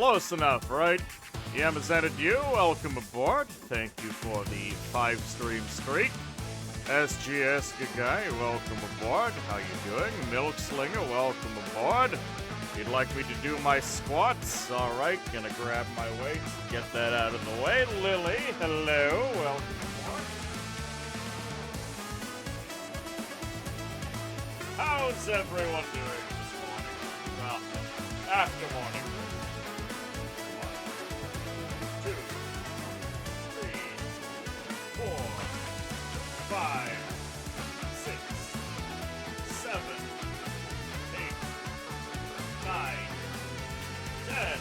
Close enough, right? Yamazeta Dew, welcome aboard. Thank you for the 5-stream streak. SGS Guy, welcome aboard. How you doing? Milk Slinger, welcome aboard. You'd like me to do my squats? Alright, gonna grab my weights, get that out of the way. Lily, hello, welcome aboard. How's everyone doing this morning? Well, after morning. 1, 2, 3, 4, 5, 6, 7, 8, 9, 10.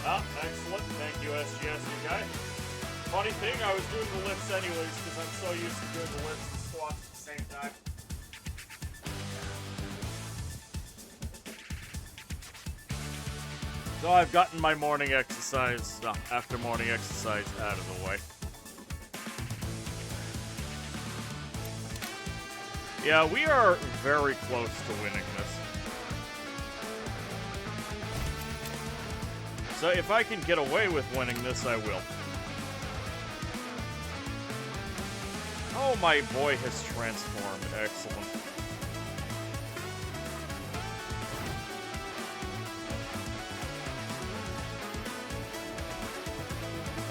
Ah, excellent. Thank you, SGS, you guys. Funny thing, I was doing the lifts anyways because I'm so used to doing the lifts and squats at the same time. So I've gotten my morning exercise, after morning exercise out of the way. Yeah, we are very close to winning this. So if I can get away with winning this, I will. Oh, my boy has transformed. Excellent.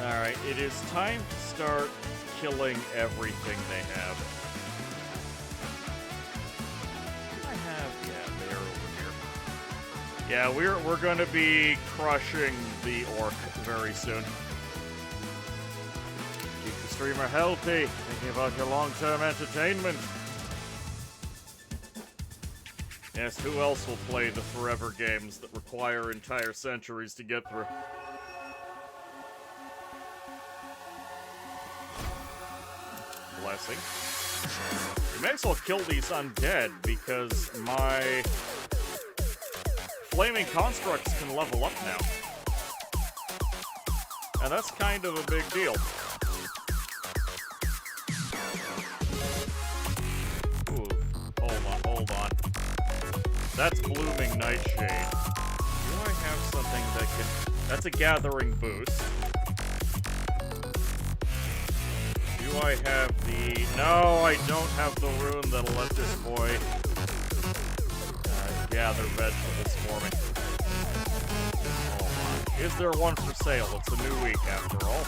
Alright, it is time to start killing everything they have. They're over here. Yeah, we're gonna be crushing the orc very soon. Keep the streamer healthy, thinking about your long-term entertainment. Yes, who else will play the forever games that require entire centuries to get through? Blessing. You may as well kill these undead, because my flaming constructs can level up now. And that's kind of a big deal. Ooh, hold on. That's Blooming Nightshade. Do I have something that can... That's a Gathering Boost. Do I have the... No, I don't have the rune that'll let this boy gather vegetables for me. Hold on. Is there one for sale? It's a new week after all.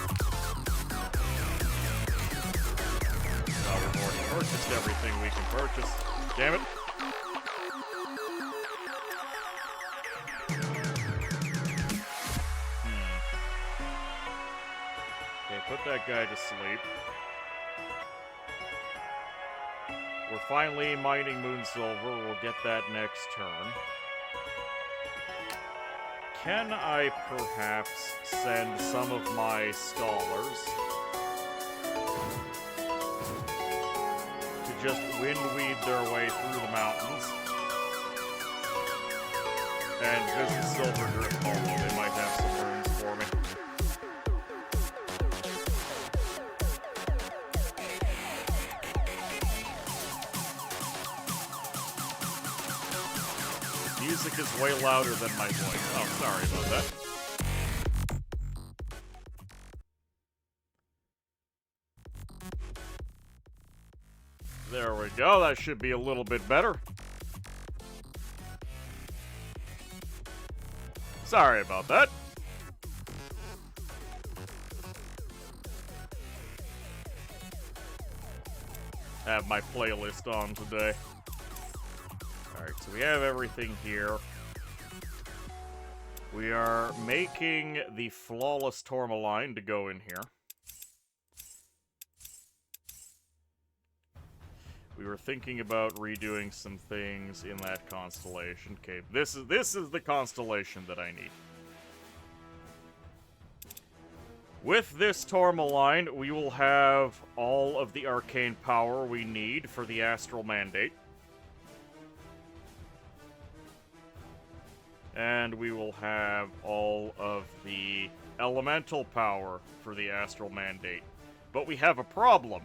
Oh, we've already purchased everything we can purchase. Damn it. Okay, put that guy to sleep. We're finally mining Moonsilver. We'll get that next turn. Can I perhaps send some of my scholars to just windweed their way through the mountains and visit Silver Drift, although they might have some runes for me. Music is way louder than my voice. Oh, sorry about that. There we go. That should be a little bit better. Sorry about that. Have my playlist on today. Alright, so we have everything here. We are making the flawless tourmaline to go in here. We were thinking about redoing some things in that constellation. Okay, this is the constellation that I need. With this tourmaline, we will have all of the arcane power we need for the Astral Mandate. And we will have all of the elemental power for the Astral Mandate. But we have a problem.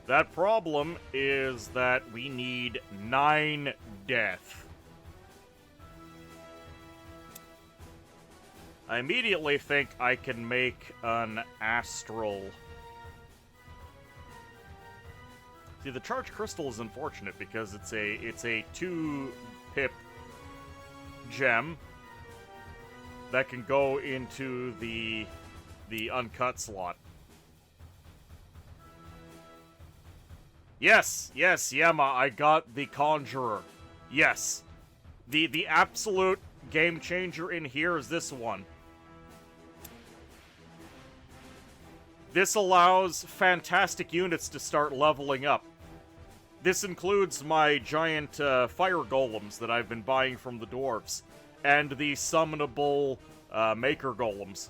That problem is that we need 9 death. I immediately think I can make an astral. See, the charged crystal is unfortunate because it's a 2-pip gem that can go into the uncut slot. Yes, Yema, I got the Conjurer. Yes. The absolute game changer in here is this one. This allows fantastic units to start leveling up. This includes my giant fire golems that I've been buying from the dwarves, and the summonable maker golems.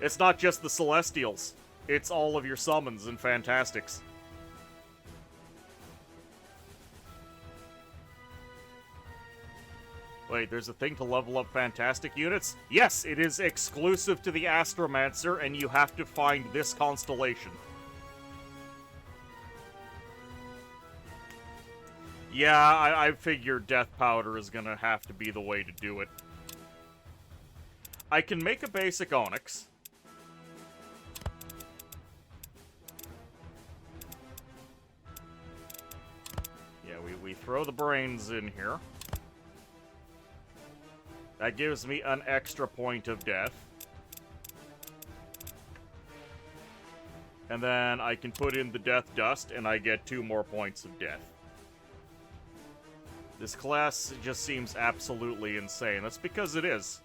It's not just the Celestials, it's all of your summons and fantastics. Wait, there's a thing to level up fantastic units? Yes, it is exclusive to the Astromancer, and you have to find this constellation. Yeah, I figured Death Powder is gonna have to be the way to do it. I can make a basic Onyx. Yeah, we throw the brains in here. That gives me an extra point of death. And then I can put in the Death Dust, and I get 2 more points of death. This class just seems absolutely insane. That's because it is.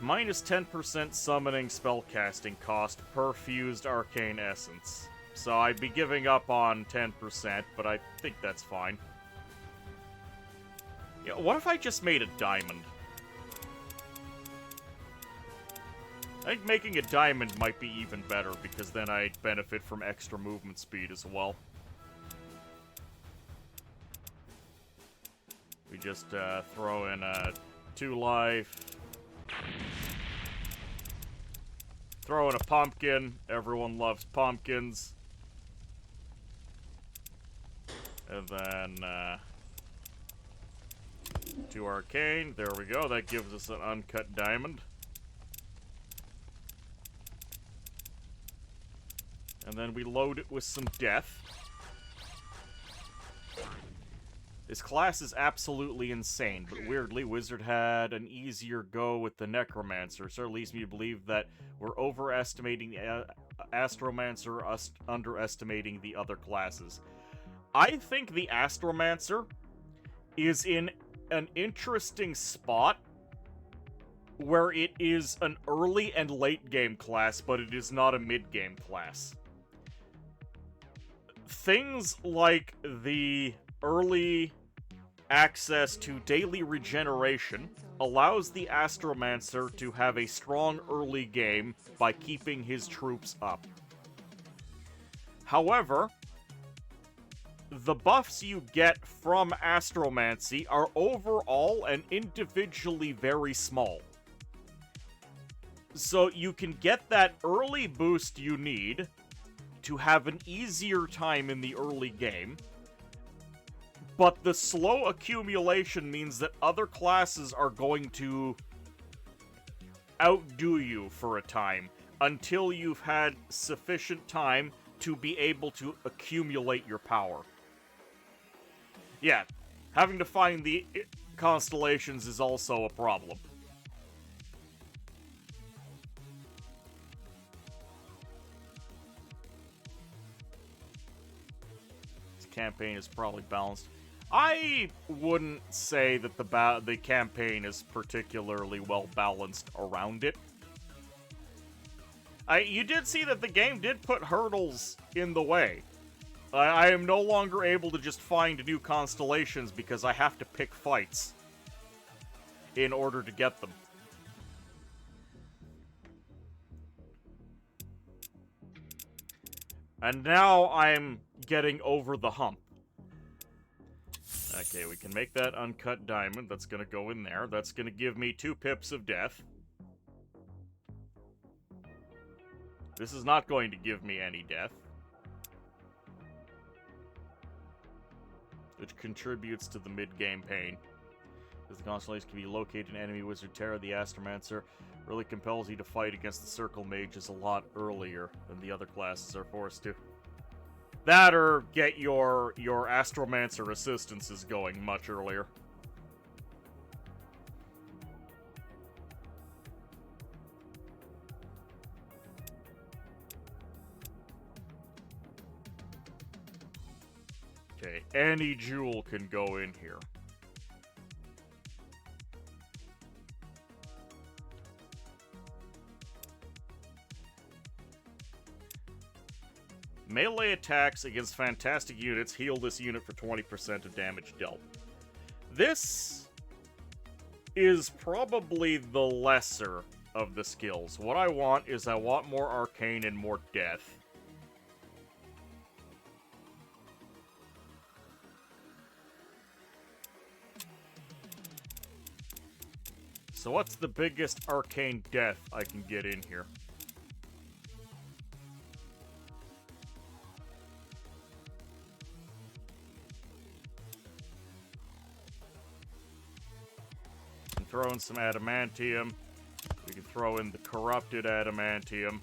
Minus 10% summoning spellcasting cost per fused arcane essence. So I'd be giving up on 10%, but I think that's fine. Yeah, what if I just made a diamond? I think making a diamond might be even better, because then I'd benefit from extra movement speed as well. We just throw in 2 life. Throw in a pumpkin. Everyone loves pumpkins. And then 2 arcane. There we go. That gives us an uncut diamond. And then we load it with some death. This class is absolutely insane, but weirdly, Wizard had an easier go with the Necromancer, so it leads me to believe that we're overestimating the Astromancer, underestimating the other classes. I think the Astromancer is in an interesting spot where it is an early and late game class, but it is not a mid-game class. Things like the early access to daily regeneration allows the Astromancer to have a strong early game by keeping his troops up. However, the buffs you get from Astromancy are overall and individually very small. So you can get that early boost you need to have an easier time in the early game, but the slow accumulation means that other classes are going to outdo you for a time until you've had sufficient time to be able to accumulate your power. Yeah, having to find the constellations is also a problem. This campaign is probably balanced. I wouldn't say that the campaign is particularly well balanced around it. You did see that the game did put hurdles in the way. I am no longer able to just find new constellations because I have to pick fights in order to get them. And now I'm getting over the hump. Okay, we can make that uncut diamond. That's gonna go in there. That's gonna give me 2 pips of death. This is not going to give me any death. The which contributes to the mid-game pain. As the constellation can be located in enemy wizard terror, the Astromancer really compels you to fight against the Circle Mages a lot earlier than the other classes are forced to. That or get your Astromancer assistances going much earlier. Okay, any jewel can go in here. Melee attacks against fantastic units heal this unit for 20% of damage dealt. This is probably the lesser of the skills. What I want is I want more arcane and more death. So what's the biggest arcane death I can get in here? Throw in some adamantium. We can throw in the corrupted adamantium.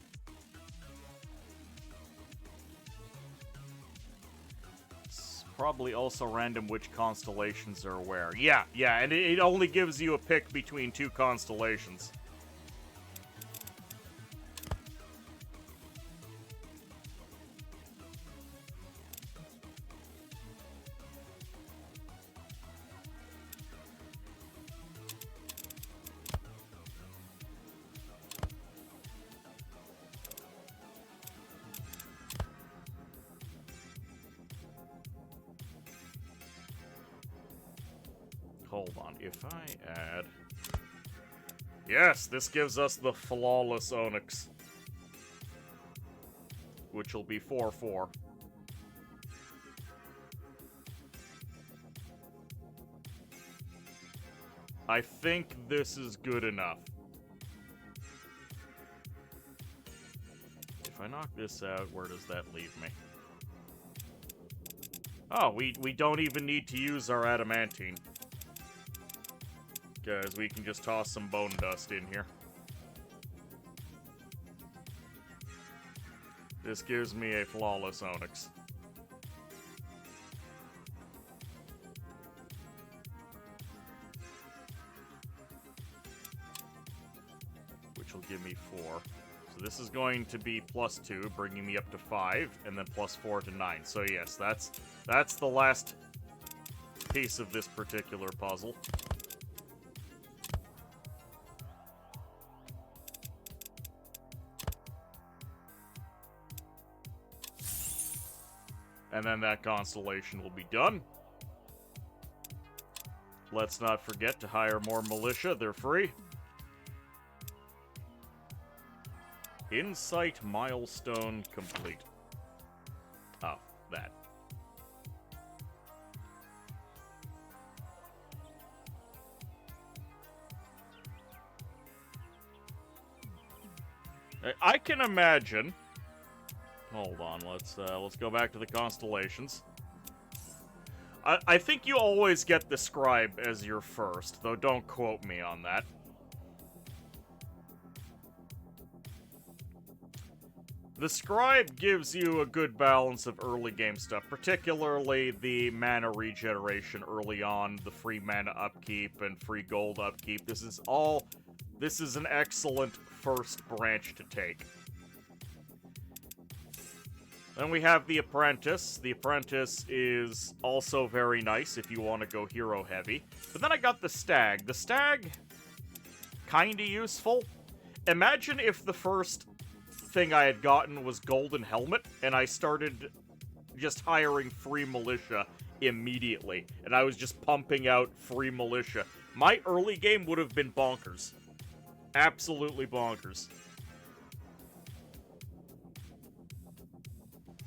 It's probably also random which constellations are where. Yeah, and it only gives you a pick between two constellations. Hold on, if I add... Yes, this gives us the Flawless Onyx. Which will be 4/4. I think this is good enough. If I knock this out, where does that leave me? Oh, we don't even need to use our adamantine. Because we can just toss some bone dust in here. This gives me a Flawless Onyx. Which will give me 4. So this is going to be +2, bringing me up to 5, and then +4 to 9. So yes, that's the last piece of this particular puzzle. And then that constellation will be done. Let's not forget to hire more militia. They're free. Insight milestone complete. Oh, that. I can imagine... Hold on, let's go back to the constellations. I think you always get the scribe as your first, though don't quote me on that. The scribe gives you a good balance of early game stuff, particularly the mana regeneration early on, the free mana upkeep and free gold upkeep. This is an excellent first branch to take. Then we have the Apprentice. The Apprentice is also very nice if you want to go hero heavy. But then I got the Stag. The Stag, kinda useful. Imagine if the first thing I had gotten was Golden Helmet, and I started just hiring free militia immediately. And I was just pumping out free militia. My early game would have been bonkers. Absolutely bonkers.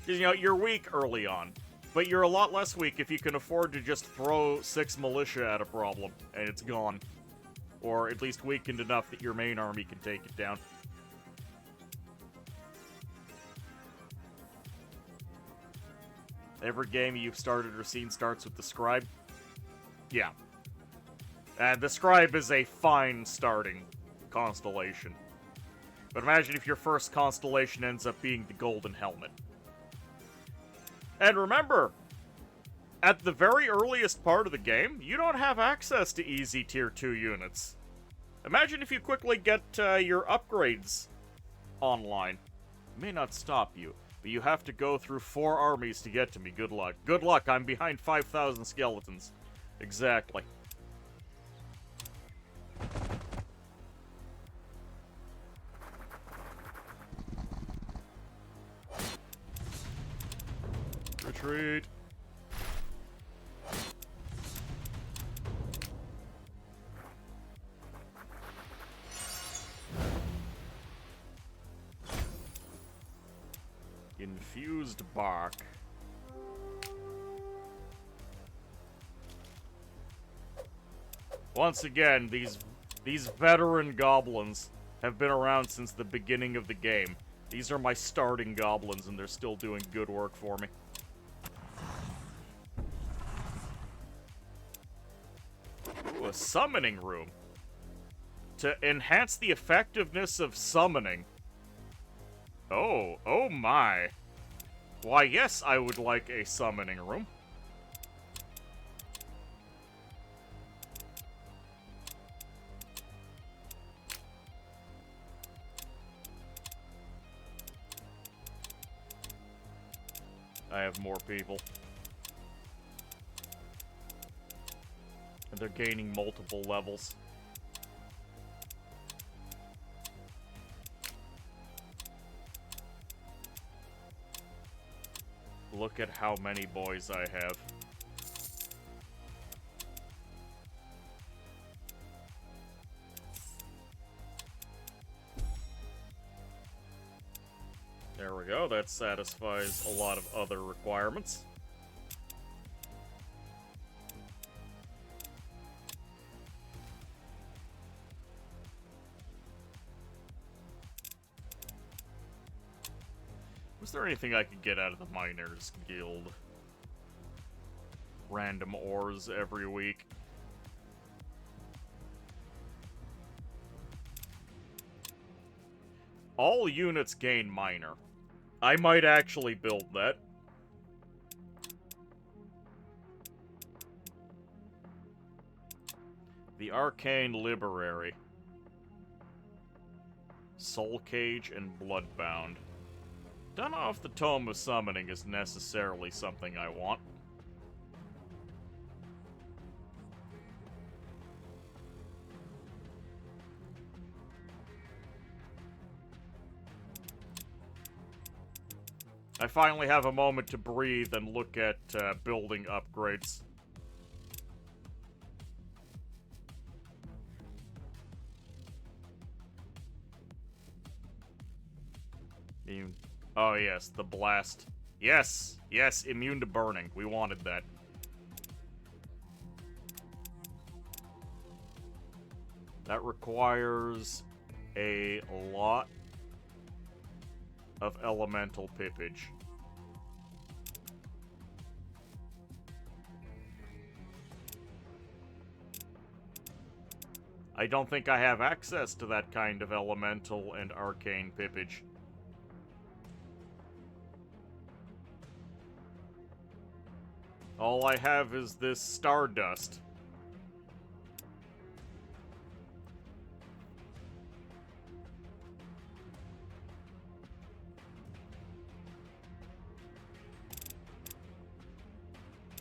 You know, you're weak early on, but you're a lot less weak if you can afford to just throw 6 militia at a problem, and it's gone. Or at least weakened enough that your main army can take it down. Every game you've started or seen starts with the Scribe. Yeah. And the Scribe is a fine starting constellation. But imagine if your first constellation ends up being the Golden Helmet. And remember, at the very earliest part of the game, you don't have access to easy Tier 2 units. Imagine if you quickly get your upgrades online. It may not stop you, but you have to go through 4 armies to get to me. Good luck. Good luck, I'm behind 5,000 skeletons. Exactly. Retreat. Infused bark. Once again, these veteran goblins have been around since the beginning of the game. These are my starting goblins, and they're still doing good work for me. Ooh, a summoning room. To enhance the effectiveness of summoning. Oh my. Why, yes, I would like a summoning room. I have more people. And they're gaining multiple levels. Look at how many boys I have. There we go, that satisfies a lot of other requirements. Was there anything I could get out of the Miners Guild? Random ores every week. All units gain miner. I might actually build that. The Arcane Library. Soul Cage and Bloodbound. Don't know if the Tome of Summoning is necessarily something I want. I finally have a moment to breathe and look at building upgrades. Oh yes, the blast. Yes, yes, immune to burning. We wanted that. That requires a lot of elemental pippage. I don't think I have access to that kind of elemental and arcane pippage. All I have is this stardust.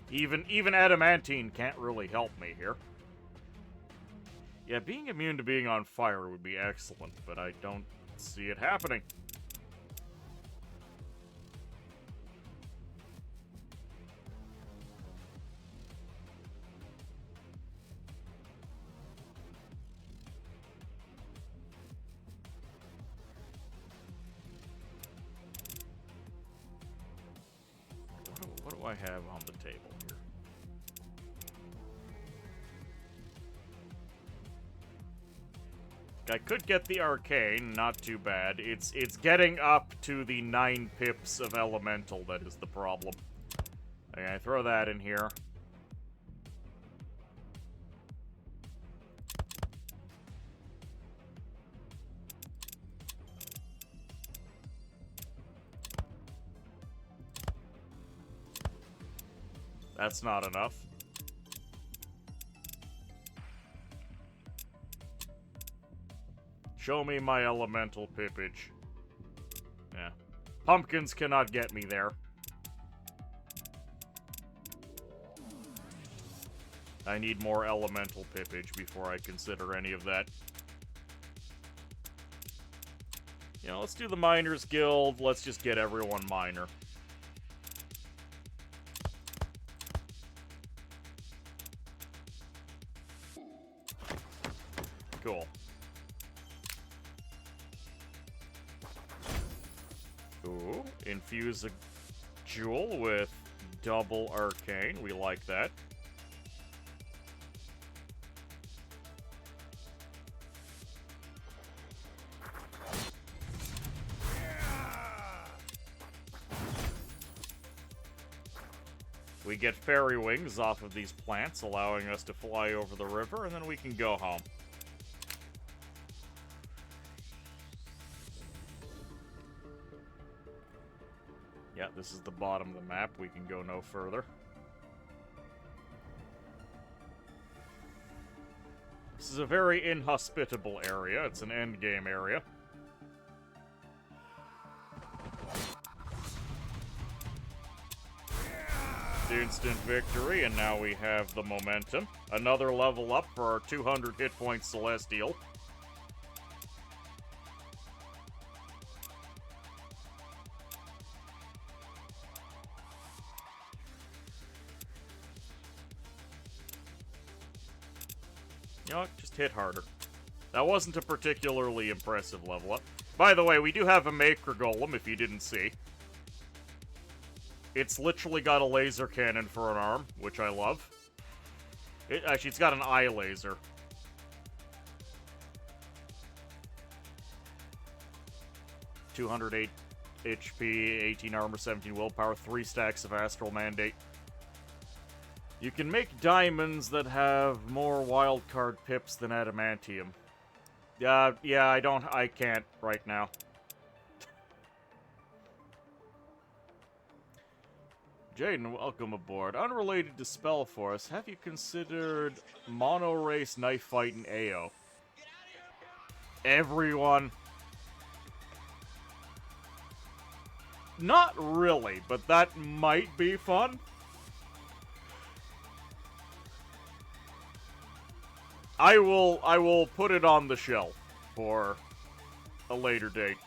Even adamantine can't really help me here. Yeah, being immune to being on fire would be excellent, but I don't see it happening. What do I have on the table here? I could get the arcane, not too bad. It's getting up to the 9 pips of elemental that is the problem. Okay, throw that in here. That's not enough. Show me my elemental pippage. Yeah. Pumpkins cannot get me there. I need more elemental pippage before I consider any of that. You know, let's do the Miners Guild. Let's just get everyone miner. Cool. Ooh, infuse a jewel with double arcane. We like that. We get fairy wings off of these plants, allowing us to fly over the river, and then we can go home. Yeah, this is the bottom of the map. We can go no further. This is a very inhospitable area. It's an endgame area. Instant victory, and now we have the momentum. Another level up for our 200 hit point Celestial. You know what? Just hit harder. That wasn't a particularly impressive level up. By the way, we do have a Maker Golem, if you didn't see. It's literally got a laser cannon for an arm, which I love. Actually, it's got an eye laser. (208 HP, 18 armor, 17 willpower, 3 stacks of Astral Mandate. You can make diamonds that have more wildcard pips than adamantium. Yeah, I can't right now. Jaden, welcome aboard. Unrelated to Spellforce, have you considered mono-race knife fight in AO? Everyone. Not really, but that might be fun. I will put it on the shelf for a later date.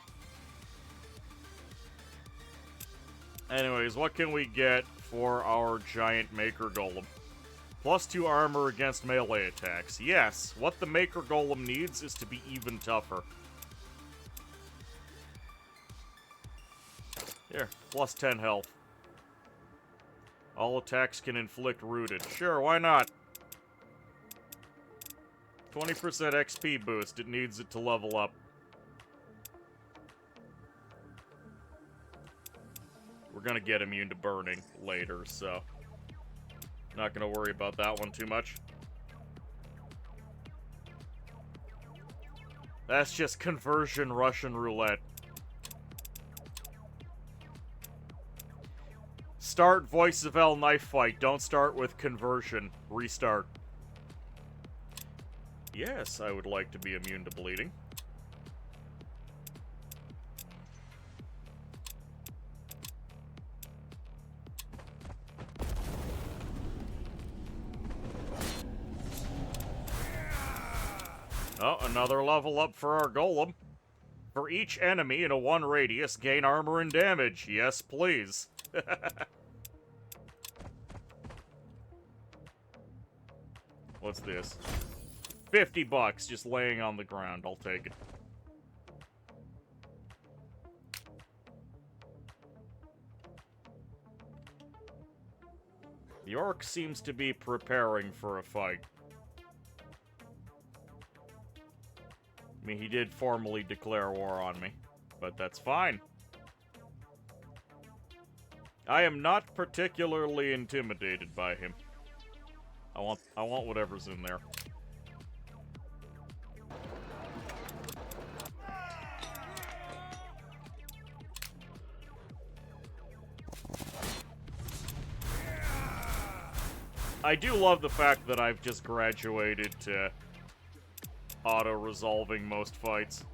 Anyways, what can we get for our giant Maker Golem? +2 armor against melee attacks. Yes, what the Maker Golem needs is to be even tougher. Here, +10 health. All attacks can inflict rooted. Sure, why not? 20% XP boost. It needs it to level up. We're gonna get immune to burning later, so not gonna worry about that one too much. That's just conversion Russian roulette. Start Voice of L knife fight. Don't start with conversion. Restart. Yes, I would like to be immune to bleeding. Oh, another level up for our golem. For each enemy in a 1 radius, gain armor and damage. Yes, please. What's this? $50 just laying on the ground. I'll take it. The orc seems to be preparing for a fight. I mean, he did formally declare war on me, but that's fine. I am not particularly intimidated by him. I want whatever's in there. I do love the fact that I've just graduated to auto-resolving most fights.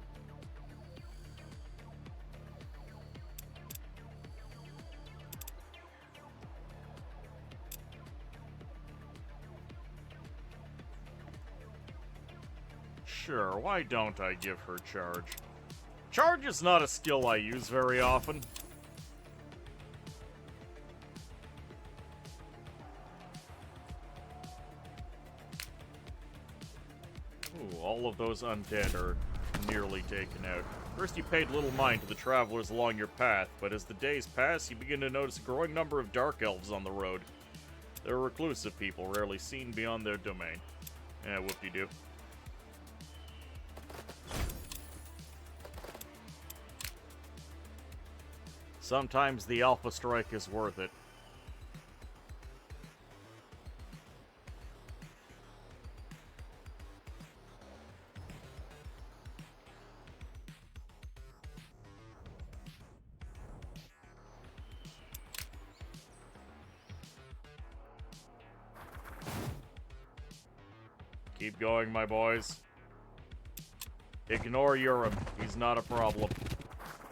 Sure, why don't I give her charge? Charge is not a skill I use very often. Ooh, all of those undead are nearly taken out. First you paid little mind to the travelers along your path, but as the days pass, you begin to notice a growing number of dark elves on the road. They're reclusive people, rarely seen beyond their domain. Eh, whoop-de-doo. Sometimes the Alpha Strike is worth it. Keep going, my boys. Ignore Urim. He's not a problem.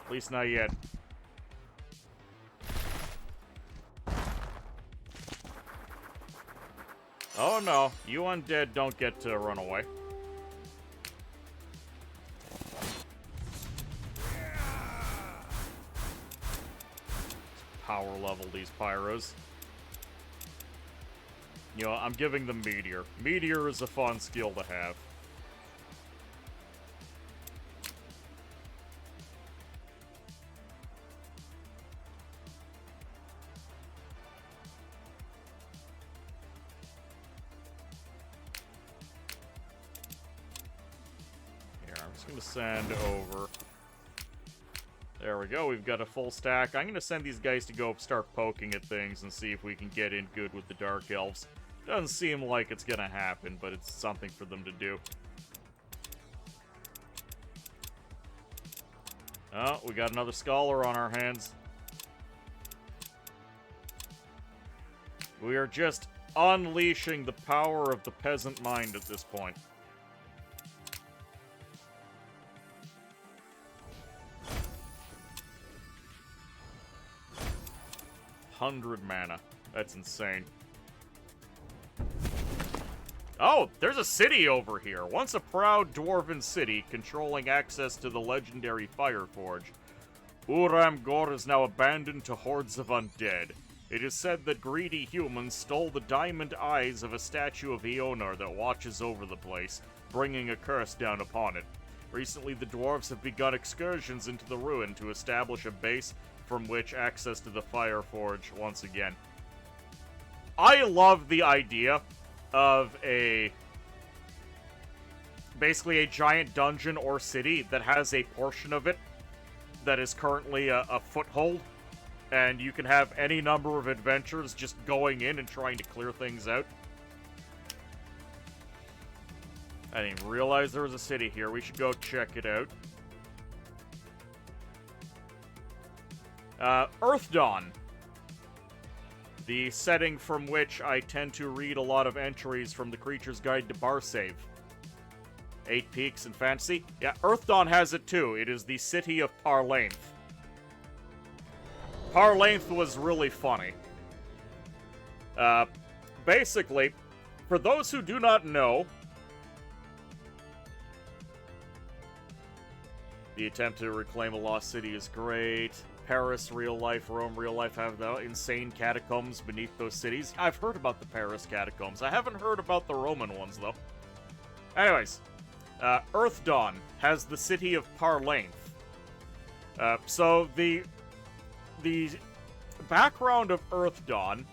At least not yet. Oh no, you undead don't get to run away. Power level these pyros. You know, I'm giving them Meteor. Meteor is a fun skill to have. I'm gonna send over. There we go, we've got a full stack. I'm gonna send these guys to go start poking at things and see if we can get in good with the Dark Elves. Doesn't seem like it's gonna happen, but it's something for them to do. Oh, we got another Scholar on our hands. We are just unleashing the power of the peasant mind at this point. 100 mana. That's insane. Oh, there's a city over here. Once a proud dwarven city controlling access to the legendary Fireforge, Uramgor is now abandoned to hordes of undead. It is said that greedy humans stole the diamond eyes of a statue of Eonar that watches over the place, bringing a curse down upon it. Recently, the dwarves have begun excursions into the ruin to establish a base from which access to the Fireforge once again. I love the idea of basically a giant dungeon or city that has a portion of it that is currently a foothold, and you can have any number of adventures just going in and trying to clear things out. I didn't even realize there was a city here. We should go check it out. Earth Dawn. The setting from which I tend to read a lot of entries from the Creature's Guide to Barsave. 8 Peaks and Fantasy. Yeah, Earth Dawn has it too. It is the city of Parlainth. Parlainth was really funny. Basically, for those who do not know, the attempt to reclaim a lost city is great. Paris, real life, Rome, real life have the insane catacombs beneath those cities. I've heard about the Paris catacombs. I haven't heard about the Roman ones, though. Anyways, Earth Dawn has the city of Parlainth. So the background of Earth Dawn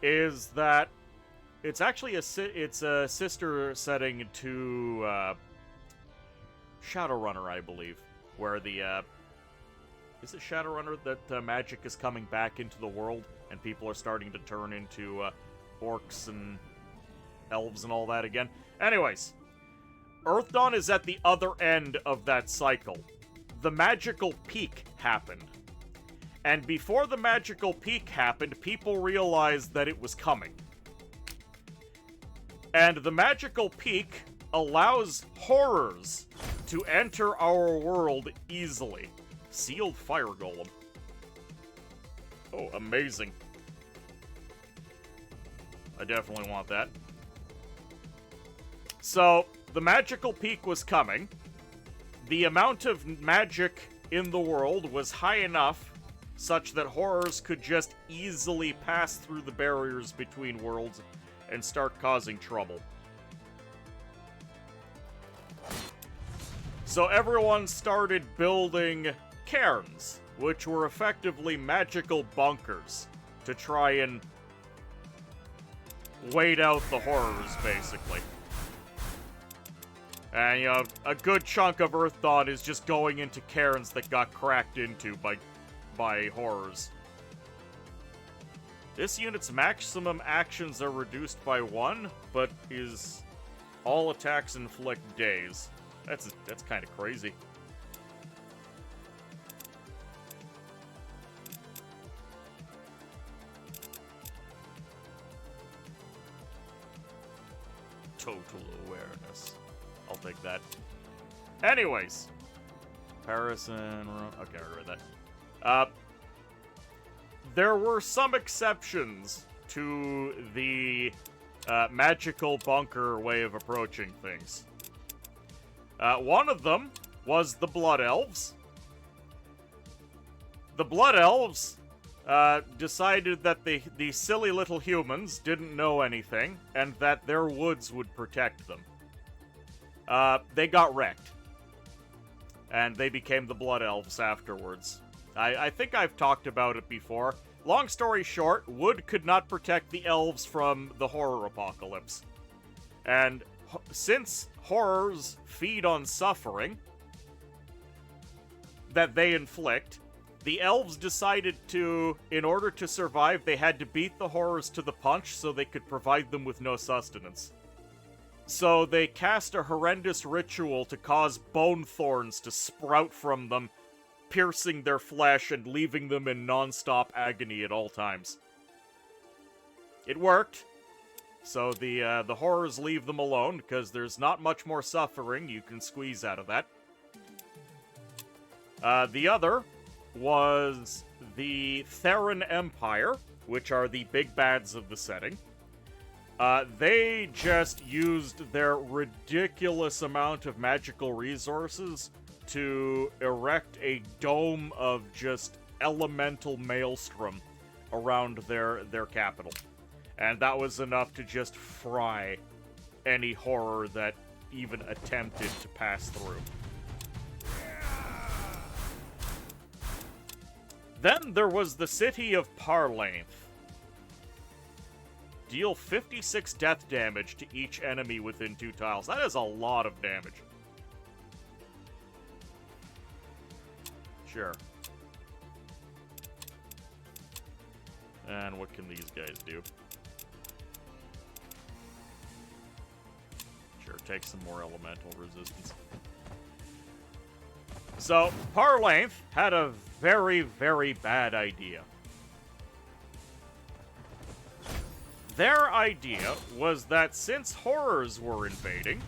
is that it's actually a sister setting to Shadowrunner, I believe, where the Is it Shadowrunner that magic is coming back into the world and people are starting to turn into orcs and elves and all that again? Anyways, Earth Dawn is at the other end of that cycle. The magical peak happened. And before the magical peak happened, people realized that it was coming. And the magical peak allows horrors to enter our world easily. Sealed fire golem. Oh, amazing. I definitely want that. So, the magical peak was coming. The amount of magic in the world was high enough such that horrors could just easily pass through the barriers between worlds and start causing trouble. So everyone started building cairns, which were effectively magical bunkers to try and wait out the horrors, basically. And, you know, a good chunk of Earth Dawn is just going into cairns that got cracked into by horrors. This unit's maximum actions are reduced by 1, but is all attacks inflict daze. That's kind of crazy. Total awareness. I'll take that. Anyways. Paris and Rome. Okay, I read that. There were some exceptions to the magical bunker way of approaching things. One of them was the Blood Elves. The Blood Elves decided that the silly little humans didn't know anything, and that their woods would protect them. They got wrecked. And they became the Blood Elves afterwards. I think I've talked about it before. Long story short, wood could not protect the elves from the horror apocalypse. And since horrors feed on suffering that they inflict, the elves decided to, in order to survive, they had to beat the horrors to the punch so they could provide them with no sustenance. So they cast a horrendous ritual to cause bone thorns to sprout from them, piercing their flesh and leaving them in non-stop agony at all times. It worked. So the horrors leave them alone, because there's not much more suffering you can squeeze out of that. The other was the Theron Empire, which are the big bads of the setting. They just used their ridiculous amount of magical resources to erect a dome of just elemental maelstrom around their capital. And that was enough to just fry any horror that even attempted to pass through. Then there was the city of Parlainth. Deal 56 death damage to each enemy within 2 tiles. That is a lot of damage. Sure. And what can these guys do? Sure, take some more elemental resistance. So, Parlainth had a very, very bad idea. Their idea was that since horrors were invading,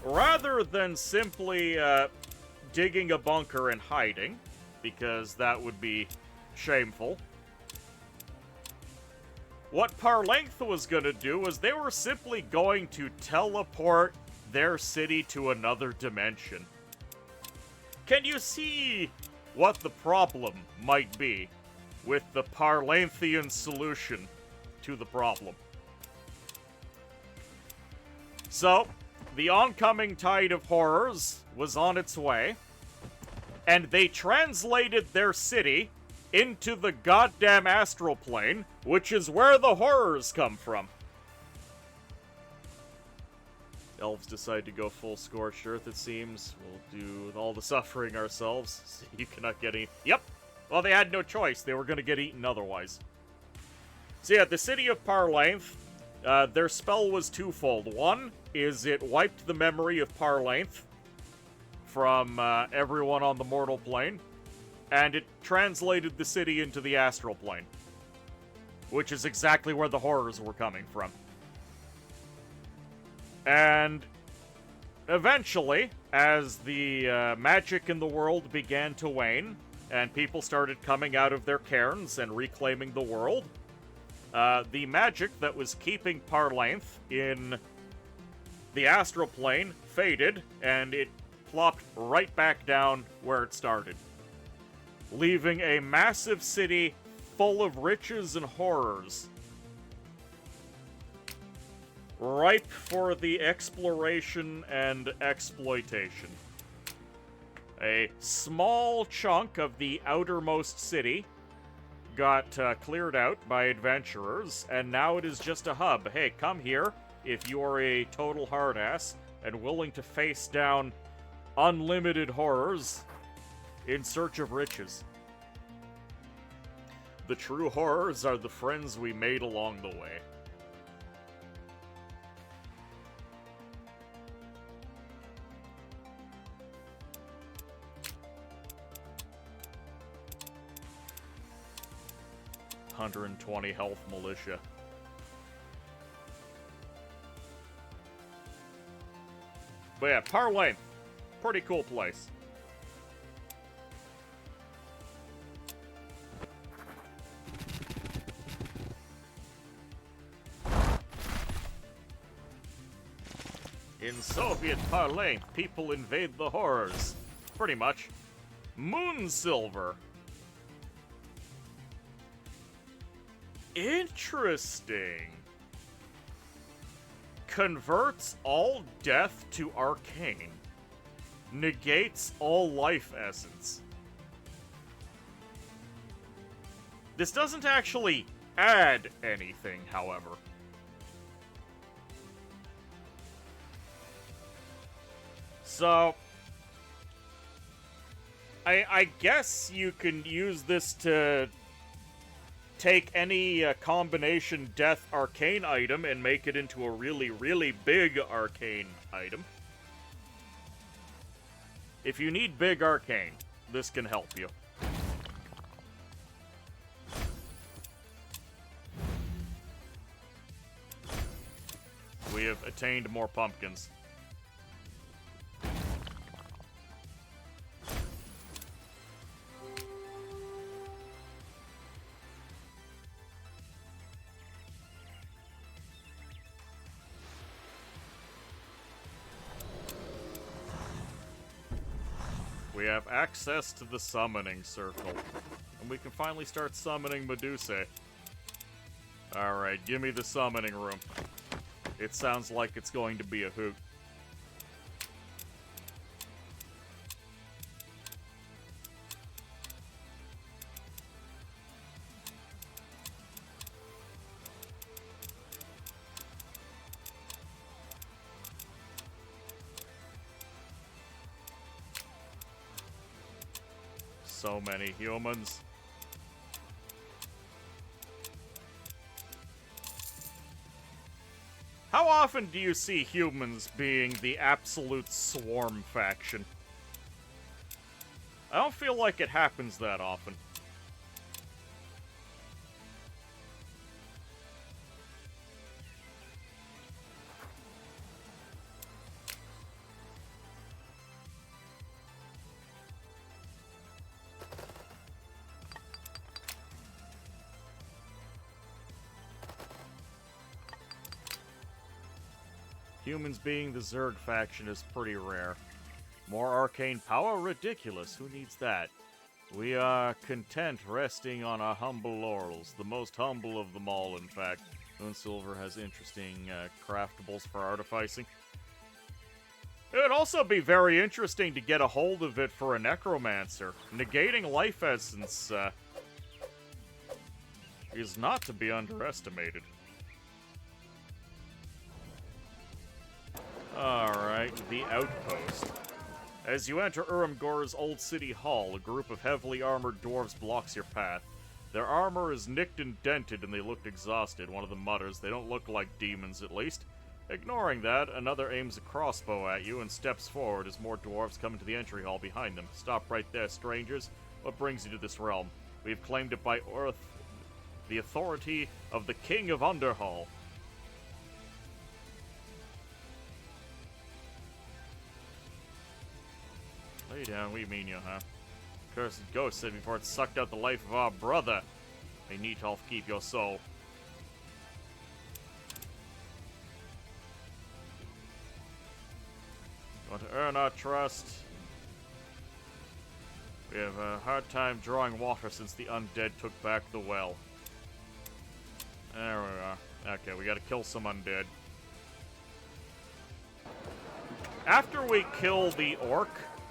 rather than simply digging a bunker and hiding, because that would be shameful, what Parlainth was going to do was they were simply going to teleport their city to another dimension. Can you see what the problem might be with the Parlainthian solution to the problem? So, the oncoming tide of horrors was on its way, and they translated their city into the goddamn astral plane, which is where the horrors come from. Elves decide to go full scorched earth, it seems. We'll do all the suffering ourselves. So you cannot get any. Yep! Well, they had no choice. They were going to get eaten otherwise. So yeah, the city of Parlainth, their spell was twofold. One is it wiped the memory of Parlainth from everyone on the mortal plane, and it translated the city into the astral plane, which is exactly where the horrors were coming from. And eventually, as the magic in the world began to wane, and people started coming out of their cairns and reclaiming the world, the magic that was keeping Parlainth in the astral plane faded, and it plopped right back down where it started, leaving a massive city full of riches and horrors, ripe for the exploration and exploitation. A small chunk of the outermost city got cleared out by adventurers, and now it is just a hub. Hey, come here if you are a total hardass and willing to face down unlimited horrors in search of riches. The true horrors are the friends we made along the way. $120 health militia. But yeah, Parlainth, pretty cool place. In Soviet Parlainth, people invade the horrors. Pretty much. Moonsilver. Interesting. Converts all death to arcane. Negates all life essence. This doesn't actually add anything, however. So, I guess you can use this to take any combination death arcane item and make it into a really, really big arcane item. If you need big arcane, this can help you. We have attained more pumpkins. We have access to the summoning circle, and we can finally start summoning Medusae. Alright, give me the summoning room. It sounds like it's going to be a hoot. So many humans. How often do you see humans being the absolute swarm faction? I don't feel like it happens that often. Humans being the Zerg faction is pretty rare. More arcane power? Ridiculous. Who needs that? We are content resting on our humble laurels. The most humble of them all, in fact. Moonsilver has interesting craftables for artificing. It would also be very interesting to get a hold of it for a necromancer. Negating life essence is not to be underestimated. the outpost. As you enter Urumgor's old city hall, a group of heavily armored dwarves blocks your path. Their armor is nicked and dented, and they looked exhausted. One of them mutters, "They don't look like demons, at least." Ignoring that, another aims a crossbow at you and steps forward as more dwarves come into the entry hall behind them. "Stop right there, strangers. What brings you to this realm? We have claimed it by the authority of the King of Underhall." Lay down, we mean you, huh? Cursed ghost said before it sucked out the life of our brother. May Neatolf keep your soul. You want to earn our trust? We have a hard time drawing water since the undead took back the well. There we are. Okay, we gotta kill some undead. After we kill the orc,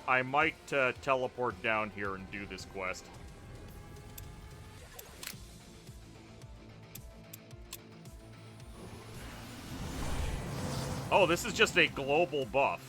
I might teleport down here and do this quest. Oh, this is just a global buff.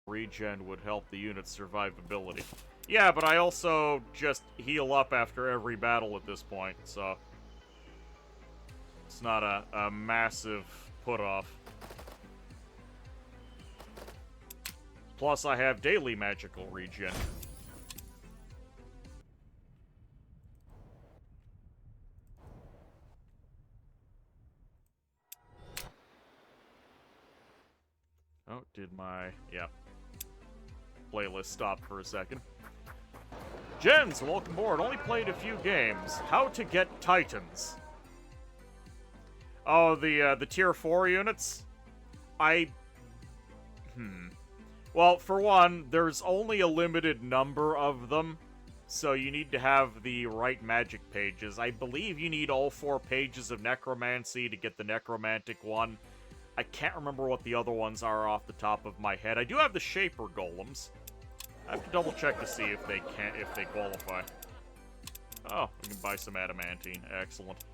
Regen would help the unit's survivability. Yeah, but I also just heal up after every battle at this point, so it's not a massive put-off. Plus, I have daily magical regen. Oh, did my... yeah. playlist stopped for a second. Jens, welcome aboard. Only played a few games. How to get Titans. Oh, the tier 4 units? Well, for one, there's only a limited number of them, so you need to have the right magic pages. I believe you need all 4 pages of necromancy to get the necromantic one. I can't remember what the other ones are off the top of my head. I do have the shaper golems. I have to double check to see if they qualify. Oh, we can buy some adamantine. Excellent.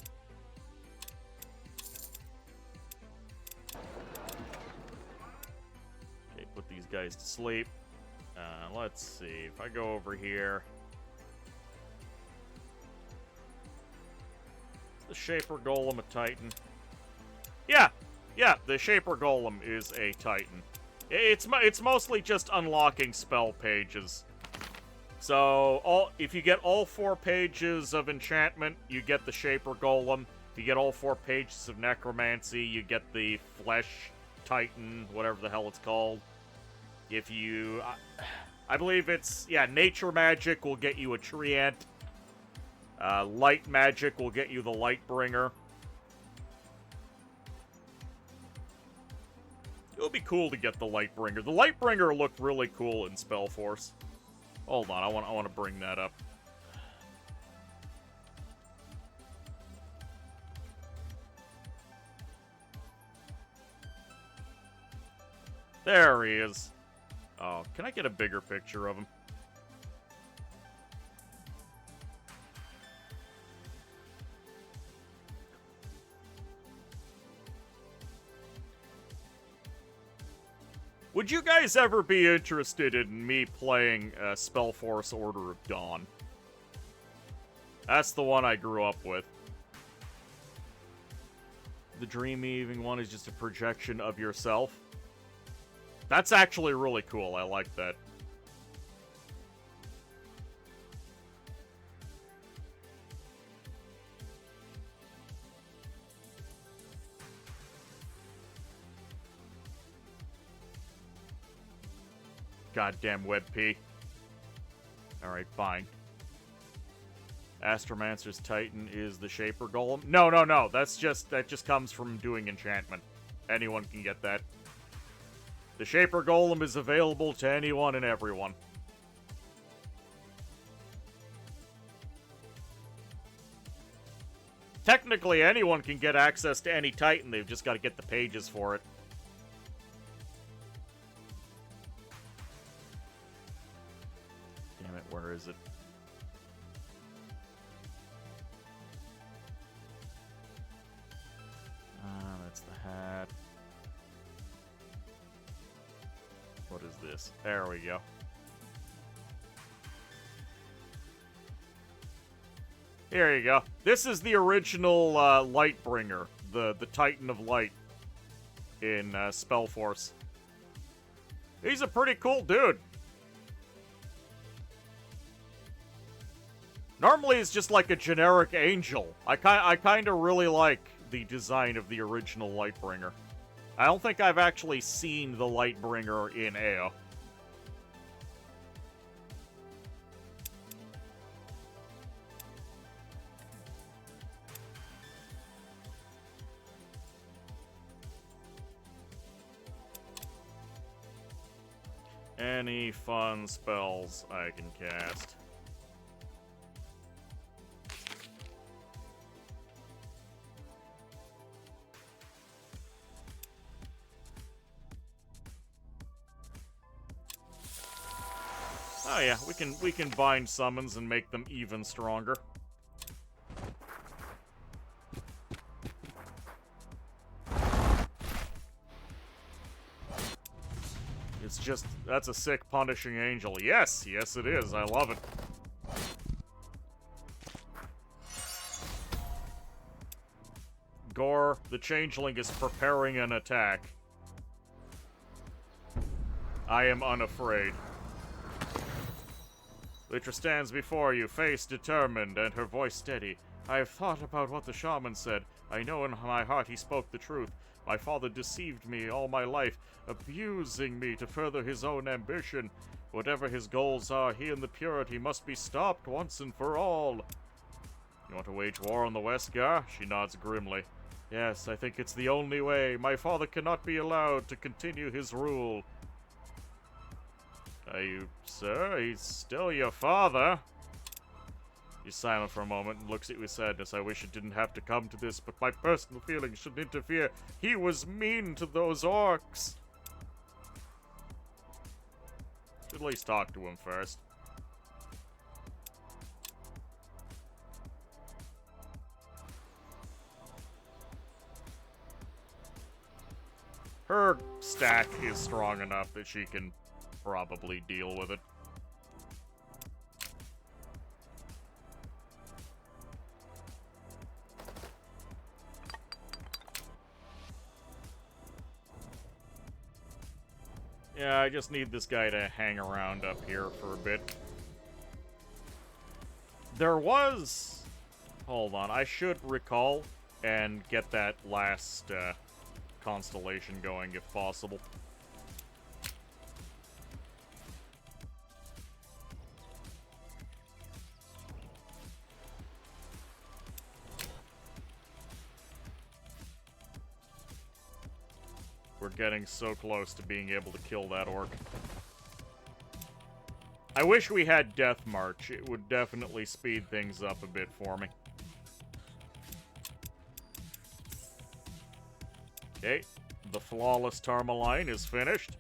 Okay, put these guys to sleep. Let's see. If I go over here... Is the shaper golem a titan? Yeah! Yeah, the shaper golem is a titan. It's mostly just unlocking spell pages. So, if you get all 4 pages of enchantment, you get the shaper golem. If you get all 4 pages of necromancy, you get the flesh titan, whatever the hell it's called. If you... I believe it's... Yeah, nature magic will get you a treant. Light magic will get you the Lightbringer. It would be cool to get the Lightbringer. The Lightbringer looked really cool in Spellforce. Hold on, I want to bring that up. There he is. Oh, can I get a bigger picture of him? Would you guys ever be interested in me playing Spellforce Order of Dawn? That's the one I grew up with. The Dream-Eating one is just a projection of yourself. That's actually really cool. I like that. Goddamn WebP. Alright, fine. Astromancer's Titan is the Shaper Golem. No. That just comes from doing enchantment. Anyone can get that. The Shaper Golem is available to anyone and everyone. Technically, anyone can get access to any Titan. They've just got to get the pages for it. Damn it, where is it? That's the hat. What is this? There we go. Here you go. This is the original Lightbringer, the Titan of Light in Spellforce. He's a pretty cool dude. Normally, it's just like a generic angel. I kind of really like the design of the original Lightbringer. I don't think I've actually seen the Lightbringer in AO. Any fun spells I can cast. Oh yeah, we can bind summons and make them even stronger. It's just, that's a sick punishing angel. Yes, yes it is. I love it. Gore, the changeling is preparing an attack. I am unafraid. Litra stands before you, face determined, and her voice steady. I have thought about what the shaman said. I know in my heart he spoke the truth. My father deceived me all my life, abusing me to further his own ambition. Whatever his goals are, he and the purity must be stopped once and for all. You want to wage war on the West, Gar? She nods grimly. Yes, I think it's the only way. My father cannot be allowed to continue his rule. Are you, sir? He's still your father. He's silent for a moment and looks at you with sadness. I wish it didn't have to come to this, but my personal feelings shouldn't interfere. He was mean to those orcs. Should at least talk to him first. Her stack is strong enough that she can probably deal with it. Yeah, I just need this guy to hang around up here for a bit. There was... Hold on, I should recall and get that last constellation going if possible. We're getting so close to being able to kill that orc. I wish we had Death March. It would definitely speed things up a bit for me. Okay, the flawless Tarmaline is finished.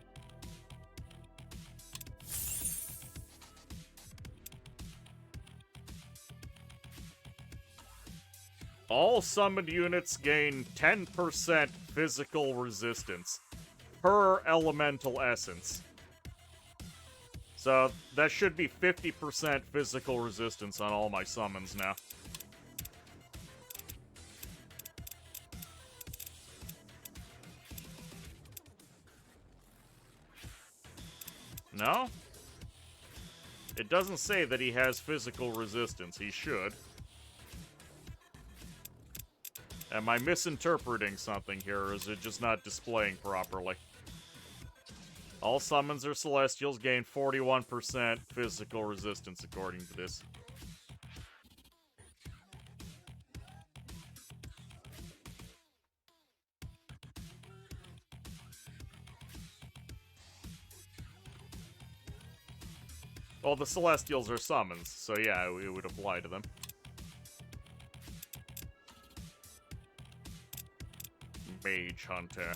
All summoned units gain 10% physical resistance per elemental essence. So that should be 50% physical resistance on all my summons now. No? It doesn't say that he has physical resistance. He should. Am I misinterpreting something here, or is it just not displaying properly? All summons or celestials gain 41% physical resistance, according to this. Well, the celestials are summons, so yeah, it would apply to them. Mage Hunter.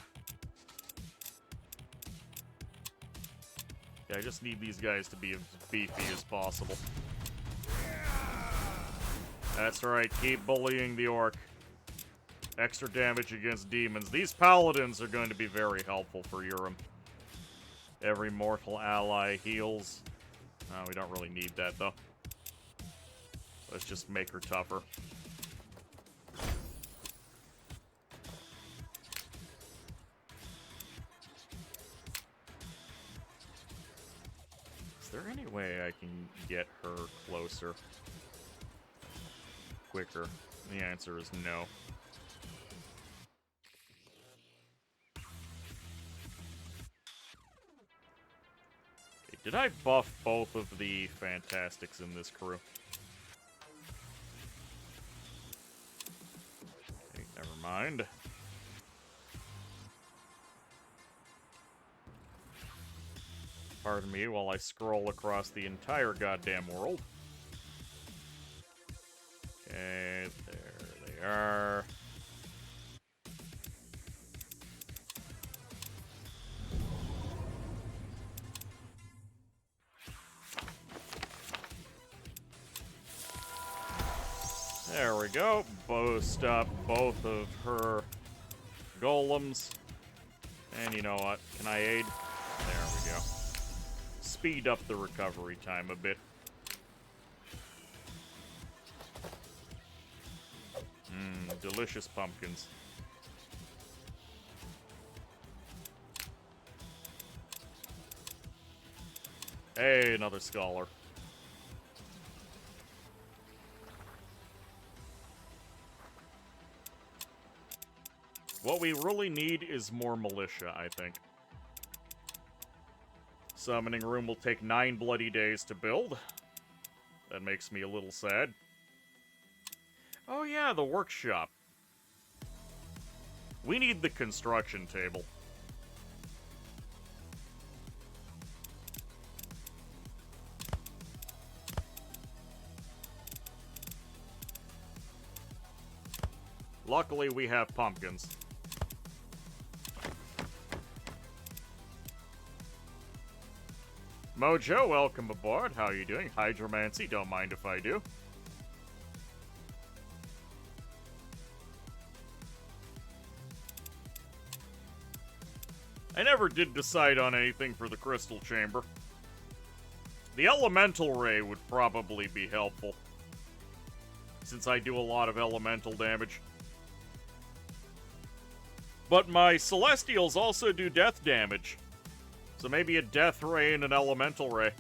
Yeah, I just need these guys to be as beefy as possible. That's right, keep bullying the orc. Extra damage against demons. These paladins are going to be very helpful for Urim. Every mortal ally heals. Oh, we don't really need that, though. Let's just make her tougher. Is there any way I can get her closer? Quicker? The answer is no. Okay, did I buff both of the Fantastics in this crew? Okay, never mind. Pardon me while I scroll across the entire goddamn world. Okay, there they are. There we go. Boost up both of her golems. And you know what? Can I aid? There we go. Speed up the recovery time a bit. Delicious pumpkins. Hey, another scholar. What we really need is more militia, I think. Summoning room will take 9 bloody days to build. That makes me a little sad. Oh yeah, the workshop. We need the construction table. Luckily, we have pumpkins. Mojo, welcome aboard. How are you doing? Hydromancy, don't mind if I do. I never did decide on anything for the crystal chamber. The elemental ray would probably be helpful, since I do a lot of elemental damage. But my celestials also do death damage. So maybe a death ray and an elemental ray.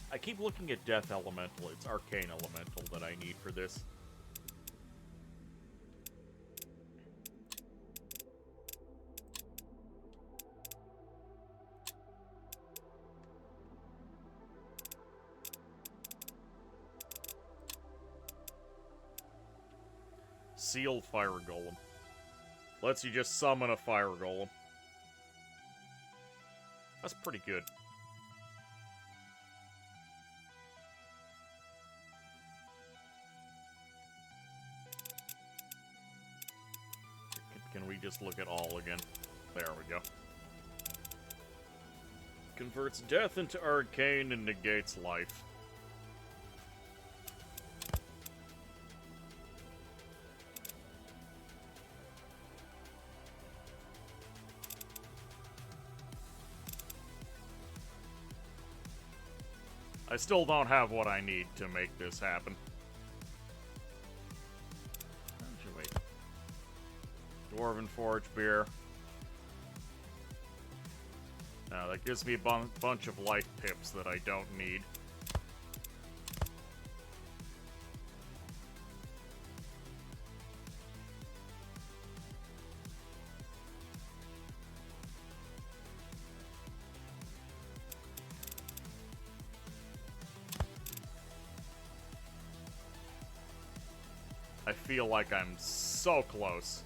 I keep looking at Death Elemental. It's Arcane Elemental that I need for this. Sealed Fire Golem. Lets you just summon a Fire Golem. That's pretty good. Can we just look at all again? There we go. Converts death into arcane and negates life. I still don't have what I need to make this happen. Dwarven Forge Beer. Now, that gives me a bunch of life pips that I don't need. I feel like I'm so close.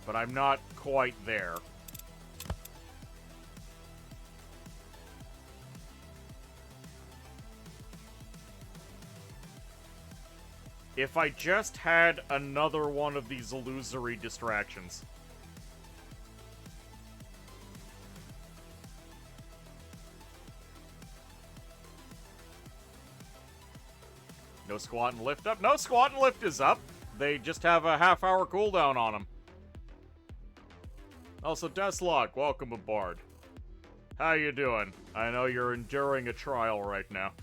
But I'm not quite there. If I just had another one of these illusory distractions. No squat and lift up. No, squat and lift is up. They just have a half-hour cooldown on them. Also, Deathlock, welcome aboard. How you doing? I know you're enduring a trial right now.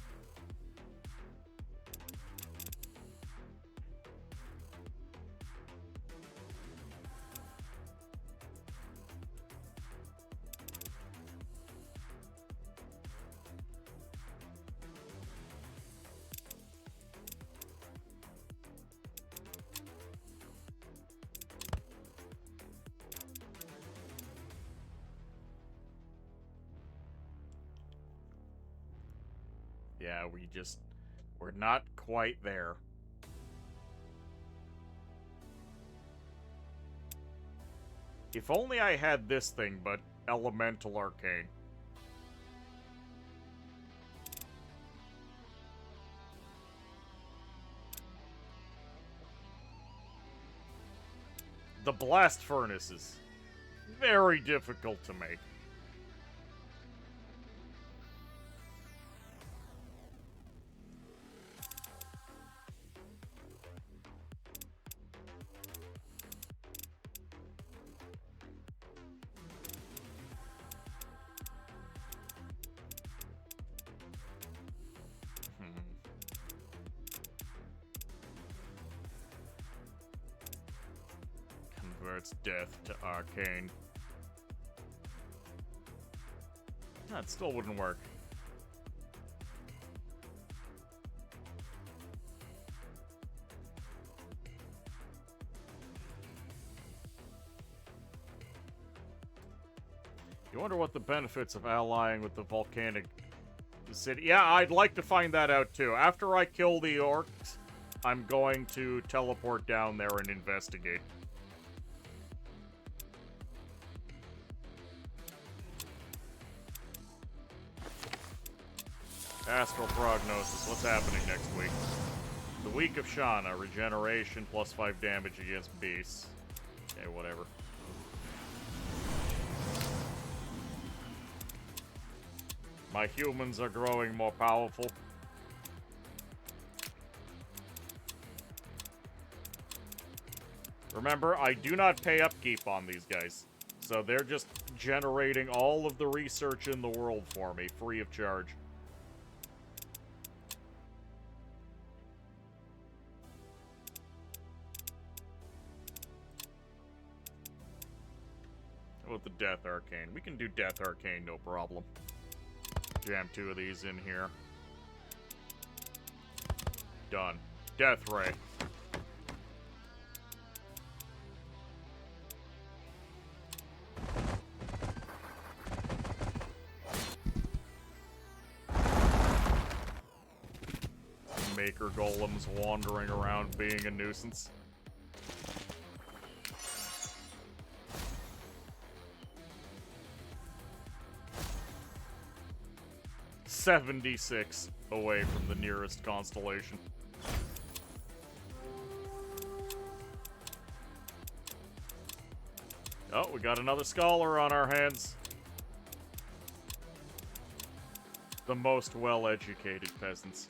Yeah, we're not quite there. If only I had this thing, but Elemental Arcane. The Blast Furnace is very difficult to make. Or it's death to arcane. That still wouldn't work. You wonder what the benefits of allying with the volcanic city... Yeah, I'd like to find that out too. After I kill the orcs, I'm going to teleport down there and investigate. Astral Prognosis, what's happening next week? The Week of Shana, regeneration, plus 5 damage against beasts. Okay, whatever. My humans are growing more powerful. Remember, I do not pay upkeep on these guys. So they're just generating all of the research in the world for me, free of charge. How about the Death Arcane? We can do Death Arcane, no problem. Jam 2 of these in here. Done. Death Ray. Maker golems wandering around being a nuisance. $76 away from the nearest constellation. Oh, we got another scholar on our hands. The most well-educated peasants.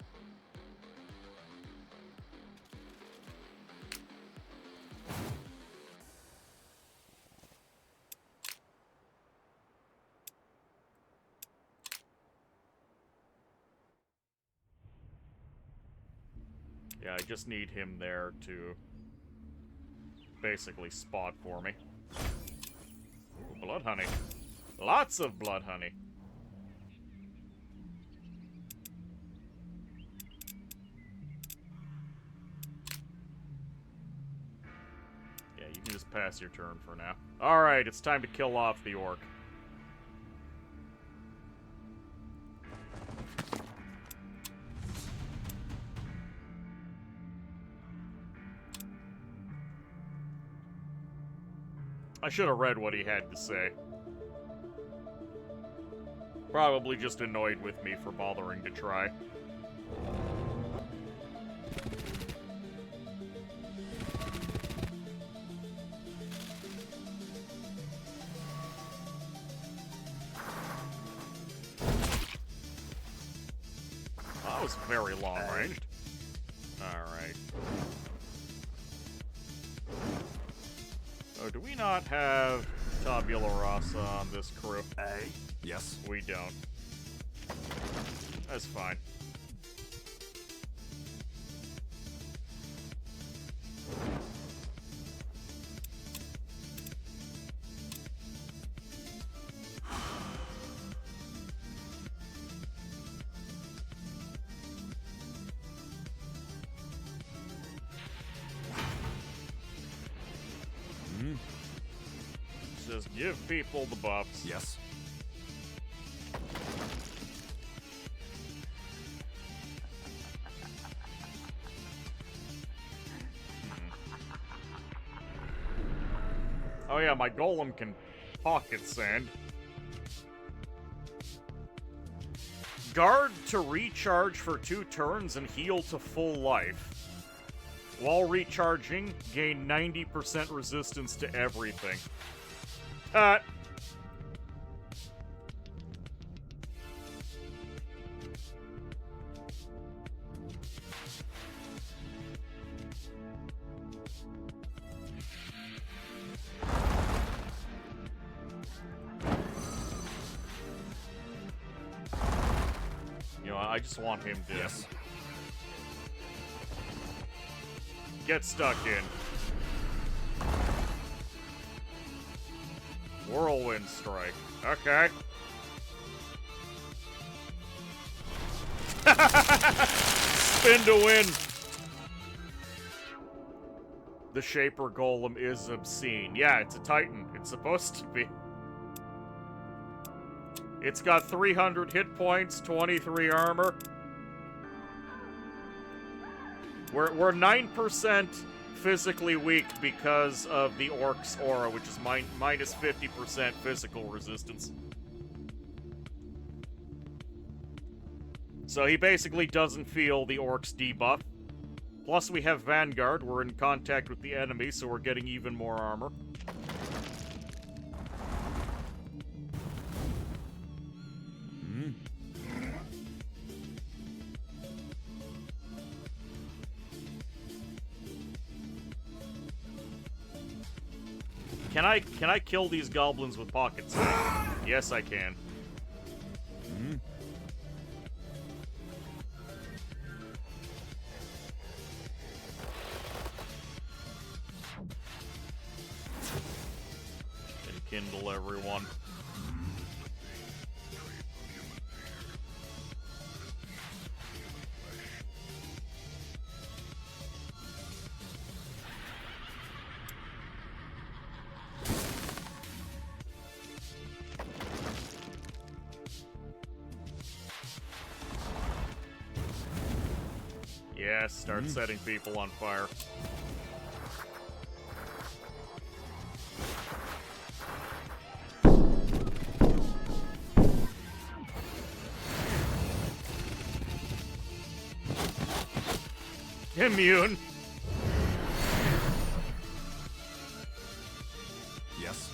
Yeah, I just need him there to basically spot for me. Ooh, blood honey. Lots of blood honey. Yeah, you can just pass your turn for now. Alright, it's time to kill off the orc. I should have read what he had to say. Probably just annoyed with me for bothering to try. That was very long-ranged. Alright. Oh, do we not have Tabula Rasa on this crew? Yes. We don't. That's fine. Just give people the buffs. Yes. Oh yeah, my golem can pocket sand. Guard to recharge for 2 turns and heal to full life. While recharging, gain 90% resistance to everything. You know, I just want him to get stuck in. Whirlwind strike. Okay. Spin to win! The Shaper Golem is obscene. Yeah, it's a Titan. It's supposed to be. It's got 300 hit points, 23 armor. We're 9% physically weak because of the Orc's aura, which is minus 50% physical resistance. So he basically doesn't feel the Orc's debuff. Plus we have Vanguard, we're in contact with the enemy, so we're getting even more armor. Can I kill these goblins with pockets? Yes, I can. And kindle everyone. Yes, start setting people on fire. Immune. Yes.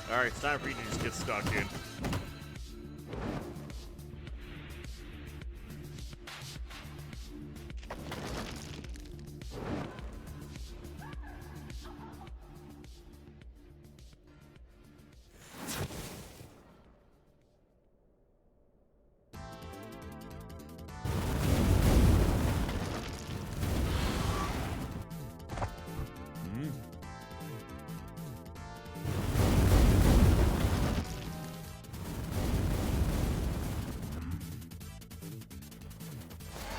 Alright, it's time for you to just get stuck in.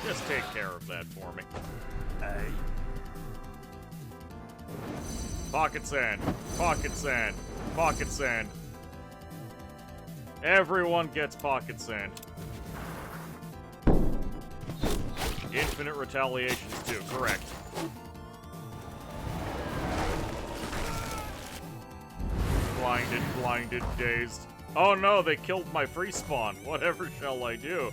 Just take care of that for me. Hey. Pocket sand. Pocket sand. Pocket sand. Everyone gets pocket sand. Infinite retaliations too, correct. Blinded, dazed. Oh no, they killed my free spawn. Whatever shall I do?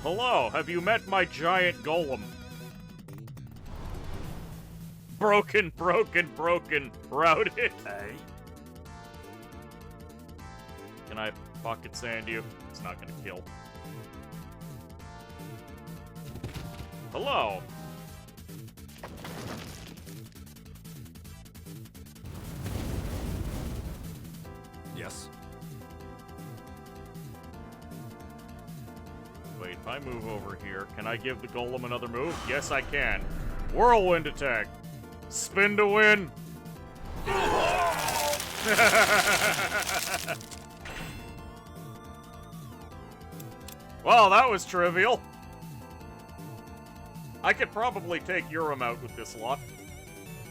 Hello, have you met my giant golem? Broken, routed. Hey. Can I pocket sand you? It's not gonna kill. Hello. Yes. Wait, if I move over here, can I give the golem another move? Yes, I can. Whirlwind attack. Spin to win. Well, that was trivial. I could probably take Urim out with this lot.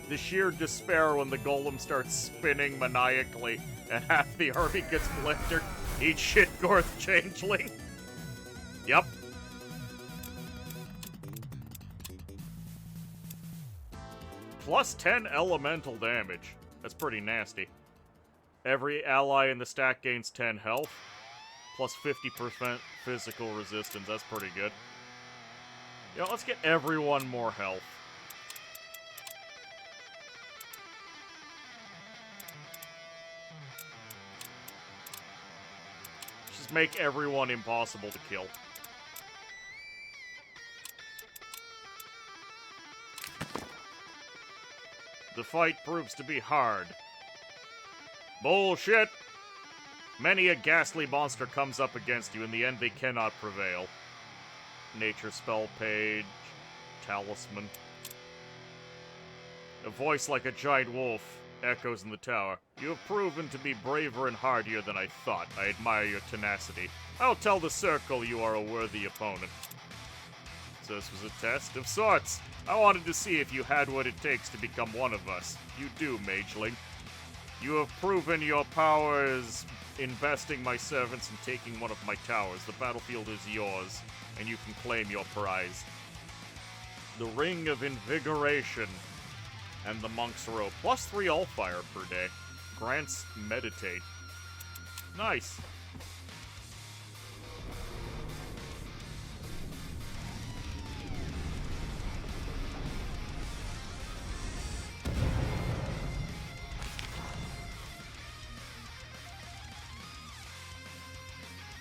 The sheer despair when the golem starts spinning maniacally and half the army gets blistered. Eat shit, Gorth Changeling. Yep. Plus 10 elemental damage. That's pretty nasty. Every ally in the stack gains 10 health. Plus 50% physical resistance. That's pretty good. Yeah, let's get everyone more health. Just make everyone impossible to kill. The fight proves to be hard. Bullshit! Many a ghastly monster comes up against you. In the end, they cannot prevail. Nature spell page. Talisman. A voice like a giant wolf echoes in the tower. You have proven to be braver and hardier than I thought. I admire your tenacity. I'll tell the Circle you are a worthy opponent. So this was a test of sorts. I wanted to see if you had what it takes to become one of us. You do, Mageling. You have proven your powers investing my servants and taking one of my towers. The battlefield is yours, and you can claim your prize. The Ring of Invigoration and the Monk's Robe. +3 all fire per day. Grants Meditate. Nice.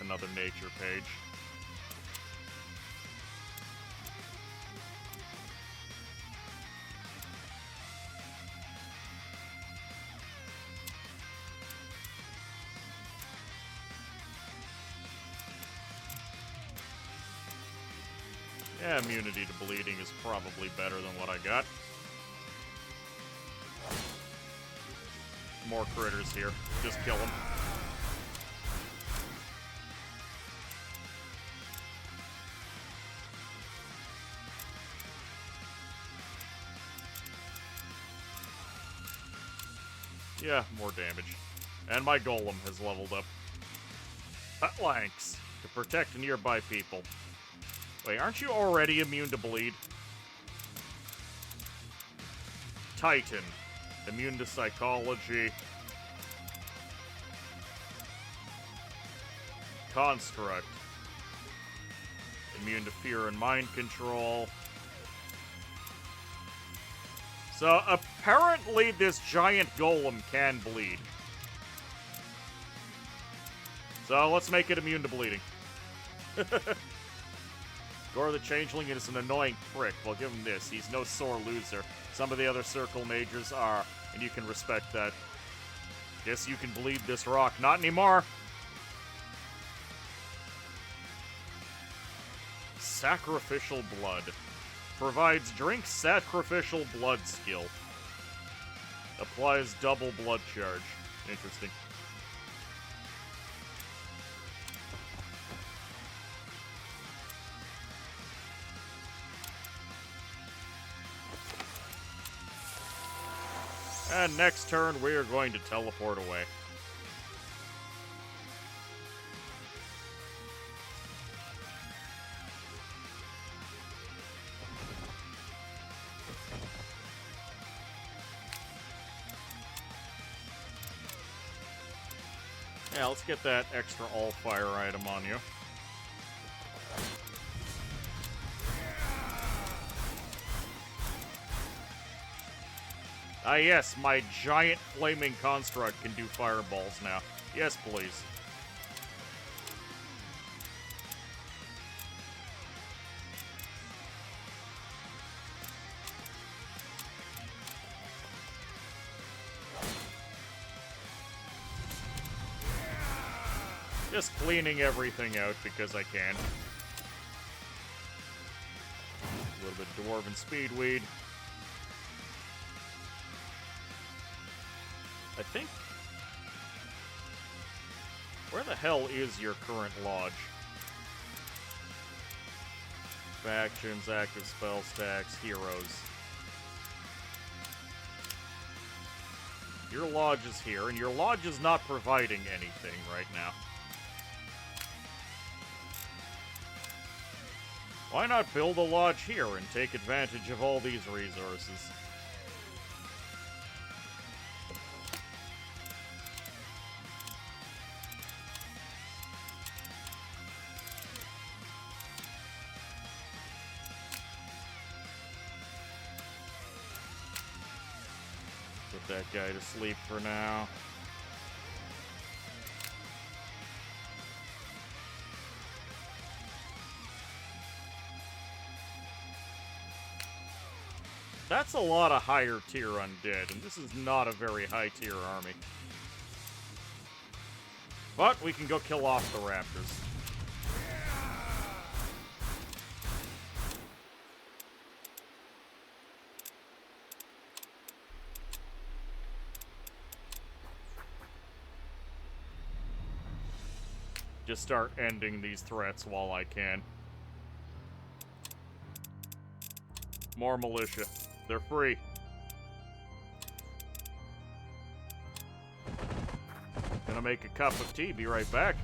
Another nature page. Yeah, immunity to bleeding is probably better than what I got. More critters here. Just kill them. Yeah, more damage. And my golem has leveled up. Phalanx, to protect nearby people. Wait, aren't you already immune to bleed? Titan, immune to psychology. Construct, immune to fear and mind control. So, apparently this giant golem can bleed. So, let's make it immune to bleeding. Gore the Changeling is an annoying prick. Well, give him this. He's no sore loser. Some of the other Circle Mages are, and you can respect that. Guess you can bleed this rock. Not anymore! Sacrificial Blood. Provides drink sacrificial blood skill. Applies double blood charge. Interesting. And next turn, we are going to teleport away. Yeah, let's get that extra all-fire item on you. Ah yes, my giant flaming construct can do fireballs now. Yes, please. Just cleaning everything out because I can. A little bit of Dwarven Speedweed. I think... Where the hell is your current lodge? Factions, active spell stacks, heroes. Your lodge is here, and your lodge is not providing anything right now. Why not build a lodge here and take advantage of all these resources? Put that guy to sleep for now. That's a lot of higher tier undead, and this is not a very high tier army. But we can go kill off the raptors. Just start ending these threats while I can. More militia. They're free. Gonna make a cup of tea, be right back.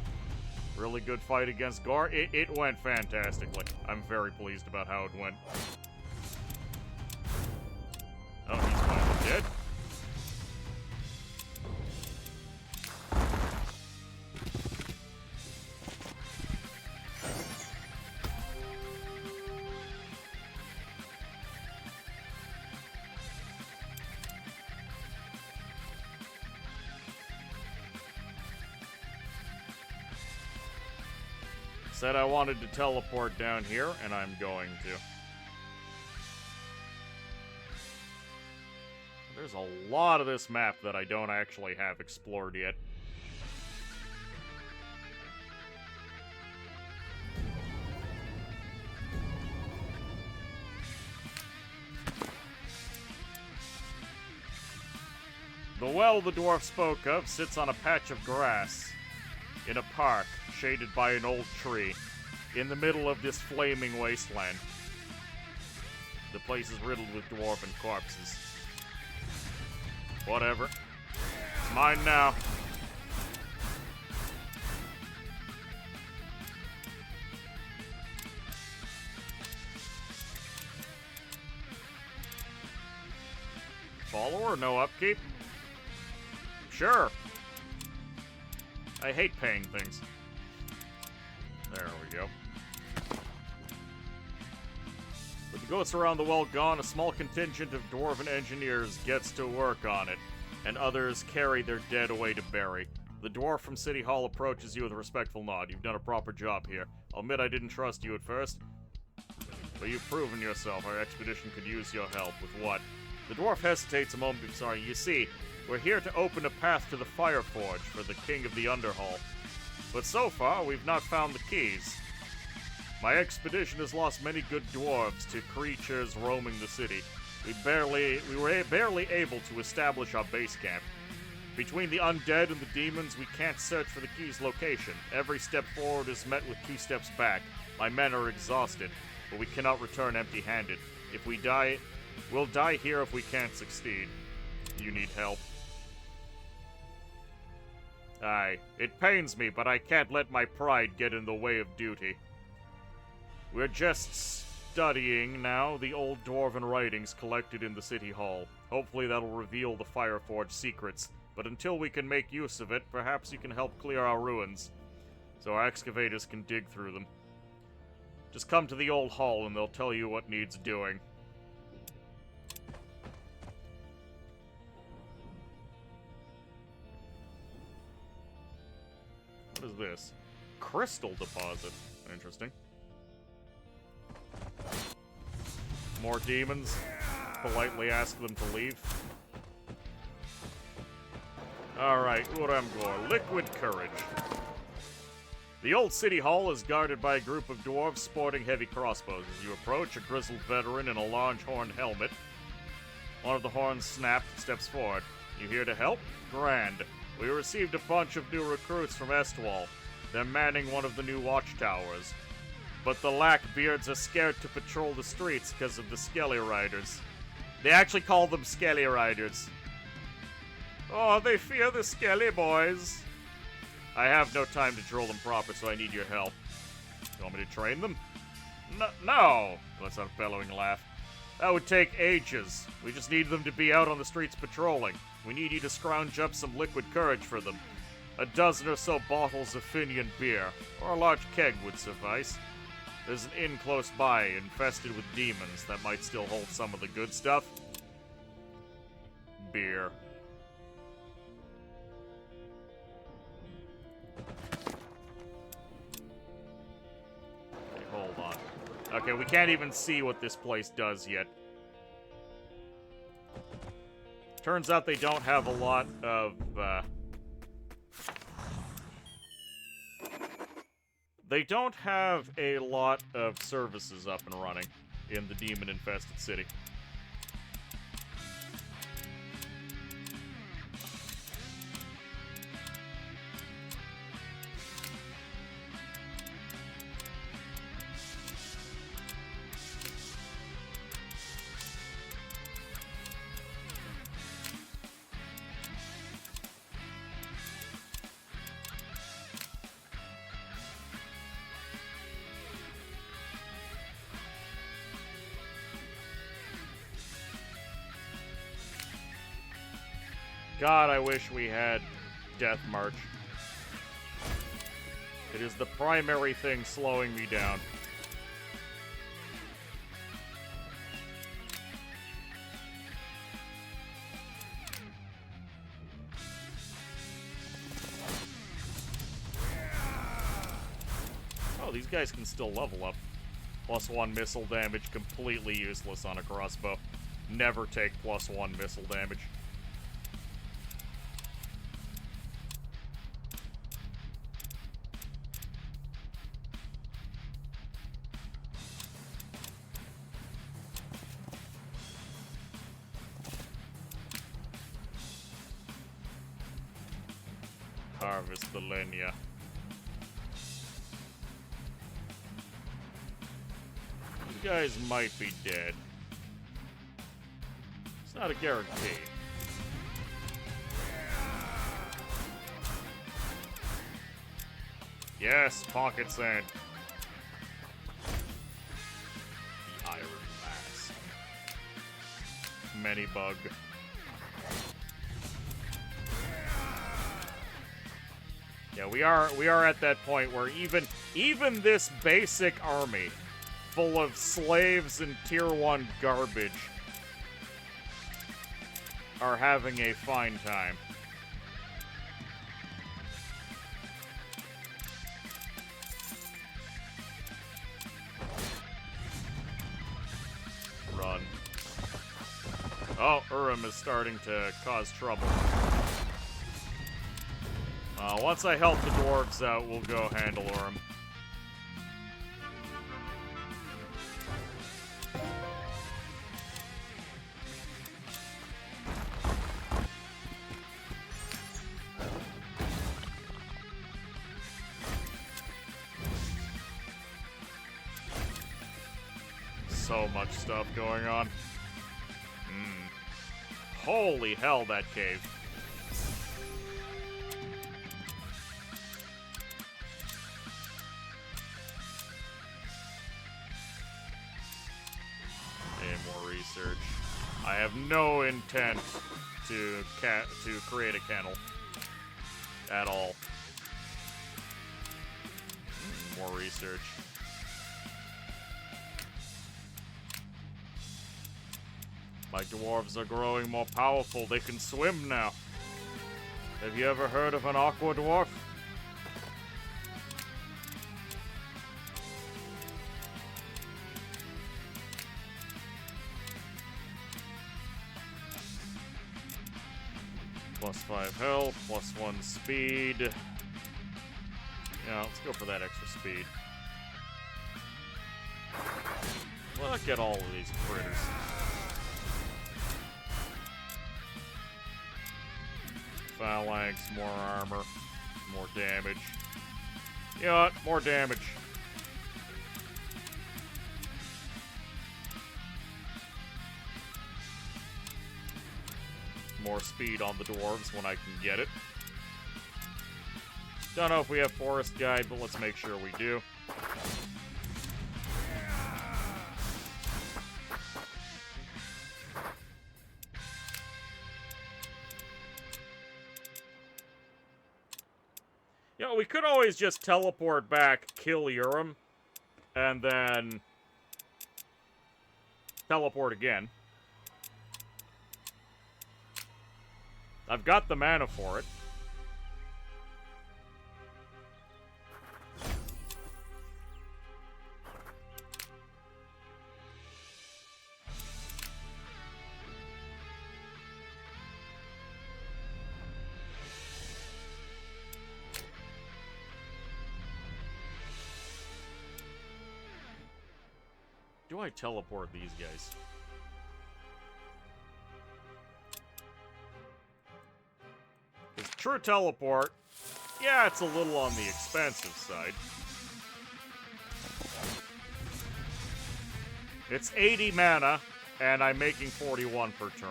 Really good fight against Gar. It went fantastically. I'm very pleased about how it went. Oh, he's finally dead. Said I wanted to teleport down here, and I'm going to. There's a lot of this map that I don't actually have explored yet. The well the dwarf spoke of sits on a patch of grass in a park shaded by an old tree in the middle of this flaming wasteland. The place is riddled with dwarven corpses. Whatever. It's mine now. Follower, no upkeep? Sure. I hate paying things. There we go. With the ghosts around the well gone, a small contingent of dwarven engineers gets to work on it, and others carry their dead away to bury. The dwarf from City Hall approaches you with a respectful nod. You've done a proper job here. I'll admit I didn't trust you at first, but you've proven yourself. Our expedition could use your help. With what? The dwarf hesitates a moment. Sorry, you see, we're here to open a path to the Fire Forge for the King of the Underhall. But so far, we've not found the keys. My expedition has lost many good dwarves to creatures roaming the city. We were barely able to establish our base camp. Between the undead and the demons, we can't search for the key's location. Every step forward is met with 2 steps back. My men are exhausted, but we cannot return empty-handed. If we die, we'll die here if we can't succeed. You need help. Aye, it pains me, but I can't let my pride get in the way of duty. We're just studying now the old dwarven writings collected in the City Hall. Hopefully that'll reveal the Fireforge secrets, but until we can make use of it, perhaps you can help clear our ruins, so our excavators can dig through them. Just come to the old hall and they'll tell you what needs doing. What is this? Crystal deposit. Interesting. More demons. Politely ask them to leave. Alright, what I'm going. Liquid courage. The old city hall is guarded by a group of dwarves sporting heavy crossbows. As you approach, a grizzled veteran in a large horned helmet. One of the horns snapped and steps forward. You here to help? Grand. We received a bunch of new recruits from Estwall. They're manning one of the new watchtowers. But the Lackbeards are scared to patrol the streets because of the Skelly Riders. They actually call them Skelly Riders. Oh, they fear the Skelly boys. I have no time to drill them proper, so I need your help. You want me to train them? No! Let's have a bellowing laugh. That would take ages. We just need them to be out on the streets patrolling. We need you to scrounge up some liquid courage for them. A dozen or so bottles of Finian beer, or a large keg would suffice. There's an inn close by, infested with demons, that might still hold some of the good stuff. Beer. Okay, hold on. Okay, we can't even see what this place does yet. Turns out they don't have a lot of, They don't have a lot of services up and running in the demon-infested city. God, I wish we had Death March. It is the primary thing slowing me down. Oh, these guys can still level up. +1 missile damage, completely useless on a crossbow. Never take +1 missile damage. Harvest the Lenya. You guys might be dead. It's not a guarantee. Yes, pocket sand. The Iron Mask. Many bug. Yeah, we are at that point where even this basic army full of slaves and tier 1 garbage are having a fine time. Run. Oh, Urim is starting to cause trouble. Once I help the dwarves out, we'll go handle Urim. So much stuff going on. Holy hell, that cave. Research. I have no intent to create a kennel at all. More research. My dwarves are growing more powerful. They can swim now. Have you ever heard of an aqua dwarf? +5 health, +1 speed. Yeah, let's go for that extra speed. Let's get all of these critters. Phalanx, more armor, more damage. You know what? More damage. More speed on the dwarves when I can get it. Don't know if we have Forest Guide, but let's make sure we do. You know, we could always just teleport back, kill Urim, and then teleport again. I've got the mana for it. do I teleport these guys? Because true teleport, yeah, it's a little on the expensive side. It's 80 mana, and I'm making 41 per turn.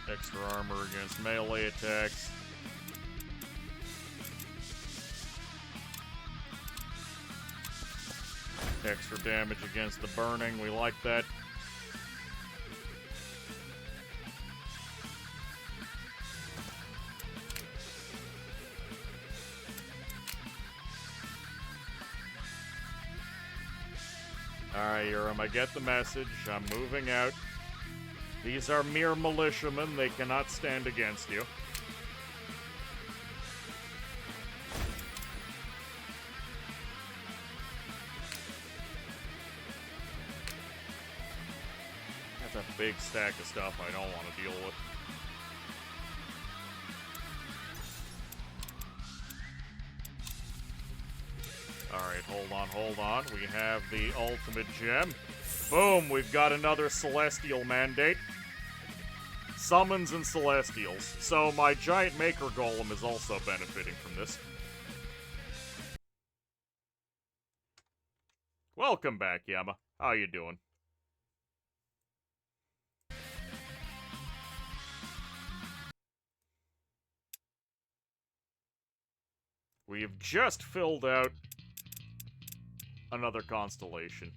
Extra armor against melee attacks. Extra damage against the burning, we like that. Alright, Urim, I get the message. I'm moving out. These are mere militiamen. They cannot stand against you. That's a big stack of stuff I don't want to deal with. Alright, hold on. We have the ultimate gem. Boom, we've got another Celestial mandate. Summons and Celestials. So my giant Maker Golem is also benefiting from this. Welcome back, Yama. How you doing? We've just filled out another constellation.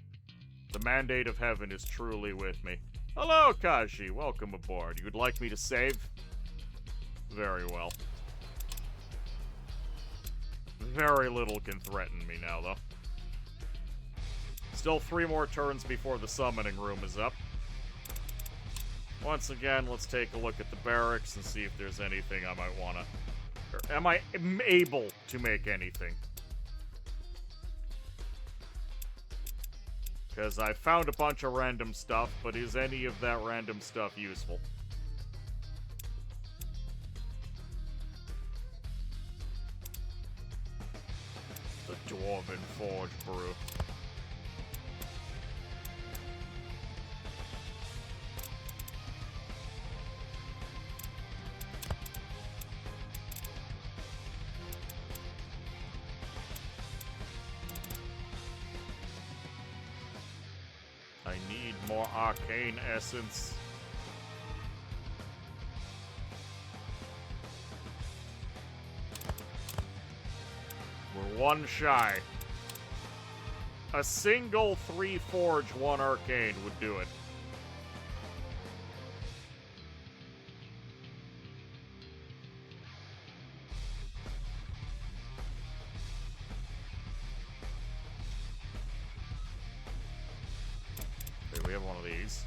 The mandate of heaven is truly with me. Hello, Kaji. Welcome aboard. You'd like me to save? Very well. Very little can threaten me now, though. Still 3 more turns before the summoning room is up. Once again, let's take a look at the barracks and see if there's anything I might want to... Or am I able to make anything? Because I found a bunch of random stuff, but is any of that random stuff useful? The Dwarven Forge Brew. I need more arcane essence. We're 1 shy. A single 3 forge, 1 arcane would do it. We have one of these.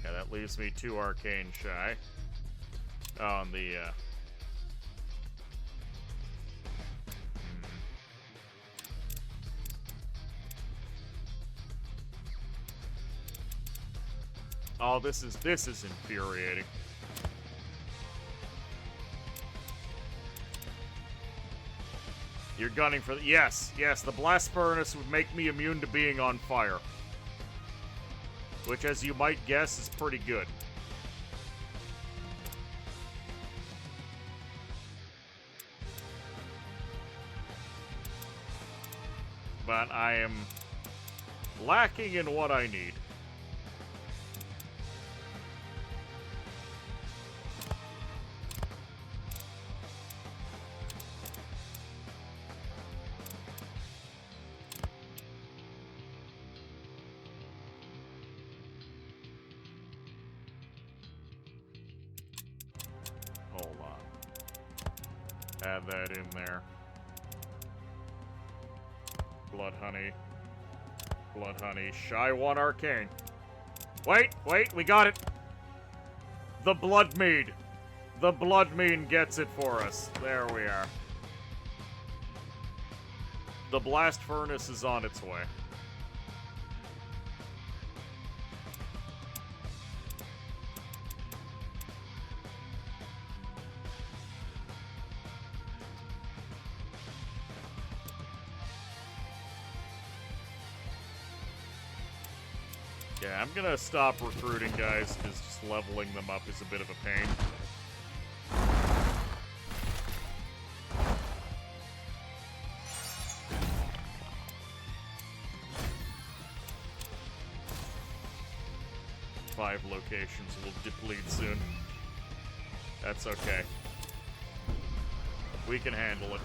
Yeah, that leaves me 2 arcane shy. On the, Oh, this is infuriating. You're gunning for the... Yes, the blast furnace would make me immune to being on fire. Which, as you might guess, is pretty good. But I am lacking in what I need. Hold on. Add that in there. Blood honey. Blood honey. Shy 1 arcane. Wait, we got it! The blood mead. The blood mead gets it for us. There we are. The blast furnace is on its way. Yeah, I'm gonna stop recruiting guys, because just leveling them up is a bit of a pain. Five locations will deplete soon. That's okay. We can handle it.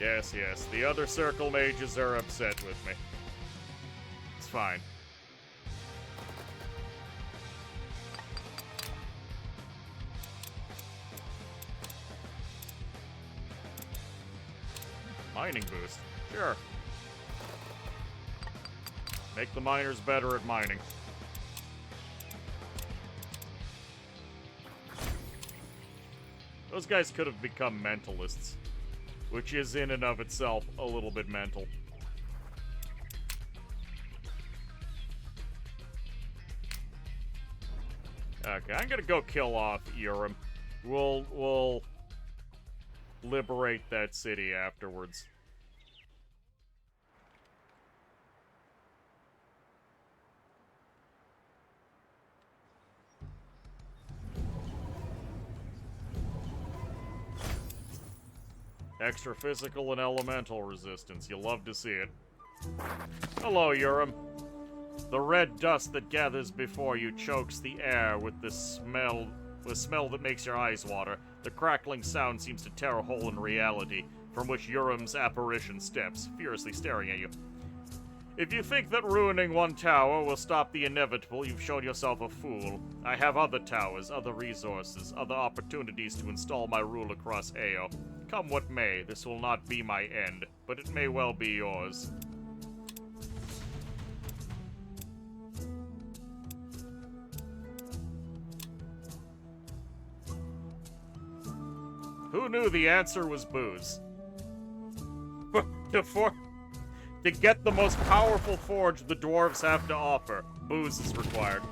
Yes, yes. The other circle mages are upset with me. It's fine. Mining boost. Sure. Make the miners better at mining. Those guys could have become mentalists, which is in and of itself a little bit mental. Okay, I'm gonna go kill off Urim. We'll liberate that city afterwards. Extra physical and elemental resistance. You love to see it. Hello, Urim. The red dust that gathers before you chokes the air with the smell that makes your eyes water. The crackling sound seems to tear a hole in reality, from which Urim's apparition steps, furiously staring at you. If you think that ruining one tower will stop the inevitable, you've shown yourself a fool. I have other towers, other resources, other opportunities to install my rule across Ao. Come what may, this will not be my end, but it may well be yours. Who knew the answer was booze? To get the most powerful forge the dwarves have to offer, booze is required.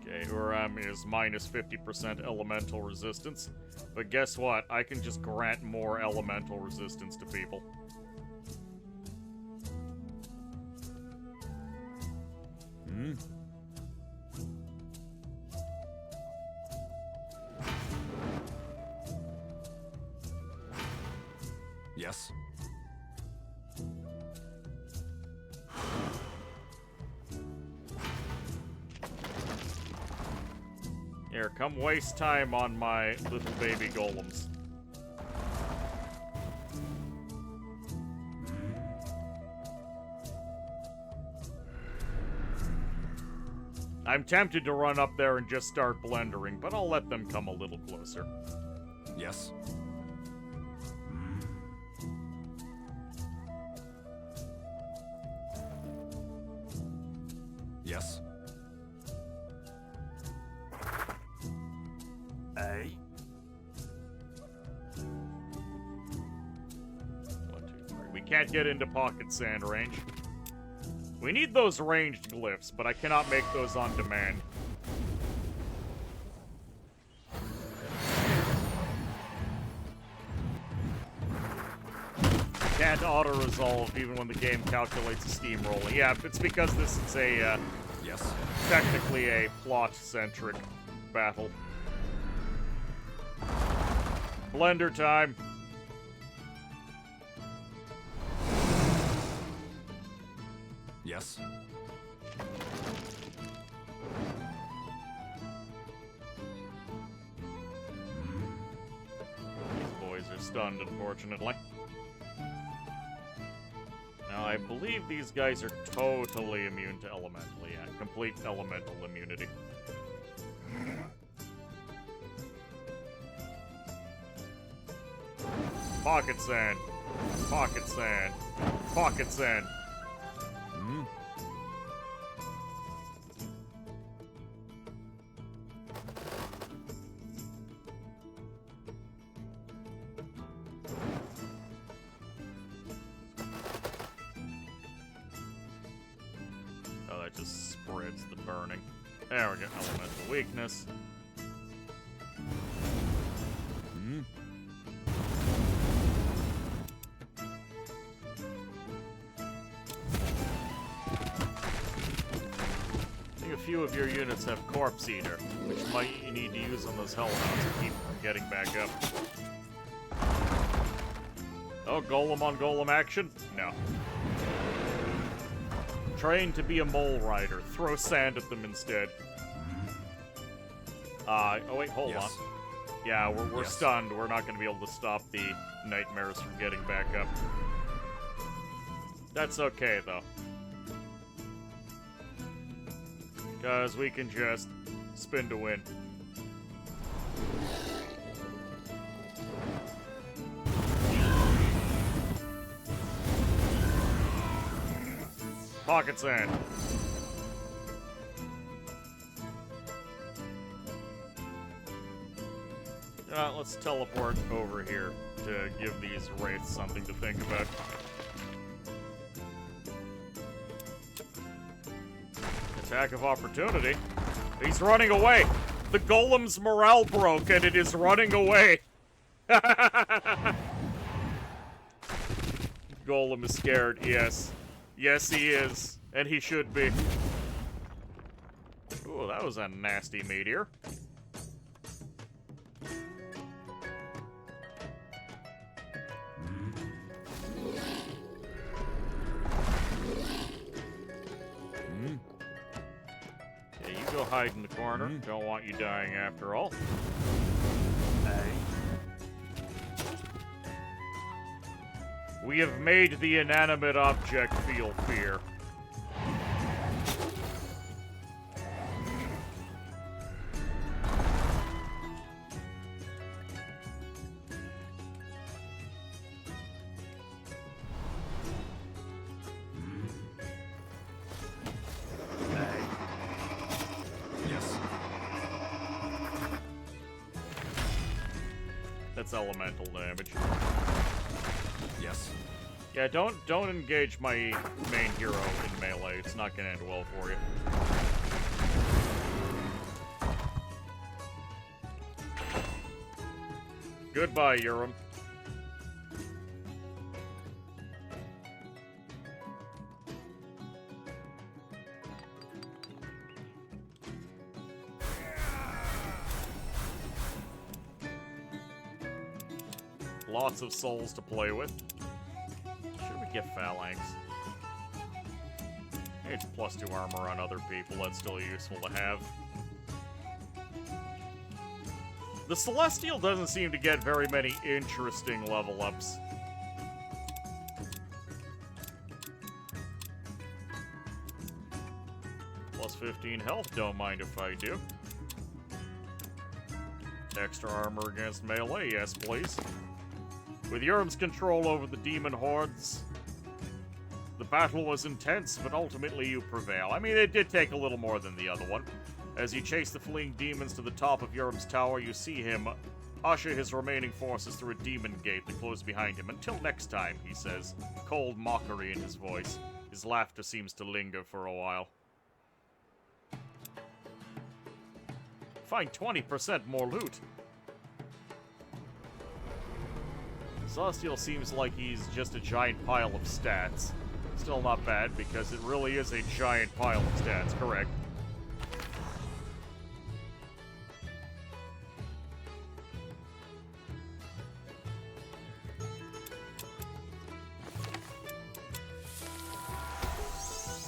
Okay, Urim is minus 50% elemental resistance. But guess what? I can just grant more elemental resistance to people. Yes. Here, come waste time on my little baby golems. I'm tempted to run up there and just start blendering, but I'll let them come a little closer. Yes. Yes. A. 1, 2, 3. We can't get into pocket sand range. We need those ranged glyphs, but I cannot make those on demand. Can't auto-resolve even when the game calculates a steamroller. Yeah, it's because this is a, Yes. technically a plot-centric battle. Blender time. Yes. These boys are stunned, unfortunately. Now, I believe these guys are totally immune to elemental. Yeah, complete elemental immunity. Pocket sand. Pocket sand. Pocket sand. Oh, that just spreads the burning. There we go. Elemental weakness. Hmm? I think a few of your units have Corpse Eater, which might you need to use on those Hellhounds to keep from getting back up. Oh, Golem on Golem action? No. Train to be a mole rider. Throw sand at them instead. Oh wait, hold on. Yeah, we're Yes. stunned. We're not going to be able to stop the nightmares from getting back up. That's okay, though. Because we can just spin to win. Pocket sand. Let's teleport over here to give these wraiths something to think about. Attack of opportunity. He's running away. The golem's morale broke and it is running away. Golem is scared, yes. Yes, he is. And he should be. Ooh, that was a nasty meteor. Yeah, you go hide in the corner. Don't want you dying after all. We have made the inanimate object feel fear. Yes. That's elemental damage. Yes. Yeah, don't engage my main hero in melee. It's not gonna end well for you. Goodbye, Urim. Lots of souls to play with. Should we get Phalanx? It's +2 armor on other people. That's still useful to have. The Celestial doesn't seem to get very many interesting level ups. +15 health, don't mind if I do. Extra armor against melee, yes please. With Urim's control over the demon hordes, the battle was intense, but ultimately you prevail. I mean, it did take a little more than the other one. As you chase the fleeing demons to the top of Urim's tower, you see him usher his remaining forces through a demon gate that closed behind him. Until next time, he says, cold mockery in his voice. His laughter seems to linger for a while. Find 20% more loot. Celestial seems like he's just a giant pile of stats. Still not bad, because it really is a giant pile of stats, correct?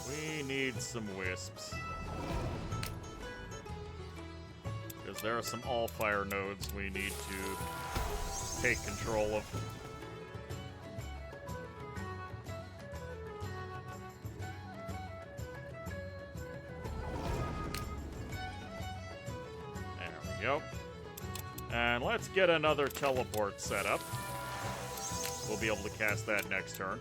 We need some wisps. Because there are some all-fire nodes we need to take control of. There we go. And let's get another teleport set up. We'll be able to cast that next turn.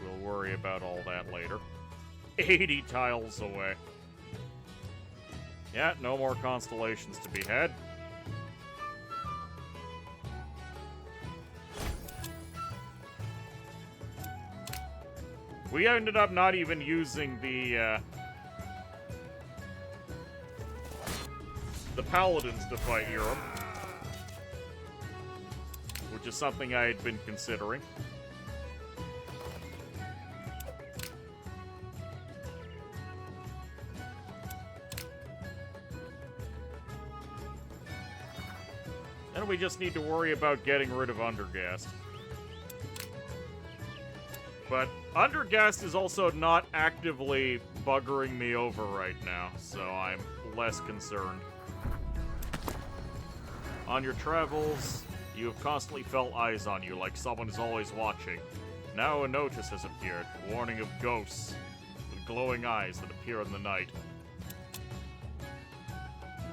We'll worry about all that later. 80 tiles away. Yeah, no more constellations to be had. We ended up not even using the paladins to fight Urim, which is something I had been considering. Then we just need to worry about getting rid of Undergast. But Undergast is also not actively buggering me over right now, so I'm less concerned. On your travels, you have constantly felt eyes on you, like someone is always watching. Now a notice has appeared, warning of ghosts with glowing eyes that appear in the night.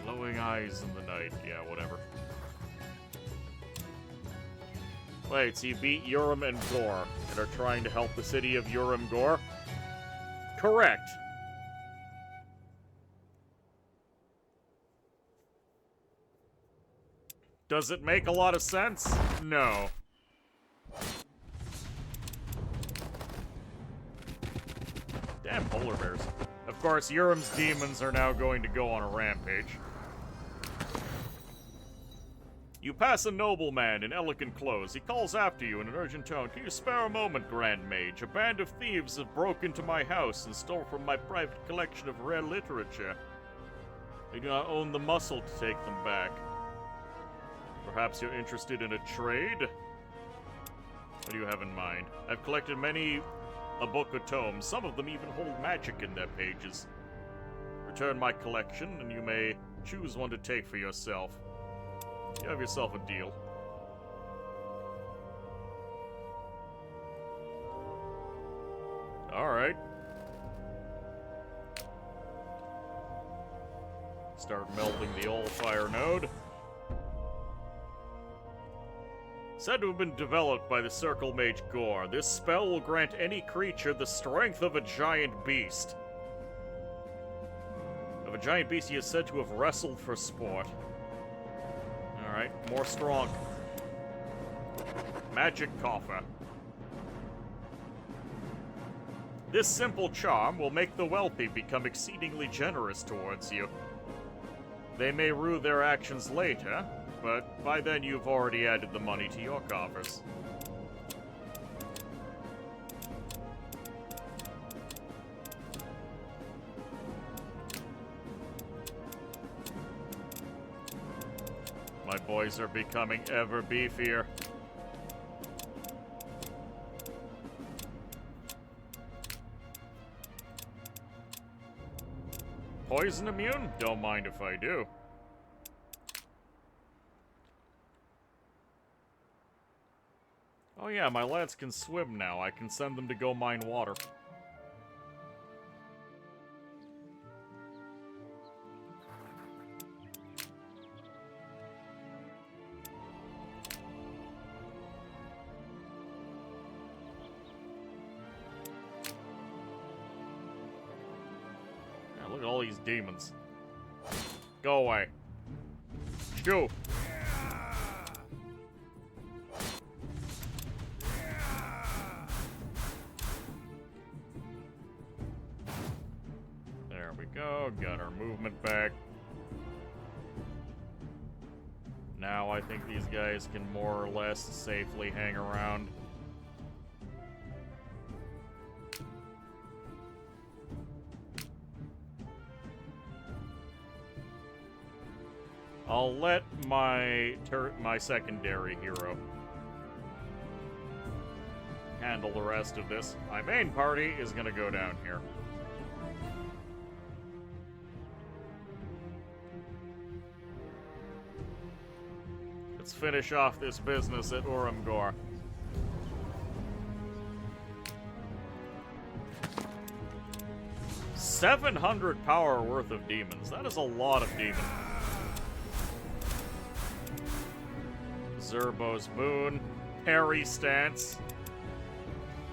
Glowing eyes in the night, yeah, whatever. Wait, so you beat Urim and Gore and are trying to help the city of Urim Gore? Correct. Does it make a lot of sense? No. Damn polar bears. Of course, Urim's demons are now going to go on a rampage. You pass a nobleman in elegant clothes. He calls after you in an urgent tone. Can you spare a moment, Grand Mage? A band of thieves have broke into my house and stole from my private collection of rare literature. I do not own the muscle to take them back. Perhaps you're interested in a trade? What do you have in mind? I've collected many a book of tomes. Some of them even hold magic in their pages. Return my collection, and you may choose one to take for yourself. You have yourself a deal. Alright. Start melding the old fire node. Said to have been developed by the Circle Mage Gore. This spell will grant any creature the strength of a giant beast. Of a giant beast he is said to have wrestled for sport. Alright, more strong. Magic Coffer. This simple charm will make the wealthy become exceedingly generous towards you. They may rue their actions later, but by then you've already added the money to your coffers. My boys are becoming ever beefier. Poison immune? Don't mind if I do. Oh yeah, my lads can swim now. I can send them to go mine water. Yeah, look at all these demons. Go away. Shoo! Got our movement back. Now I think these guys can more or less safely hang around. I'll let my secondary hero handle the rest of this. My main party is gonna go down here. Let's finish off this business at Urim Gore. $700 power worth of demons. That is a lot of demons. Zerbo's Boon. Parry Stance.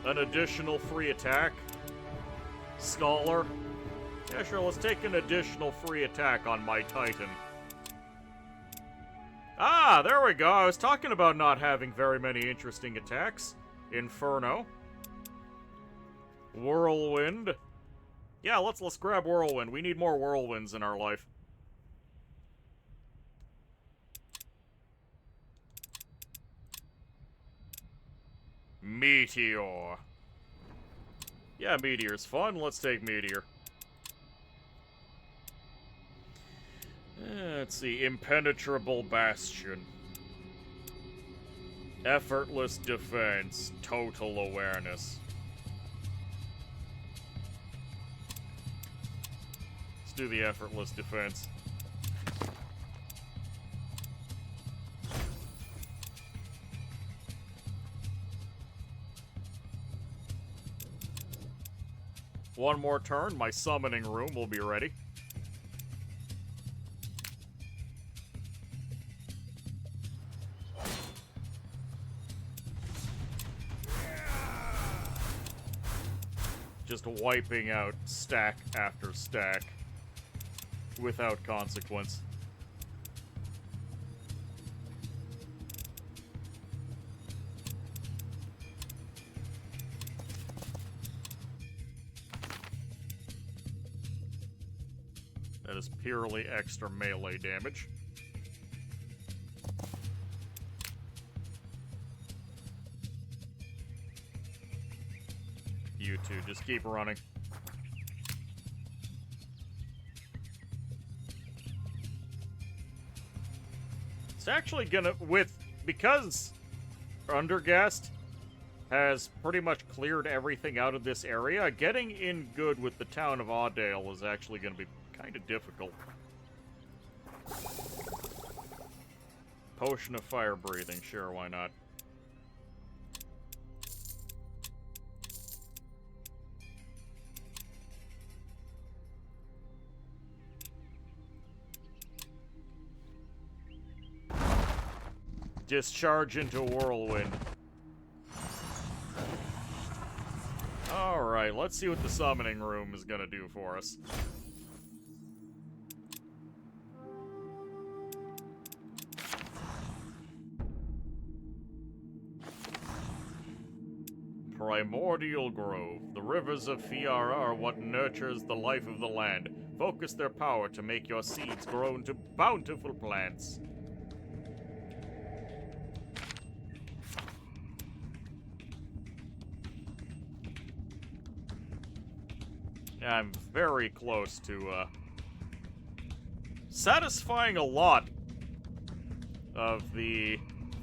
An additional free attack. Scholar. Yeah, sure, let's take an additional free attack on my Titan. Ah, there we go. I was talking about not having very many interesting attacks. Inferno. Whirlwind. Yeah, let's grab Whirlwind. We need more Whirlwinds in our life. Meteor. Yeah, Meteor's fun. Let's take Meteor. Let's see. Impenetrable Bastion. Effortless Defense. Total Awareness. Let's do the Effortless Defense. One more turn, my summoning room will be ready. Just wiping out stack after stack without consequence. That is purely extra melee damage. You two, just keep running. It's actually gonna, because Undergast has pretty much cleared everything out of this area, getting in good with the town of Audale is actually gonna be kind of difficult. Potion of fire breathing, sure, why not? Discharge into Whirlwind. Alright, let's see what the summoning room is gonna do for us. Primordial Grove. The rivers of Fiara are what nurtures the life of the land. Focus their power to make your seeds grow into bountiful plants. I'm very close to, satisfying a lot of the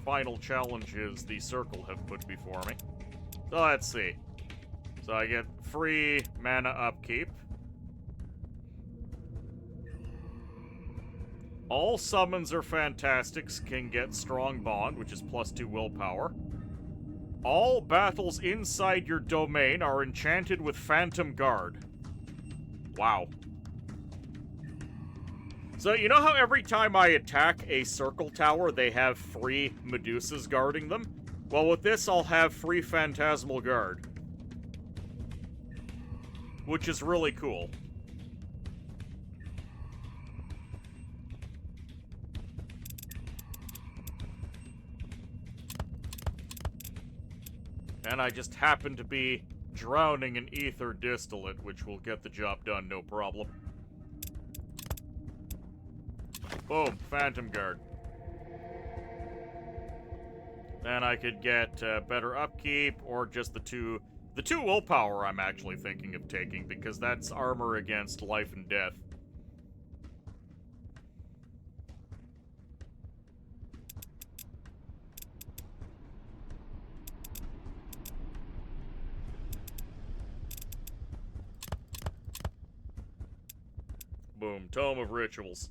final challenges the Circle have put before me. So let's see. So I get free mana upkeep. All summons or fantastics can get Strong Bond, which is +2 willpower. All battles inside your domain are enchanted with Phantom Guard. Wow. So, you know how every time I attack a circle tower, they have free Medusas guarding them? Well, with this, I'll have free Phantasmal Guard. Which is really cool. And I just happen to be drowning in ether distillate, which will get the job done, no problem. Boom, Phantom Guard. Then I could get better upkeep, or just the two willpower I'm actually thinking of taking, because that's armor against life and death. Boom, Tome of Rituals.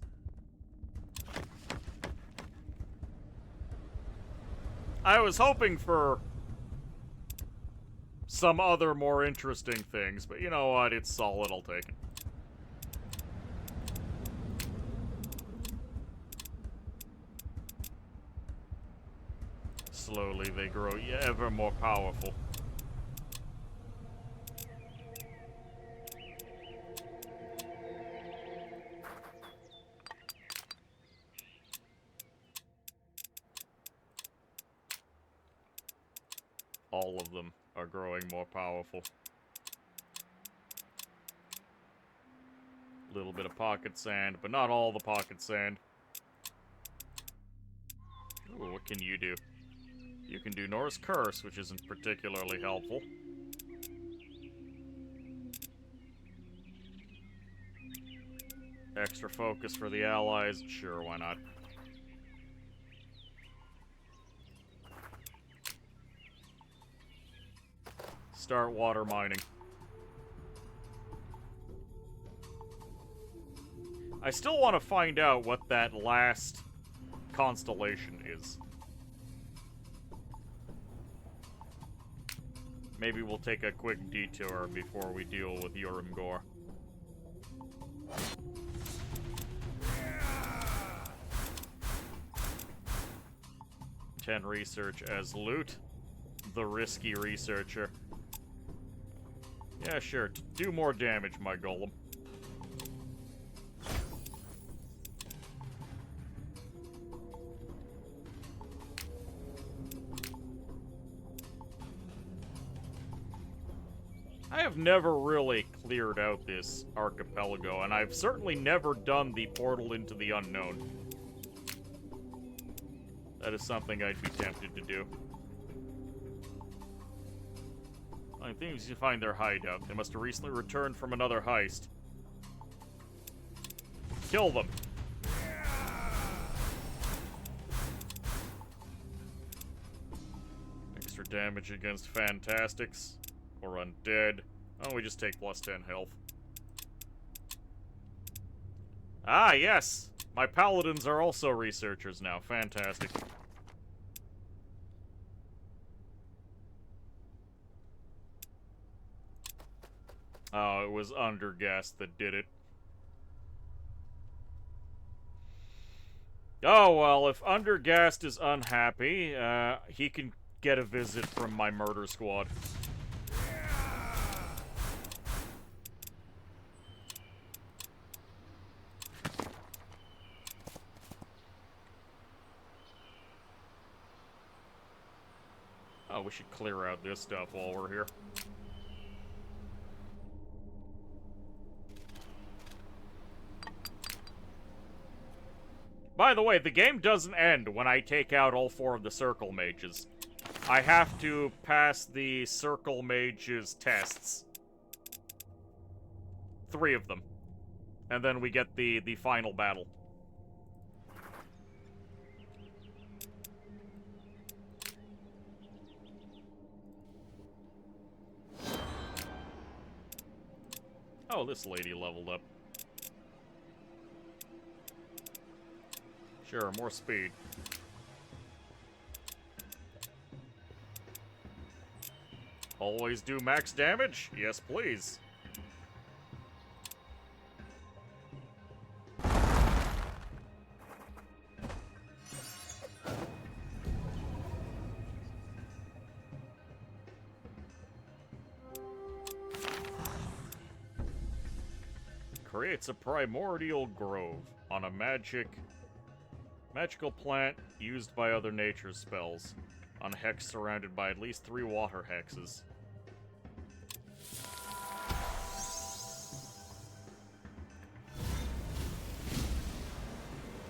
I was hoping for some other more interesting things, but you know what? It's solid, I'll take it. Slowly they grow ever more powerful. All of them are growing more powerful. Little bit of pocket sand, but not all the pocket sand. Ooh, what can you do? You can do Norse Curse, which isn't particularly helpful. Extra focus for the allies. Sure, why not? Start water mining. I still want to find out what that last constellation is. Maybe we'll take a quick detour before we deal with Urimgor. Ten research as loot. The risky researcher. Yeah, sure. Do more damage, my golem. I have never really cleared out this archipelago, and I've certainly never done the portal into the unknown. That is something I'd be tempted to do. I think you find their hideout. They must have recently returned from another heist. Kill them. Extra damage against Fantastics. Or undead. Oh, we just take plus 10 health. Ah, yes! My paladins are also researchers now. Fantastic. Oh, it was Undergast that did it. Oh, well, if Undergast is unhappy, he can get a visit from my murder squad. Oh, we should clear out this stuff while we're here. By the way, the game doesn't end when I take out all 4 of the circle mages. I have to pass the circle mages tests. 3 of them. And then we get the final battle. Oh, this lady leveled up. Sure, more speed. Always do max damage? Yes, please. Creates a primordial grove on a magical plant used by other nature spells on a hex surrounded by at least 3 water hexes.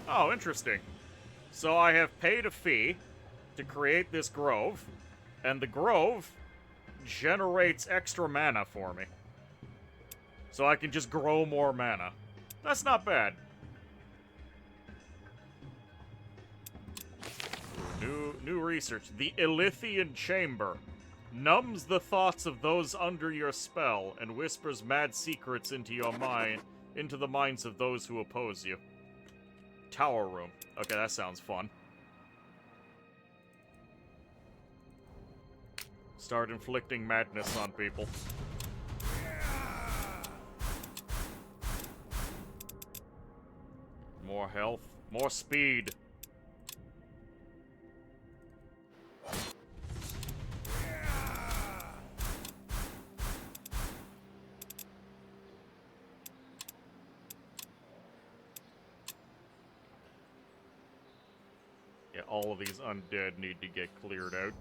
Oh, interesting. So I have paid a fee to create this grove, and the grove generates extra mana for me. So I can just grow more mana. That's not bad. New research. The Ilithian Chamber numbs the thoughts of those under your spell and whispers mad secrets into the minds of those who oppose you. Tower room. Okay, that sounds fun. Start inflicting madness on people. More health, more speed. Yeah, all of these undead need to get cleared out.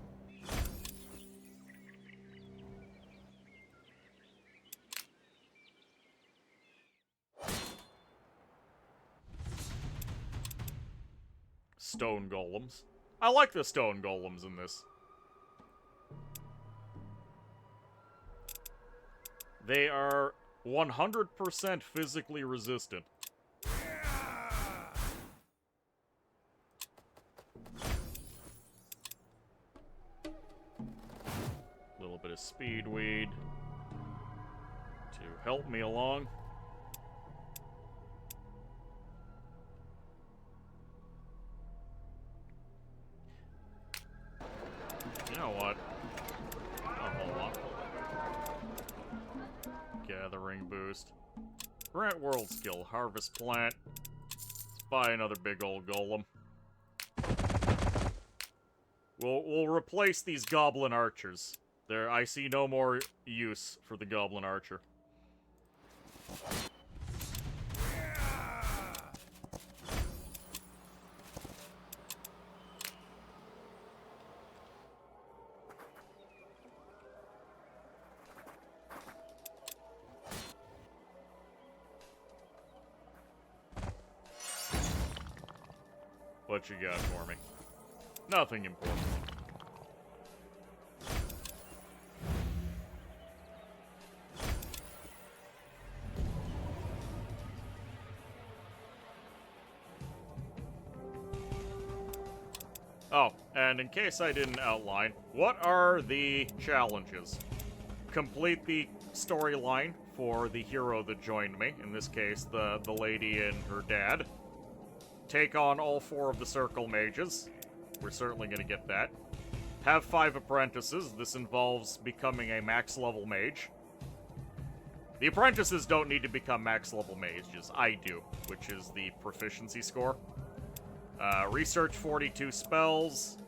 stone golems. I like the stone golems in this. They are 100% physically resistant. A little bit of speed weed to help me along. You know what? Oh, hold on. Gathering boost. Grant world skill. Harvest plant. Let's buy another big old golem. We'll replace these goblin archers. I see no more use for the goblin archer. What you got for me? Nothing important. Oh, and in case I didn't outline, what are the challenges? Complete the storyline for the hero that joined me, in this case, the lady and her dad. Take on all 4 of the circle mages. We're certainly going to get that. Have 5 apprentices. This involves becoming a max level mage. The apprentices don't need to become max level mages. I do, which is the proficiency score. Research 42 spells.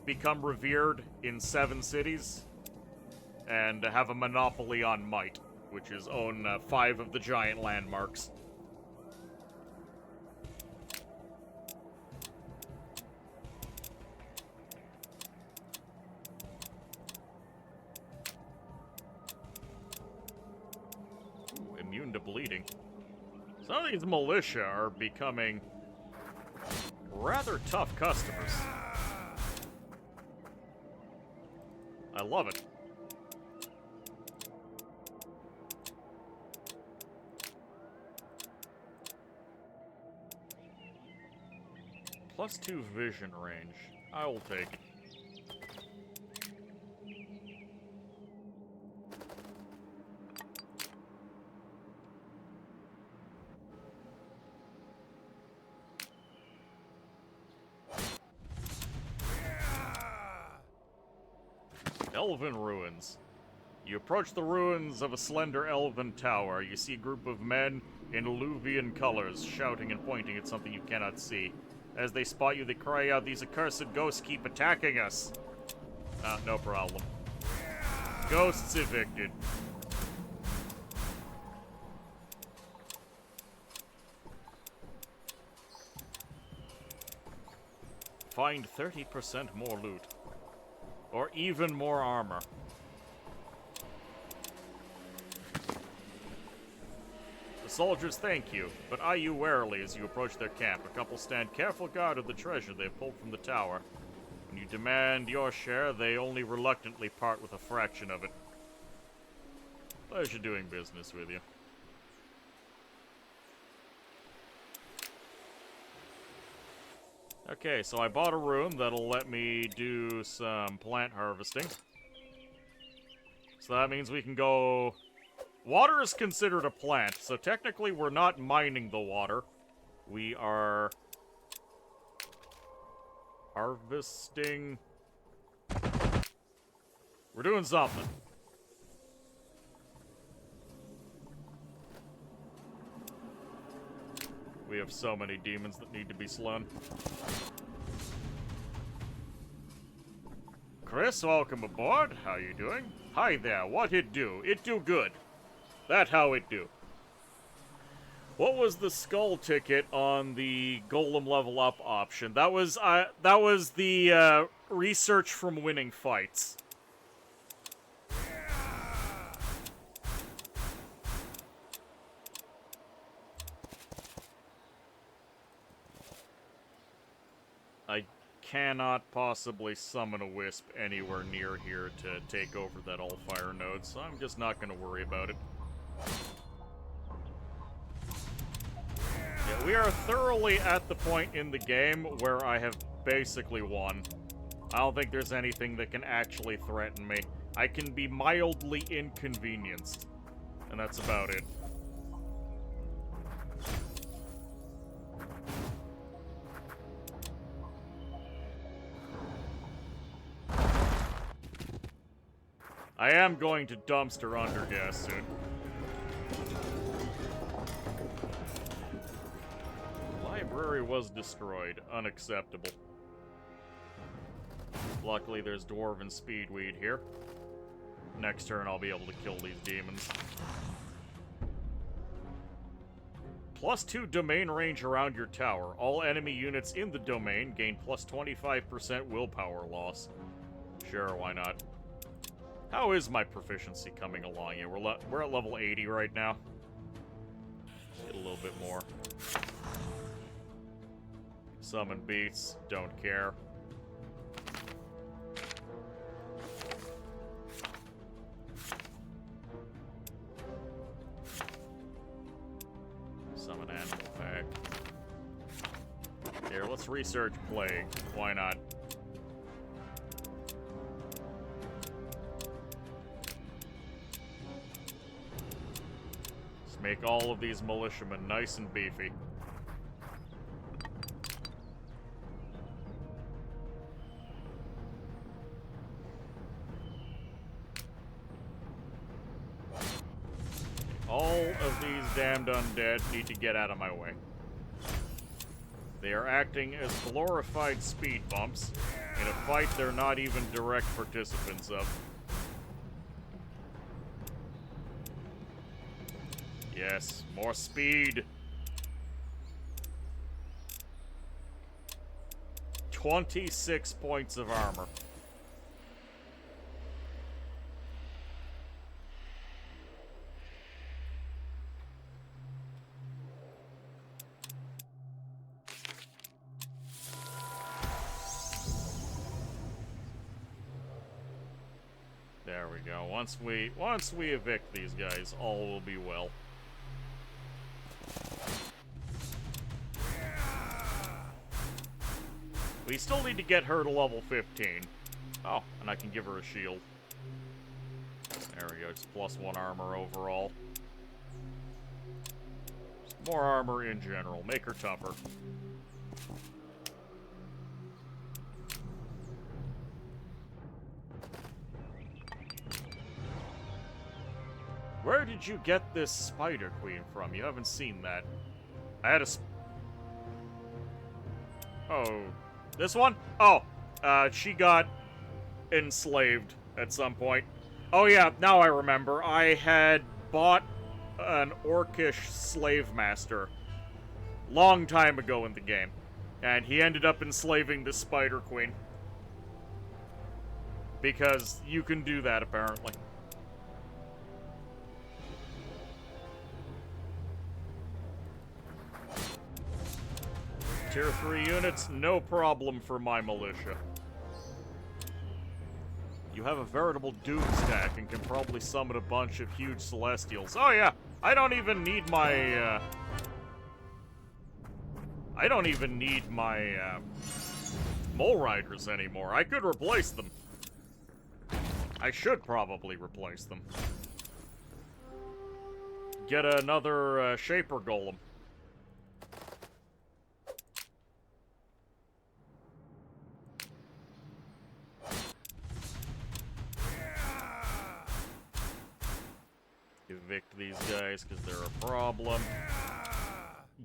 Become revered in 7 cities. And have a monopoly on might, which is own 5 of the giant landmarks. Immune to bleeding. Some of these militia are becoming rather tough customers. I love it. +2 vision range. I will take it. Elven ruins. You approach the ruins of a slender elven tower. You see a group of men in Illuvian colors, shouting and pointing at something you cannot see. As they spot you, they cry out, "These accursed ghosts keep attacking us!" No problem. Ghosts evicted. Find 30% more loot. Or even more armor. The soldiers thank you, but eye you warily as you approach their camp. A couple stand careful guard of the treasure they have pulled from the tower. When you demand your share, they only reluctantly part with a fraction of it. Pleasure doing business with you. Okay, so I bought a room that'll let me do some plant harvesting. So that means we can go... Water is considered a plant, so technically we're not mining the water. We are... harvesting... We're doing something. We have so many demons that need to be slain. Chris, welcome aboard. How you doing? Hi there. What it do? It do good. That how it do. What was the skull ticket on the golem level up option? That was the research from winning fights. cannot possibly summon a wisp anywhere near here to take over that all-fire node, so I'm just not going to worry about it. Yeah, we are thoroughly at the point in the game where I have basically won. I don't think there's anything that can actually threaten me. I can be mildly inconvenienced, and that's about it. I am going to dumpster under gas soon. Library was destroyed. Unacceptable. Luckily, there's Dwarven Speedweed here. Next turn, I'll be able to kill these demons. +2 domain range around your tower. All enemy units in the domain gain +25% willpower loss. Sure, why not? How is my proficiency coming along? Yeah, we're at level 80 right now. Get a little bit more. Summon beats, don't care. Summon animal pack. Here, let's research plague. Why not? Let's make all of these militiamen nice and beefy. All of these damned undead need to get out of my way. They are acting as glorified speed bumps in a fight they're not even direct participants of. Yes, more speed. 26 points of armor. There we go. Once we evict these guys, all will be well. We still need to get her to level 15. Oh, and I can give her a shield. There we go. It's +1 armor overall. More armor in general. Make her tougher. Where did you get this Spider Queen from? You haven't seen that. I had a Oh. This one? Oh. She got enslaved at some point. Oh yeah, now I remember. I had bought an orcish slave master long time ago in the game. And he ended up enslaving the Spider Queen. Because you can do that, apparently. Tier 3 units, no problem for my militia. You have a veritable doom stack and can probably summon a bunch of huge celestials. Oh yeah, I don't even need my, Mole Riders anymore. I could replace them. I should probably replace them. Get another, Shaper Golem. Evict these guys because they're a problem.